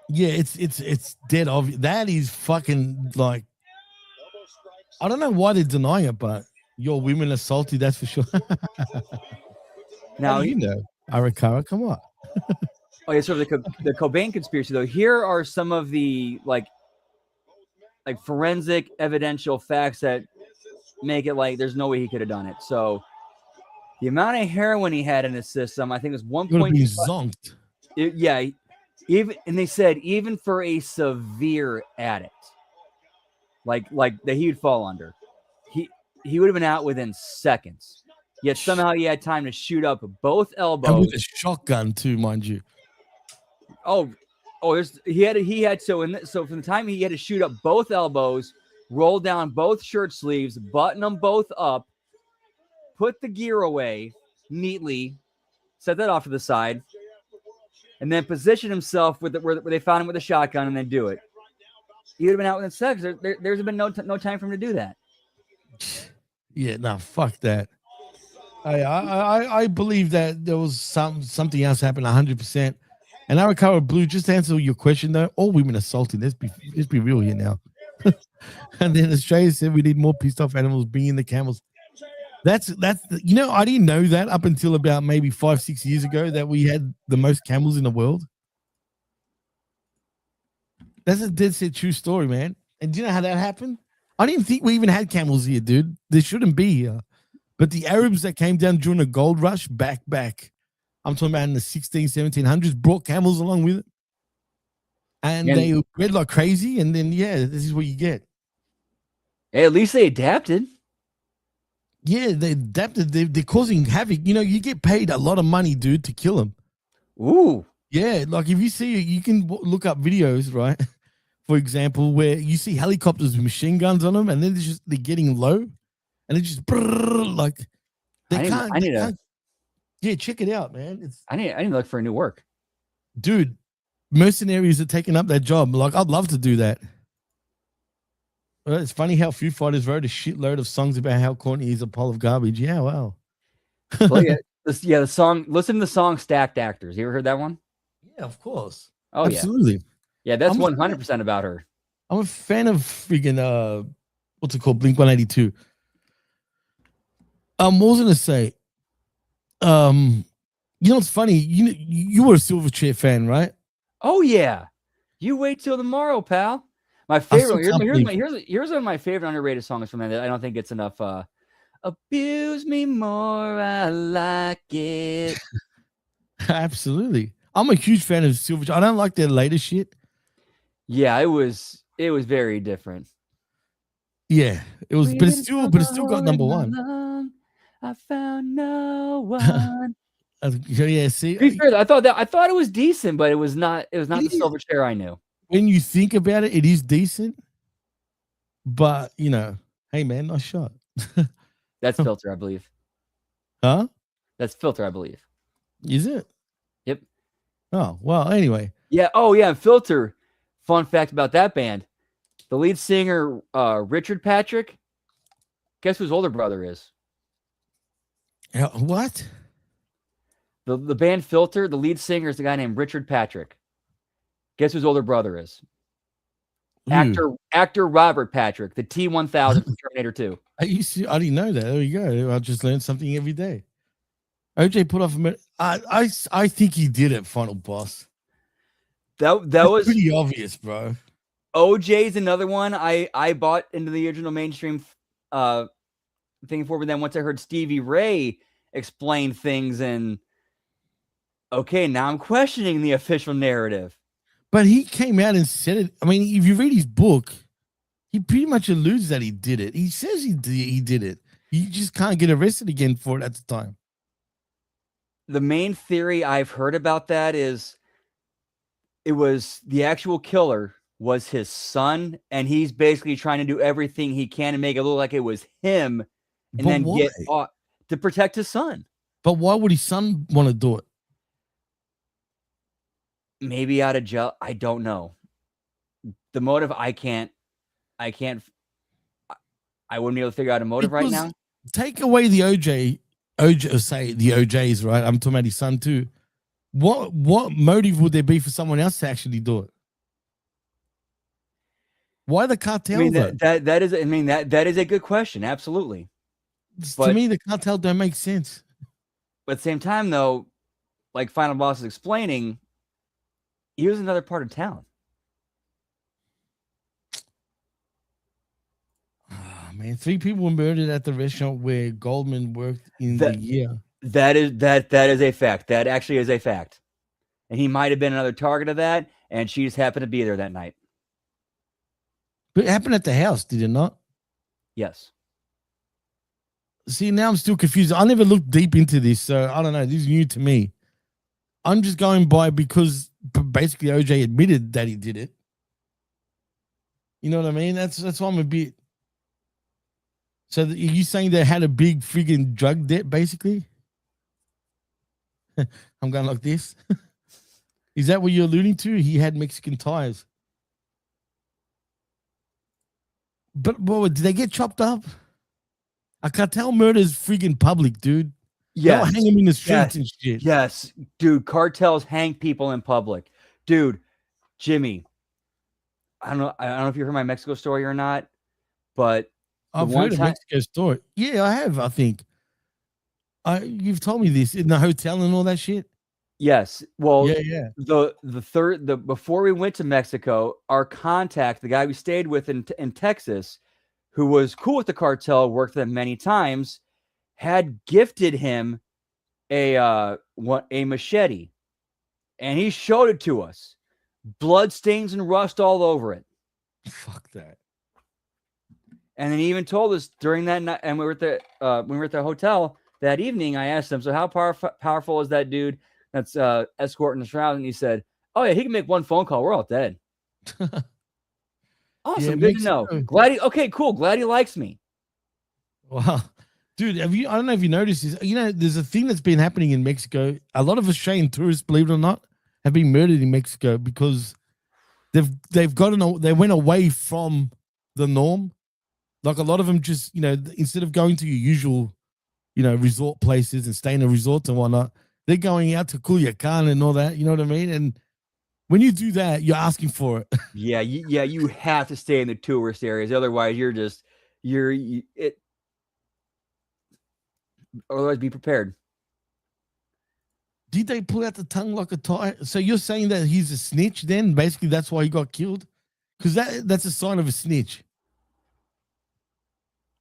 Yeah, it's dead obvious. That is fucking like, I don't know why they're denying it, but your women are salty, that's for sure. Now you know, Arikara, come on. Oh yeah, so the Cobain conspiracy though. Here are some of the like forensic evidential facts that make it like there's no way he could have done it. So the amount of heroin he had in his system, I think, was 1.5 zonked. Yeah, and they said even for a severe addict, like that he would fall under, he would have been out within seconds. Yet somehow he had time to shoot up both elbows. And with a shotgun too, mind you. So from the time he had to shoot up both elbows, roll down both shirt sleeves, button them both up, put the gear away neatly, set that off to the side, and then position himself where they found him with a shotgun, and then do it. He would have been out within seconds. There's been no time for him to do that. Yeah, no, fuck that. I believe that there was something else happened 100%. And Arikara Blue, just to answer your question though, all women are salty. Let's be real here now. And then Australia said we need more pissed off animals, bring in the camels. That's I didn't know that up until about maybe 5-6 years ago that we had the most camels in the world. That's a dead set true story, man. And do you know how that happened? I didn't think we even had camels here, dude. They shouldn't be here. But the Arabs that came down during the gold rush, back. I'm talking about in the 1700s, brought camels along with it. And they bred like crazy. And then, this is what you get. Hey, at least they adapted. Yeah, they adapted. They're causing havoc. You get paid a lot of money, dude, to kill them. Ooh. Yeah, like if you see, you can look up videos, right? For example, where you see helicopters with machine guns on them, and then they're getting low, and they just like they can't. Yeah, check it out, man. I need to look for a new work, dude. Mercenaries are taking up that job. Like I'd love to do that. Well, it's funny how Foo Fighters wrote a shitload of songs about how Courtney is a pile of garbage. Yeah, wow. Well, the song. Listen to the song "Stacked Actors." You ever heard that one? Yeah, of course. Oh, absolutely. Yeah, that's 100% about her. I'm a fan of freaking what's it called? Blink-182. What was I gonna say? It's funny. You were a Silverchair fan, right? Oh yeah. You wait till tomorrow, pal. My favorite. Here's one of my favorite underrated songs from them that I don't think gets enough. Abuse me more, I like it. Absolutely. I'm a huge fan of Silverchair. I don't like their latest shit. Yeah, it was very different. Yeah, it was, but it's still got number one. I found no one. Yeah, see, to be fair, I thought it was decent, but it was not the Silverchair I knew. When you think about it, it is decent, but hey man, nice shot. That's Filter, I believe. Huh? That's Filter, I believe. Is it? Yep. Oh well. Anyway. Yeah. Oh yeah. Filter. Fun fact about that band: the lead singer, Richard Patrick. Guess who his older brother is? What? The band Filter. The lead singer is a guy named Richard Patrick. Guess who his older brother is? Actor Robert Patrick, the T-1000 from Terminator 2. I didn't know that. There you go. I just learned something every day. OJ put off a minute. I think he did it, Final Boss. That was pretty obvious, bro. OJ's another one I bought into the original mainstream thing for, but then once I heard Stevie Ray explain things, and okay, now I'm questioning the official narrative. But he came out and said it. I mean, if you read his book, he pretty much alludes that he did it. He says he did it. You just can't get arrested again for it at the time. The main theory I've heard about that is it was the actual killer was his son, and he's basically trying to do everything he can to make it look like it was him, and then get off to protect his son. But why would his son want to do it? Maybe out of jail. I don't know. The motive, I wouldn't be able to figure out a motive right now. Take away the OJ, say the OJs, right? I'm talking about his son too. What motive would there be for someone else to actually do it? Why the cartel? I mean, that is a good question. Absolutely. To me, the cartel don't make sense. But at the same time, though, like Final Boss is explaining, he was another part of town. Oh, man, 3 people were murdered at the restaurant where Goldman worked in the year. That is a fact. That actually is a fact. And he might have been another target of that, and she just happened to be there that night. But it happened at the house, did it not? Yes. See, now I'm still confused. I never looked deep into this, so I don't know. This is new to me. I'm just going by because basically OJ admitted that he did it. You know what I mean? That's why I'm a bit. So are you saying they had a big freaking drug debt, basically? I'm going like this. Is that what you're alluding to? He had Mexican ties. But did they get chopped up? A cartel murder is freaking public, dude. Yeah, hang them in the streets and shit. Yes, dude. Cartels hang people in public, dude. Jimmy, I don't know if you heard my Mexico story or not, but I've heard a Mexico story. Yeah, I have. I think you've told me this in the hotel and all that shit. Yes. Well, yeah. Before we went to Mexico, our contact, the guy we stayed with in Texas, who was cool with the cartel, worked with them many times, had gifted him a machete, and he showed it to us. Blood stains and rust all over it. Fuck that. And then he even told us during that night, and we were at the hotel that evening. I asked him, "So how powerful is that dude that's escorting us around?" And he said, "Oh yeah, he can make one phone call. We're all dead." Awesome, good to know. Glad he likes me. Wow. Dude, I don't know if you noticed this. There's a thing that's been happening in Mexico. A lot of Australian tourists, believe it or not, have been murdered in Mexico because they went away from the norm. Like a lot of them just, instead of going to your usual, resort places and staying in resorts and whatnot, they're going out to Culiacan and all that. You know what I mean? And when you do that, you're asking for it. Yeah, you have to stay in the tourist areas. Otherwise, otherwise be prepared. Did they pull out the tongue like a tie? So you're saying that he's a snitch then? Basically, that's why he got killed? Because that's a sign of a snitch.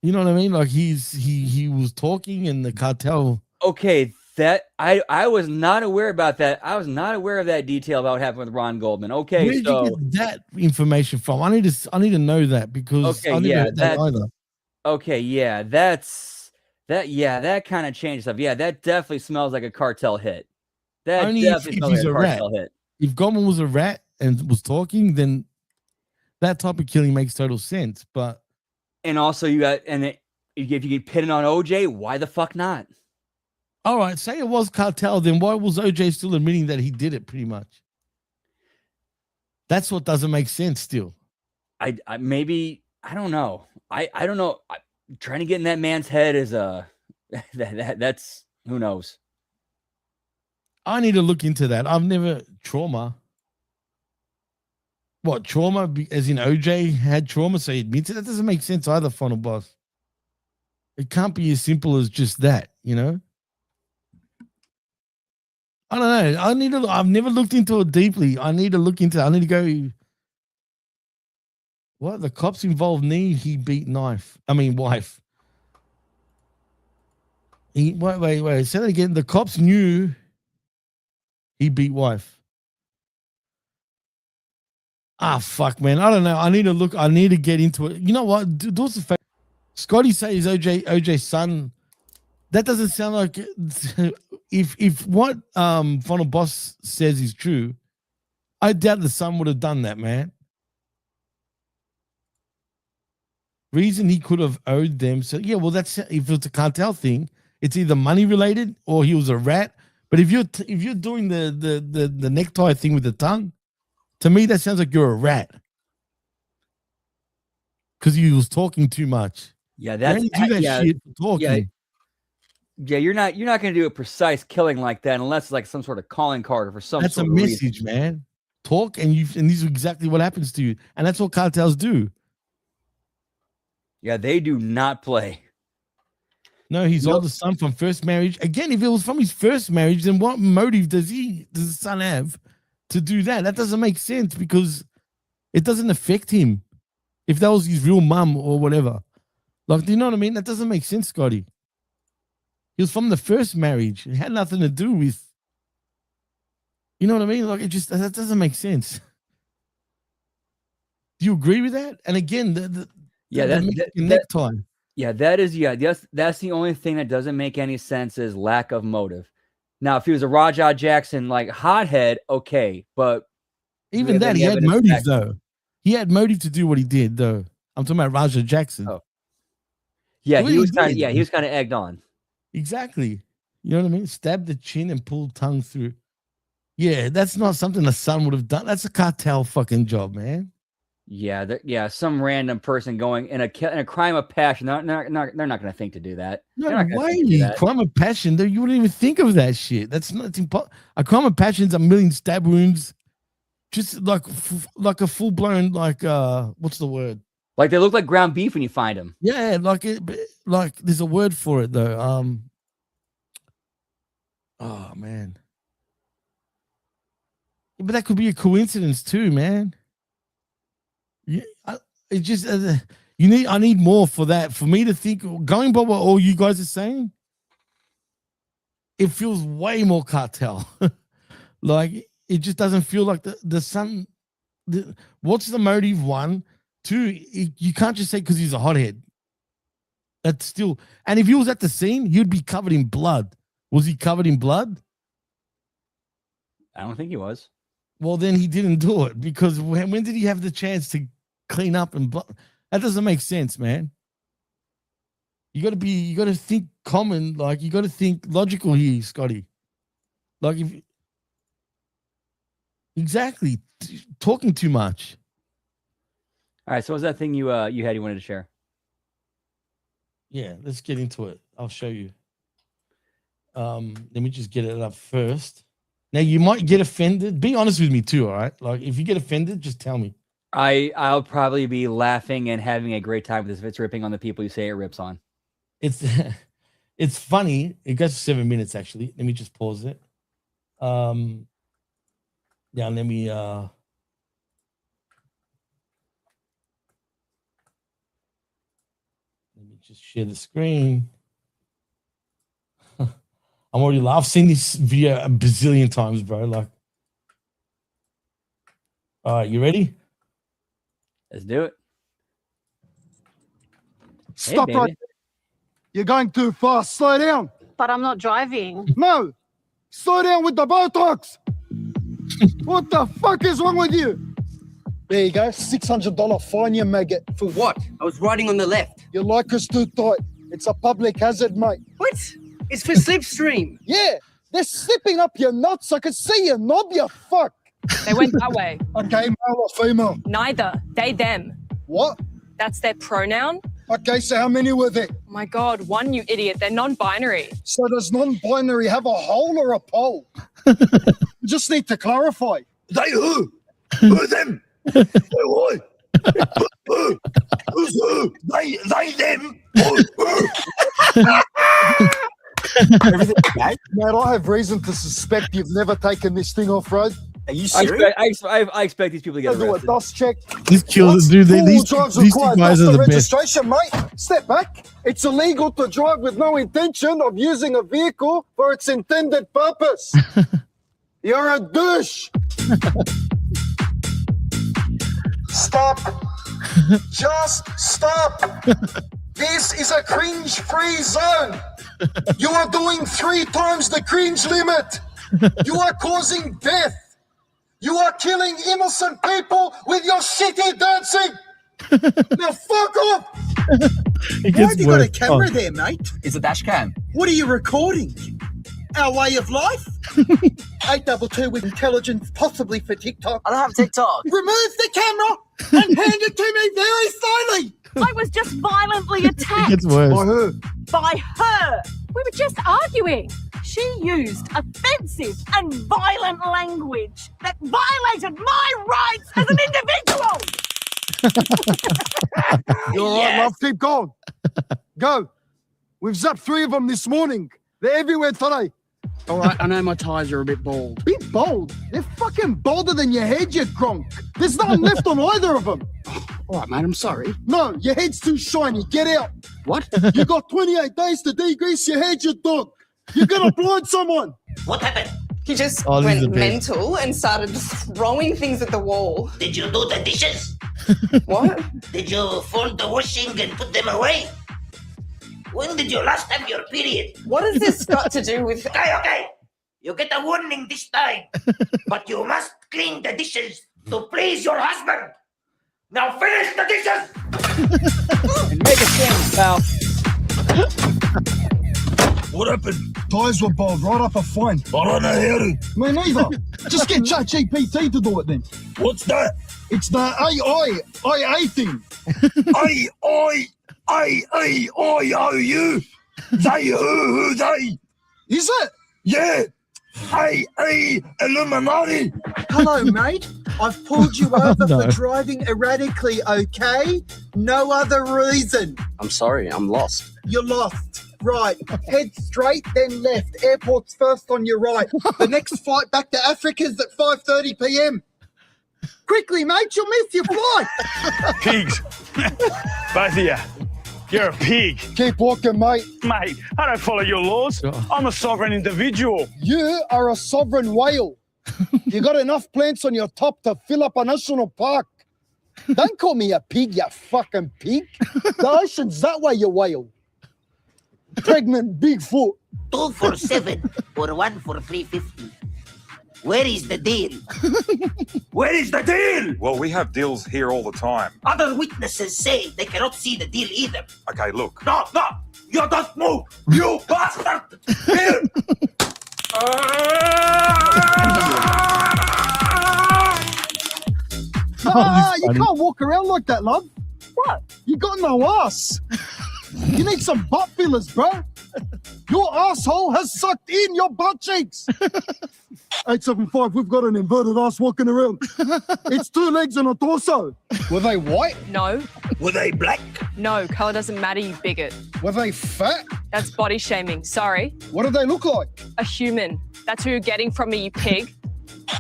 You know what I mean? Like he was talking and the cartel. Okay, that I was not aware about that. I was not aware of that detail about what happened with Ron Goldman. Okay, where did you get that information from? I need to know that because I never heard that either. Okay, yeah, that kind of changed stuff. Yeah, that definitely smells like a cartel hit. That only definitely if smells he's like a a rat. cartel hit. If Goldman was a rat and was talking, then that type of killing makes total sense. But and also if you get pitted on OJ, why the fuck not? All right, say it was cartel, then why was OJ still admitting that he did it? Pretty much. That's what doesn't make sense. Still, I maybe I don't know. I don't know. Trying to get in that man's head is that's who knows. I need to look into that. I've never trauma. What trauma? As in OJ had trauma, so he admits it. That doesn't make sense either, Final Boss. It can't be as simple as just that, I don't know. I've never looked into it deeply. I need to look into it. I need to go. What? The cops involved he beat wife. Wait. Say that again. The cops knew he beat wife. Fuck, man. I don't know. I need to look. I need to get into it. You know what? Do us a favor. Scotty says OJ's son. That doesn't sound like if what Final Boss says is true, I doubt the son would have done that, man. Reason he could have owed them. So yeah, well, that's if it's a cartel thing, it's either money related or he was a rat. But if you're doing the necktie thing with the tongue, to me that sounds like you're a rat because he was talking too much. Yeah, that's shit for talking. Yeah, you're not going to do a precise killing like that unless it's like some sort of calling card or for some. That's sort a of message, reason. man. Talk and these are exactly what happens to you, and that's what cartels do. Yeah, they do not play. No, he's older son from first marriage. Again, if it was from his first marriage, then what motive does the son have to do that? That doesn't make sense because it doesn't affect him. If that was his real mum or whatever, like, do you know what I mean? That doesn't make sense, Scotty. He was from the first marriage. It had nothing to do with, you know what I mean? Like, that doesn't make sense. Do you agree with that? And again, the necktie. Yeah, that's the only thing that doesn't make any sense is lack of motive. Now, if he was a Rajah Jackson like hothead, okay, but even that he had motive though. He had motive to do what he did though. I'm talking about Rajah Jackson. Oh. Yeah, he was kind of egged on. Exactly. You know what I mean? Stab the chin and pull tongue through. Yeah, that's not something a son would have done. That's a cartel fucking job, man. Yeah, some random person going in a crime of passion. They're not going to think to do that. No way. Crime of passion. You wouldn't even think of that shit. That's not impossible. A crime of passion is a million stab wounds, just like a full blown what's the word? Like they look like ground beef when you find them. Yeah, like there's a word for it though. Oh man. But that could be a coincidence too, man. Yeah, it just I need more for that. For me to think, going by what all you guys are saying, it feels way more cartel. Like, it just doesn't feel like the son. What's the motive? 1, 2, you can't just say because he's a hothead. That's still, and if he was at the scene, he'd be covered in blood. Was he covered in blood? I don't think he was. Well, then he didn't do it, because when did he have the chance to clean up and blood? That doesn't make sense, man. You got to think common, like, you got to think logical here, Scotty. Like, exactly, talking too much. All right, so what's that thing you wanted to share? Yeah, let's get into it. I'll show you. Let me just get it up first. Now, you might get offended. Be honest with me too, all right? Like, if you get offended, just tell me. I'll probably be laughing and having a great time with this if it's ripping on the people you say it rips on. It's funny. It goes 7 minutes, actually. Let me just pause it. Yeah, let me just share the screen. I've seen this video a bazillion times, bro. Like, all right, you ready? Let's do it. Stop Hey, right baby. there. You're going too fast. Slow down. But I'm not driving. No. Slow down with the Botox. What the fuck is wrong with you? There you go. $600 fine, you maggot. For what? I was riding on the left. Your Lycra's too tight. It's a public hazard, mate. What? It's for slipstream. Yeah. They're slipping up your nuts. I can see your knob, you fuck. They went that way. Okay, male or female? Neither. They, them. What? That's their pronoun. Okay, so how many were there? Oh my God, one, you idiot. They're non-binary. So does non-binary have a hole or a pole? You just need to clarify. They who? Who them? Who? Who's who? They them? Everything okay? Mate, I have reason to suspect you've never taken this thing off-road. Are you I serious? expect these people to get They'll do a arrested. dust check. This kills, dude. These two guys are the best. Registration, mate. Step back. It's illegal to drive with no intention of using a vehicle for its intended purpose. You're a douche. Stop. Just stop. This is a cringe-free zone. You are doing 3 times the cringe limit. You are causing death. You are killing innocent people with your shitty dancing. Now fuck off. It Why gets have you got a worse. camera there, mate? It's a dash cam. What are you recording? Our way of life? 822 with intelligence, possibly for TikTok. I don't have TikTok. Remove the camera and hand it to me very slowly. I was just violently It attacked gets worse. By who? by her. We were just arguing. She used offensive and violent language that violated my rights as an individual. You're all right, love. Keep going. Go. We've zapped 3 of them this morning. They're everywhere today. All right, I know my tyres are a bit bald. Bit bold. They're fucking bolder than your head, you gronk. There's nothing left on either of them. All right, mate, I'm sorry. No, your head's too shiny. Get out. What? You got 28 days to degrease your head, you dog. You're gonna blind someone. What happened? He just Oh, this is the went best. mental and started throwing things at the wall. Did you do the dishes? What? Did you fold the washing and put them away? When did you last have your period? What has this got to do with... Okay. You get a warning this time. But you must clean the dishes to please your husband. Now finish the dishes! And make a sandwich, pal. What happened? Tires were bald, right up a fine. I don't know how to. Me neither. Just get ChatGPT to do it then. What's that? It's the AI thing. I-I-A-E-I-O-U. They who they? Is it? Yeah. Hey, Illuminati. Hello, mate. I've pulled you over No. for driving erratically, okay? No other reason. I'm sorry, I'm lost. You're lost. Right. Head straight, then left. Airport's first on your right. The next flight back to Africa is at 5:30 p.m. quickly, mate. You'll miss your flight. Pigs. Both of you. You're a pig. Keep walking, mate. Mate, I don't follow your laws. I'm a sovereign individual. You are a sovereign whale. You got enough plants on your top to fill up a national park. Don't call me a pig, you fucking pig. The ocean's that way, you whale. Pregnant Bigfoot. 2 for 7 or 1 for 350. Where is the deal? Where is the deal? Well, we have deals here all the time. Other witnesses say they cannot see the deal either. Okay, look. No, you don't move, you bastard! Here! You can't walk around like that, love. What? You got no ass. You need some butt fillers, bro. Your asshole has sucked in your butt cheeks. 875, we've got an inverted ass walking around. It's 2 legs and a torso. Were they white? No. Were they black? No, colour doesn't matter, you bigot. Were they fat? That's body shaming. Sorry. What do they look like? A human. That's who you're getting from me, you pig.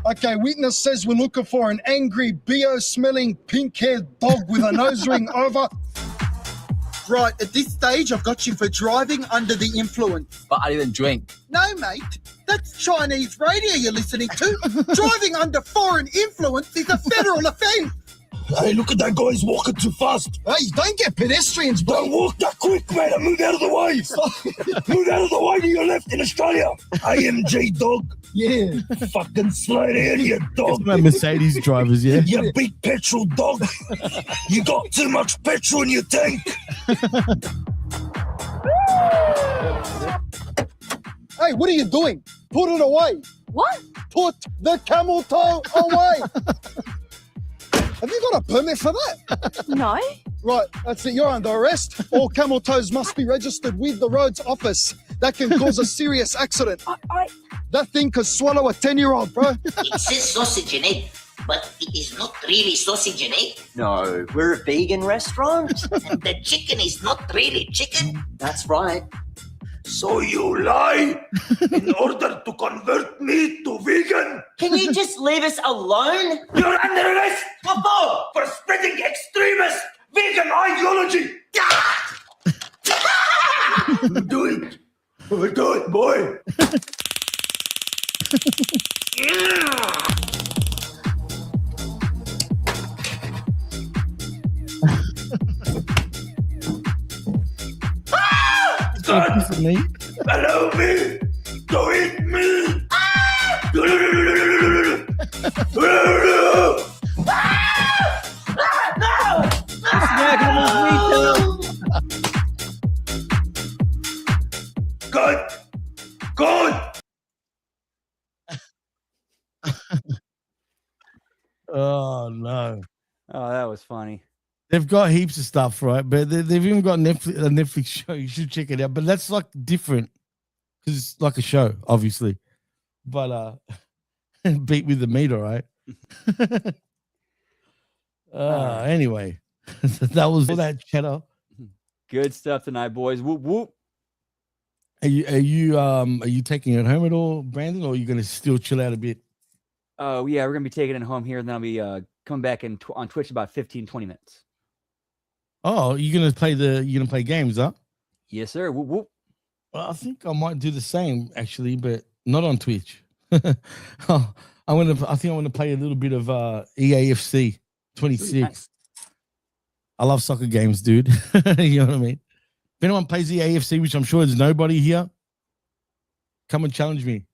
Okay, witness says we're looking for an angry, BO-smelling, pink-haired dog with a nose ring over. Right, at this stage, I've got you for driving under the influence. But I didn't drink. No, mate. That's Chinese radio you're listening to. Driving under foreign influence is a federal offence. Hey, look at that guy, he's walking too fast. Hey, don't get pedestrians, bro. Don't walk that quick, mate. Move out of the way. Move out of the way to your left in Australia. HMG dog. Yeah. Fucking slow down, you dog. It's my Mercedes drivers, yeah. You big petrol dog. You got too much petrol in your tank. Hey, what are you doing? Put it away. What? Put the camel toe away. Have you got a permit for that? No. Right, that's it. You're under arrest. All camel toes must be registered with the roads office. That can cause a serious accident. That thing could swallow a 10-year-old, bro. It says sausage and egg, but it is not really sausage and egg. No, we're a vegan restaurant. And the chicken is not really chicken. That's right. So you lie in order to convert me to vegan? Can you just leave us alone? You're under arrest for spreading extremist vegan ideology. Do it. Do it, boy. Allow me to eat me. Good. Oh no. Oh, that was funny. They've got heaps of stuff, right? But they've even got a Netflix show. You should check it out. But that's like different because it's like a show, obviously. But beat with the meat, all right. Anyway, that was all that chatter. Good stuff tonight, boys. Whoop whoop. Are you taking it home at all, Brandon, or are you gonna still chill out a bit? Oh yeah, we're gonna be taking it home here, and then I'll be coming back on Twitch about 15-20 minutes. Oh, you're gonna play games, huh? Yes, sir. Whoop whoop. Well, I think I might do the same actually, but not on Twitch. I think I want to play a little bit of EAFC 26. Nice. I love soccer games, dude. You know what I mean? If anyone plays EAFC, which I'm sure there's nobody here, come and challenge me.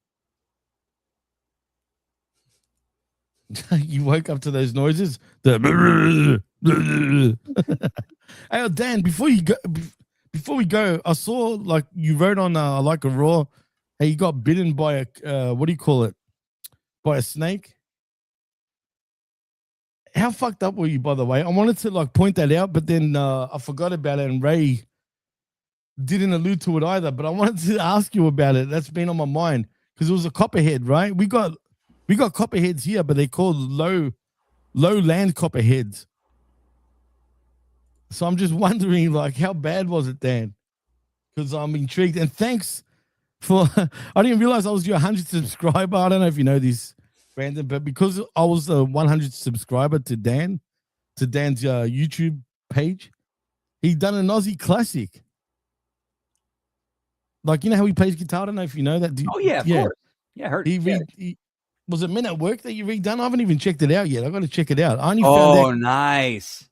You woke up to those noises. Hey, Dan, before we go, I saw like you wrote on like a Raw. Hey, you got bitten by a what do you call it? By a snake. How fucked up were you, by the way? I wanted to like point that out, but then I forgot about it, and Ray didn't allude to it either. But I wanted to ask you about it. That's been on my mind because it was a copperhead, right? We got copperheads here, but they're called low land copperheads. So I'm just wondering, like, how bad was it, Dan? Because I'm intrigued. And thanks for, I didn't realize I was your 100th subscriber. I don't know if you know this, Brandon, but because I was the 100 subscriber to Dan's YouTube page, he done an Aussie classic. Like, you know how he plays guitar? I don't know if you know that. Oh, yeah, of course. Yeah, I heard he was it Men at Work that you redone? I haven't even checked it out yet. I got to check it out. I only found Oh, out. nice.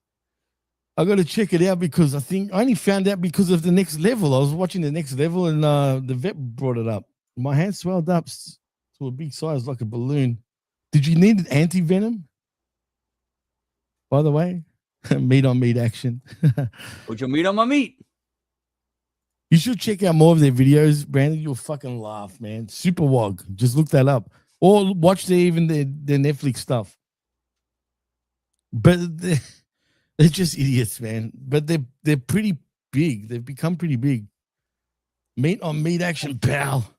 I got to check it out because I only found out because of the Next Level. I was watching the Next Level and the vet brought it up. My hand swelled up to a big size like a balloon. Did you need anti-venom? By the way, meat on meat action. Put your meat on my meat. You should check out more of their videos, Brandon. You'll fucking laugh, man. Super Wog. Just look that up. Or watch their Netflix stuff. But they're just idiots, man. But they're pretty big. They've become pretty big. Meat on meat action, pal.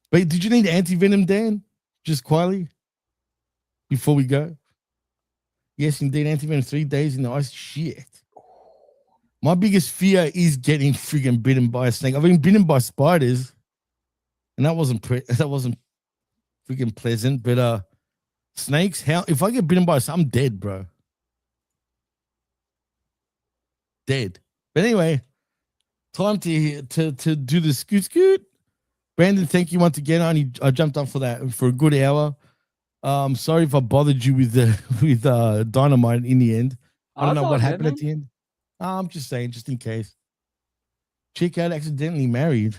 But did you need anti-venom, Dan? Just quietly before we go. Yes, indeed. Anti-venom 3 days in the ice. Shit. My biggest fear is getting friggin' bitten by a snake. I've been bitten by spiders, and that wasn't freaking pleasant. But snakes, if I get bitten by I'm dead, bro. Dead. But anyway, time to do the scoot. Brandon, thank you once again. I jumped up for that for a good hour. Sorry if I bothered you with Dynamite in the end. I don't know what happened at the end. I'm just saying, just in case. Chick out accidentally married.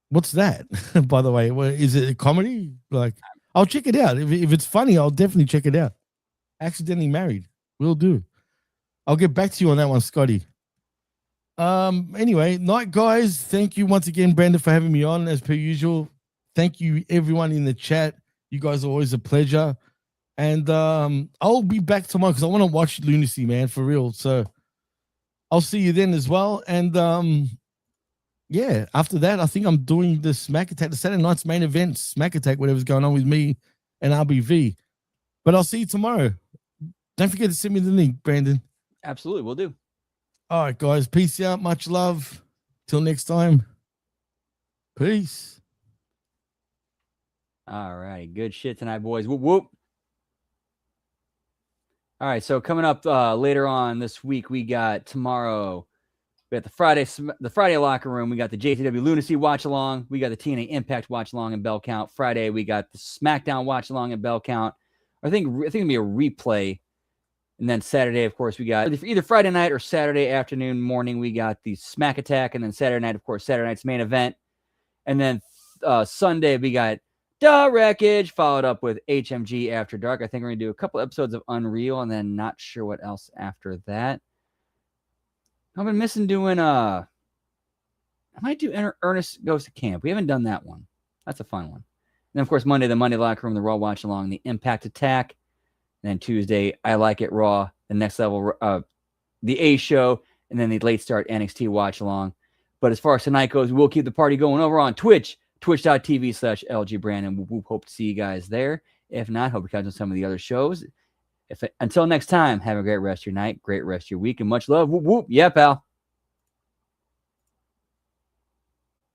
What's that? By the way, is it a comedy? Like, I'll check it out. If it's funny, I'll definitely check it out. Accidentally married. Will do. I'll get back to you on that one, Scotty. Anyway, night, guys. Thank you once again, Brandon, for having me on as per usual. Thank you, everyone in the chat. You guys are always a pleasure. And I'll be back tomorrow because I want to watch Lunacy, man, for real. So I'll see you then as well. And yeah, after that, I think I'm doing the Smack Attack, the Saturday night's main event, Smack Attack, whatever's going on with me and RBV. But I'll see you tomorrow. Don't forget to send me the link, Brandon. Absolutely, we'll do. All right, guys. Peace out. Much love. Till next time. Peace. All right. Good shit tonight, boys. Whoop, whoop. All right. So coming up later on this week, we got tomorrow. We got the Friday locker room. We got the JTW Lunacy watch along. We got the TNA Impact watch along in Bell Count. Friday, we got the SmackDown watch along in Bell Count. I think it'll be a replay. And then Saturday, of course, we got either Friday night or Saturday afternoon, morning, we got the Smack Attack. And then Saturday night, of course, Saturday night's main event. And then Sunday, we got The Wreckage, followed up with HMG After Dark. I think we're going to do a couple episodes of Unreal and then not sure what else after that. I've been missing doing, I might do Ernest Goes to Camp. We haven't done that one. That's a fun one. And then, of course, Monday, the Monday Locker Room, the Raw Watch Along, the Impact Attack. And then Tuesday, I Like It Raw, the Next Level, the A Show, and then the Late Start NXT Watch Along. But as far as tonight goes, we'll keep the party going over on Twitch, twitch.tv/LG Brandon. We hope to see you guys there. If not, hope you catch on some of the other shows. Until next time, have a great rest of your night, great rest of your week, and much love. Whoop, whoop. Yeah, pal.